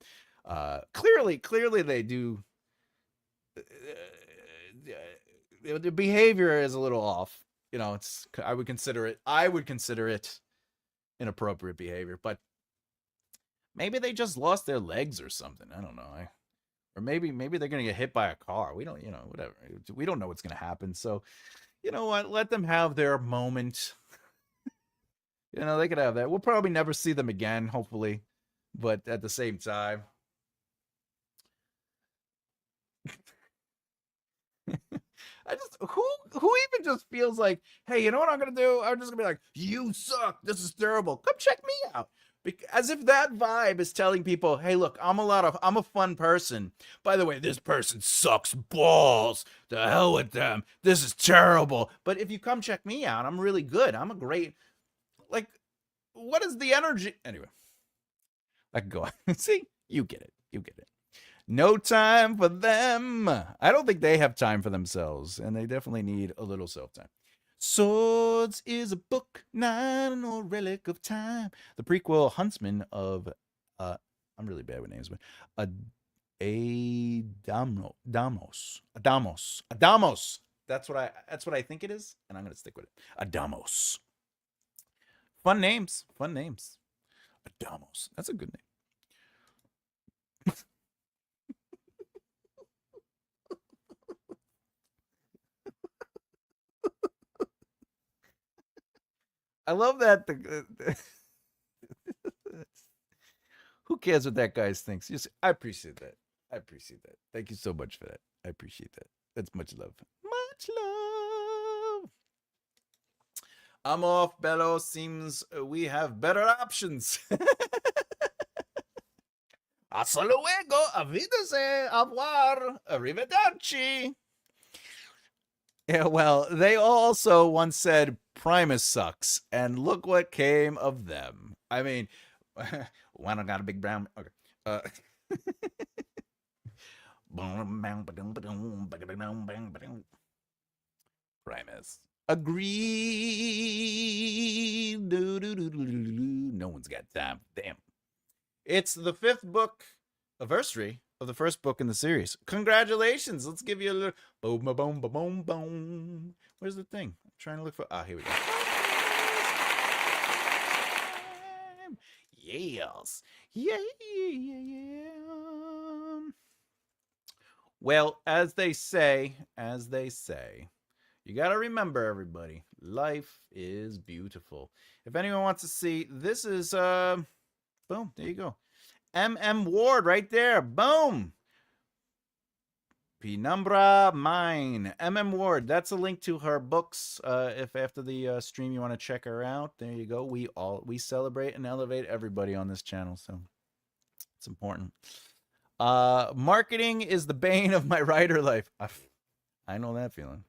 Clearly they do. The behavior is a little off. You know, I would consider it inappropriate behavior, but maybe they just lost their legs or something. I don't know. Or maybe they're going to get hit by a car. We don't, you know, whatever. We don't know what's going to happen. So, you know what? Let them have their moment. You know, they could have that. We'll probably never see them again, hopefully. But at the same time, I just who even just feels like, hey, you know what I'm gonna do? I'm just gonna be like, you suck. This is terrible. Come check me out. As if that vibe is telling people, hey, look, I'm a fun person. By the way, this person sucks balls. The hell with them. This is terrible. But if you come check me out, I'm really good. I'm a great, like, what is the energy? Anyway, I can go on. See, you get it. You get it. No time for them. I don't think they have time for themselves, and they definitely need a little self time. Swords is a book, not a relic of time. The prequel Huntsman of, I'm really bad with names, but Adamos. That's what I think it is, and I'm gonna stick with it. Adamos. Fun names. Adamos. That's a good name. I love that. Who cares what that guy thinks? I appreciate that. Thank you so much for that. I appreciate that. That's much love. Much love. I'm off, Bello. Seems we have better options. Hasta luego. Avídese. Au revoir. Arrivederci. Yeah, well, they also once said Primus sucks, and look what came of them. I mean, when I got a big brown. Okay. Primus. Agreed. No one's got time. Damn. It's the 5th book anniversary of the first book in the series. Congratulations. Let's give you a little boom, boom, boom, boom, boom. Where's the thing? I'm trying to look for. Here we go. Yes. Yeah. Well, as they say, you got to remember, everybody, life is beautiful. If anyone wants to see, this is, boom, there you go. M.M. Ward right there. Boom. Penumbra Mine. M.M. Ward. That's a link to her books. If after the stream you want to check her out, there you go. We celebrate and elevate everybody on this channel, so it's important. Marketing is the bane of my writer life. I know that feeling.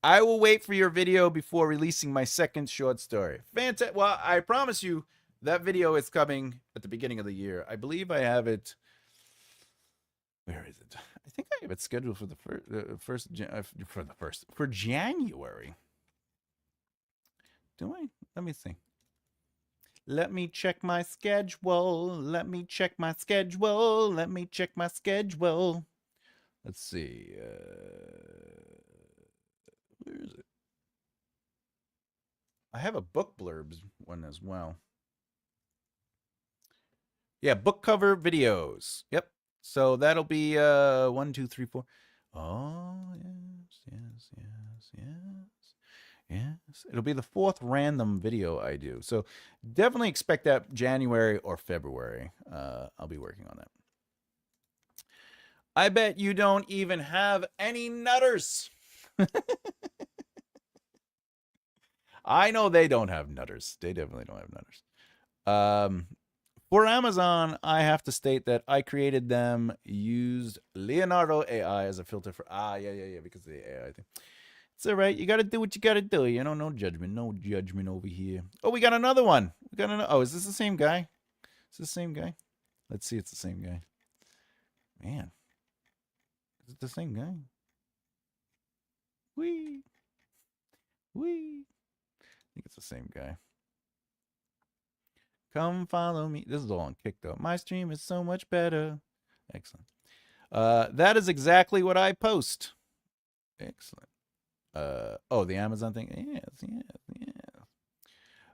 I will wait for your video before releasing my second short story. Fantastic. Well, I promise you that video is coming at the beginning of the year. I believe I have it. Where is it? I think I have it scheduled for for January. Do I? Let me see. Let me check my schedule. Let's see. Where is it? I have a book blurbs one as well. Yeah, book cover videos. Yep. So that'll be 1, 2, 3, 4. Oh, yes. It'll be the 4th random video I do. So definitely expect that January or February. I'll be working on that. I bet you don't even have any nutters. I know they don't have nutters. They definitely don't have nutters. For Amazon, I have to state that I created them, used Leonardo AI as a filter for, because of the AI thing. It's all right. You got to do what you got to do. You know, no judgment over here. Oh, we got another one. Oh, is this the same guy? Is this the same guy? Let's see. It's the same guy. Man. Is it the same guy? Wee. I think it's the same guy. Come follow me. This is all on Kick, though. My stream is so much better. Excellent. That is exactly what I post. Excellent. Oh, the Amazon thing? Yes.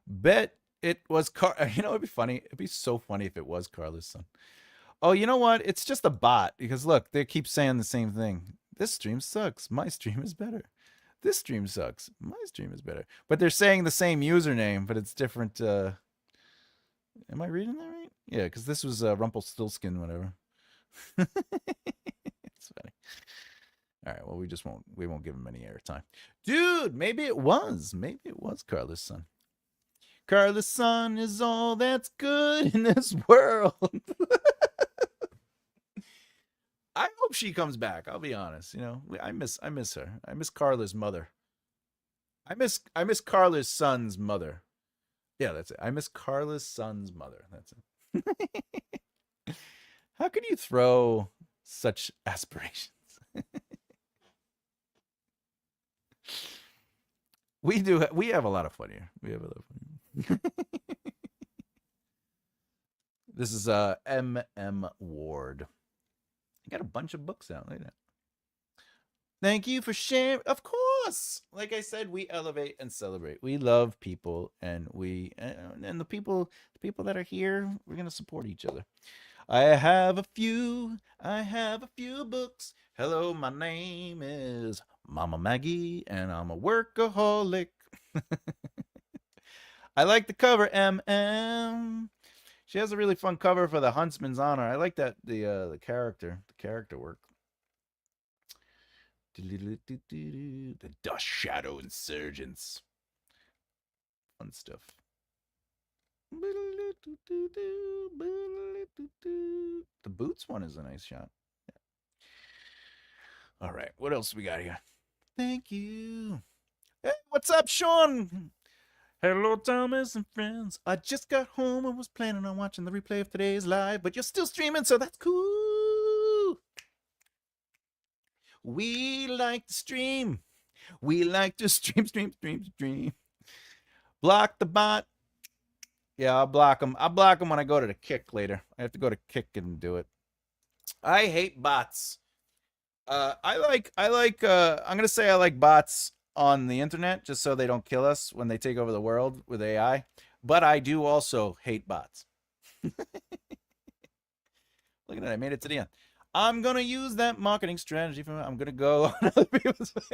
Bet it was you know, it'd be funny. It'd be so funny if it was Carla's son. Oh, you know what? It's just a bot. Because look, they keep saying the same thing. This stream sucks. My stream is better. This stream sucks. My stream is better. But they're saying the same username, but it's different. Am I reading that right? Yeah, because this was Rumpelstiltskin, whatever. It's funny. All right, well, we won't give him any airtime. Dude, maybe it was. Maybe it was Carla's son. Carla's son is all that's good in this world. I hope she comes back. I'll be honest. You know, I miss her. I miss Carla's mother. I miss Carla's son's mother. Yeah, that's it. I miss Carla's son's mother. That's it. How can you throw such aspirations? We do. We have a lot of fun here. We have a lot of fun. This is M.M. Ward. I got a bunch of books out. Look at that. Thank you for sharing. Of course. Like I said, we elevate and celebrate. We love people, and the people that are here, we're gonna support each other. I have a few books. Hello, my name is Mama Maggie, and I'm a workaholic. I like the cover, MM. She has a really fun cover for the Huntsman's Honor. I like that the character work. The Dust Shadow Insurgents. Fun stuff. The boots one is a nice shot. Yeah. All right, what else we got here? Thank you. Hey, what's up, Sean? Hello, Thomas and friends. I just got home and was planning on watching the replay of today's live, but you're still streaming, so that's cool. We like to stream. We like to stream. Block the bot. Yeah, I'll block them. I'll block them when I go to the Kick later. I have to go to Kick and do it. I hate bots. I'm gonna say I like bots on the internet just so they don't kill us when they take over the world with AI. But I do also hate bots. Look at that, I made it to the end. I'm gonna use that marketing strategy I'm gonna go on other people's Buy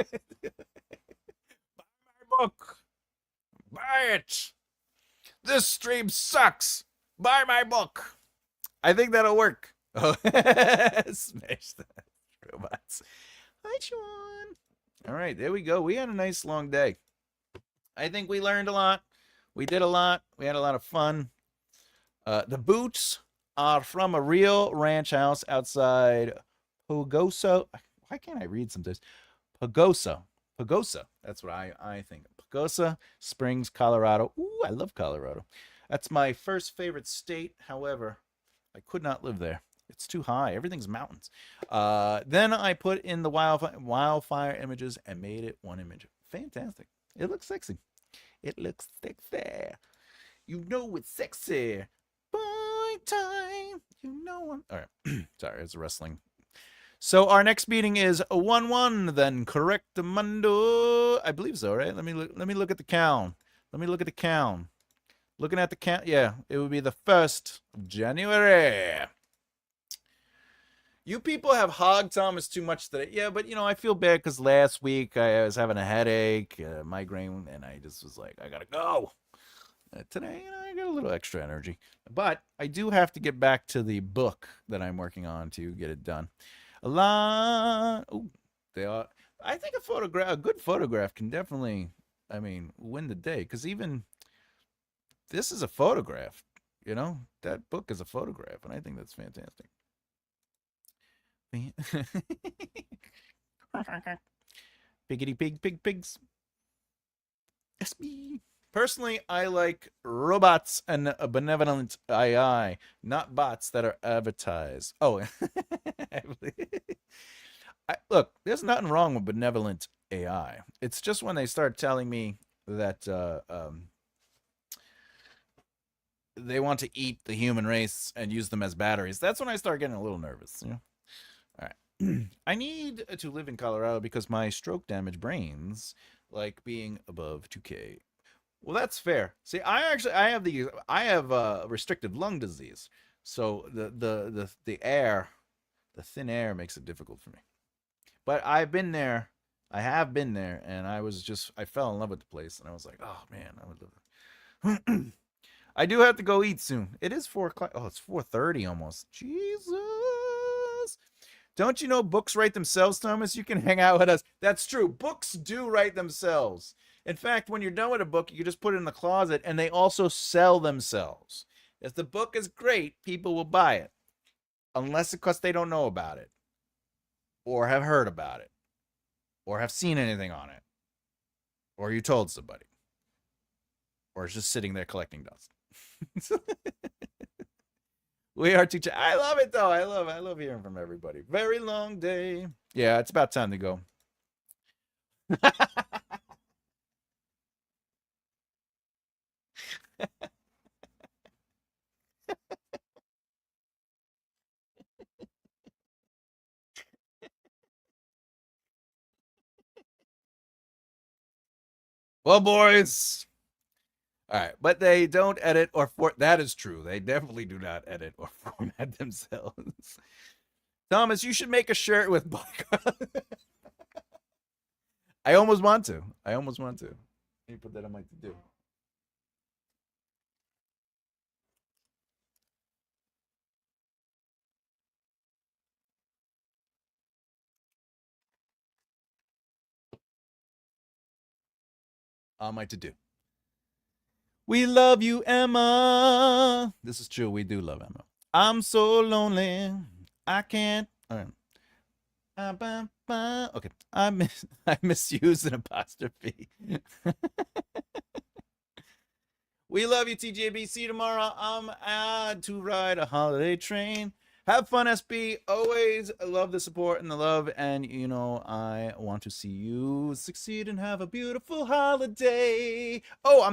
my book. Buy it. This stream sucks. Buy my book. I think that'll work. Oh, smash that. Robots. Hi, Sean. All right, there we go. We had a nice long day. I think we learned a lot. We did a lot. We had a lot of fun. The boots are from a real ranch house outside Pagosa. Why can't I read sometimes? Pagosa. That's what I think. Pagosa Springs, Colorado. Ooh, I love Colorado. That's my first favorite state. However, I could not live there. It's too high. Everything's mountains. Then I put in the wildfire images and made it one image. Fantastic. It looks sexy. It looks sexy. You know it's sexy. Bye time. You know I'm... All right. Sorry, it's wrestling. So our next meeting is a 1-1. Then correctamundo. I believe so, right? Let me look at the count. Looking at the count. Yeah, it would be the 1st of January. You people have hogged Thomas too much today. Yeah, but, you know, I feel bad because last week I was having a headache, migraine, and I just was like, I got to go. Today, I got a little extra energy. But I do have to get back to the book that I'm working on to get it done. A lot. Oh, they are. I think a good photograph can definitely, win the day. Because even this is a photograph. You know, that book is a photograph, and I think that's fantastic. Piggity pigs. SB. Personally, I like robots and a benevolent AI, not bots that are advertised. Oh, look, there's nothing wrong with benevolent AI. It's just when they start telling me that they want to eat the human race and use them as batteries. That's when I start getting a little nervous. You know? All right. I need to live in Colorado because my stroke damaged brains like being above 2K. Well, that's fair. See, I have restricted lung disease, so the thin air makes it difficult for me. But I have been there, and I fell in love with the place, and I was like, oh man, I would love it. I do have to go eat soon. It is 4 o'clock. Oh, it's 4:30 almost. Jesus. Don't you know books write themselves, Thomas? You can hang out with us. That's true. Books do write themselves. In fact, when you're done with a book, you can just put it in the closet, and they also sell themselves. If the book is great, people will buy it, unless, of course, they don't know about it, or have heard about it, or have seen anything on it, or you told somebody, or it's just sitting there collecting dust. We are teaching. I love it though. I love hearing from everybody. Very long day. Yeah, it's about time to go. Well, boys. All right, but they don't edit or that is true. They definitely do not edit or format themselves. Thomas, you should make a shirt with Black. I almost want to. Let me put that on my to-do. On my to-do. We love you, Emma. This is true. We do love Emma. I'm so lonely. I can't. All right. Okay. I misuse an apostrophe. We love you, TJB. See you tomorrow. I'm to ride a holiday train. Have fun, SB. Always love the support and the love. And, you know, I want to see you succeed and have a beautiful holiday. Oh,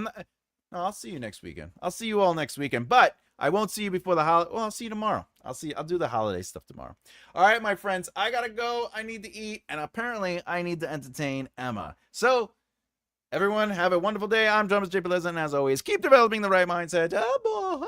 no, I'll see you next weekend. I'll see you all next weekend. But I won't see you before the holiday. Well, I'll see you tomorrow. I'll do the holiday stuff tomorrow. All right, my friends. I got to go. I need to eat. And apparently, I need to entertain Emma. So, everyone, have a wonderful day. I'm Thomas J. Bellezza, and as always, keep developing the right mindset. Oh, boy.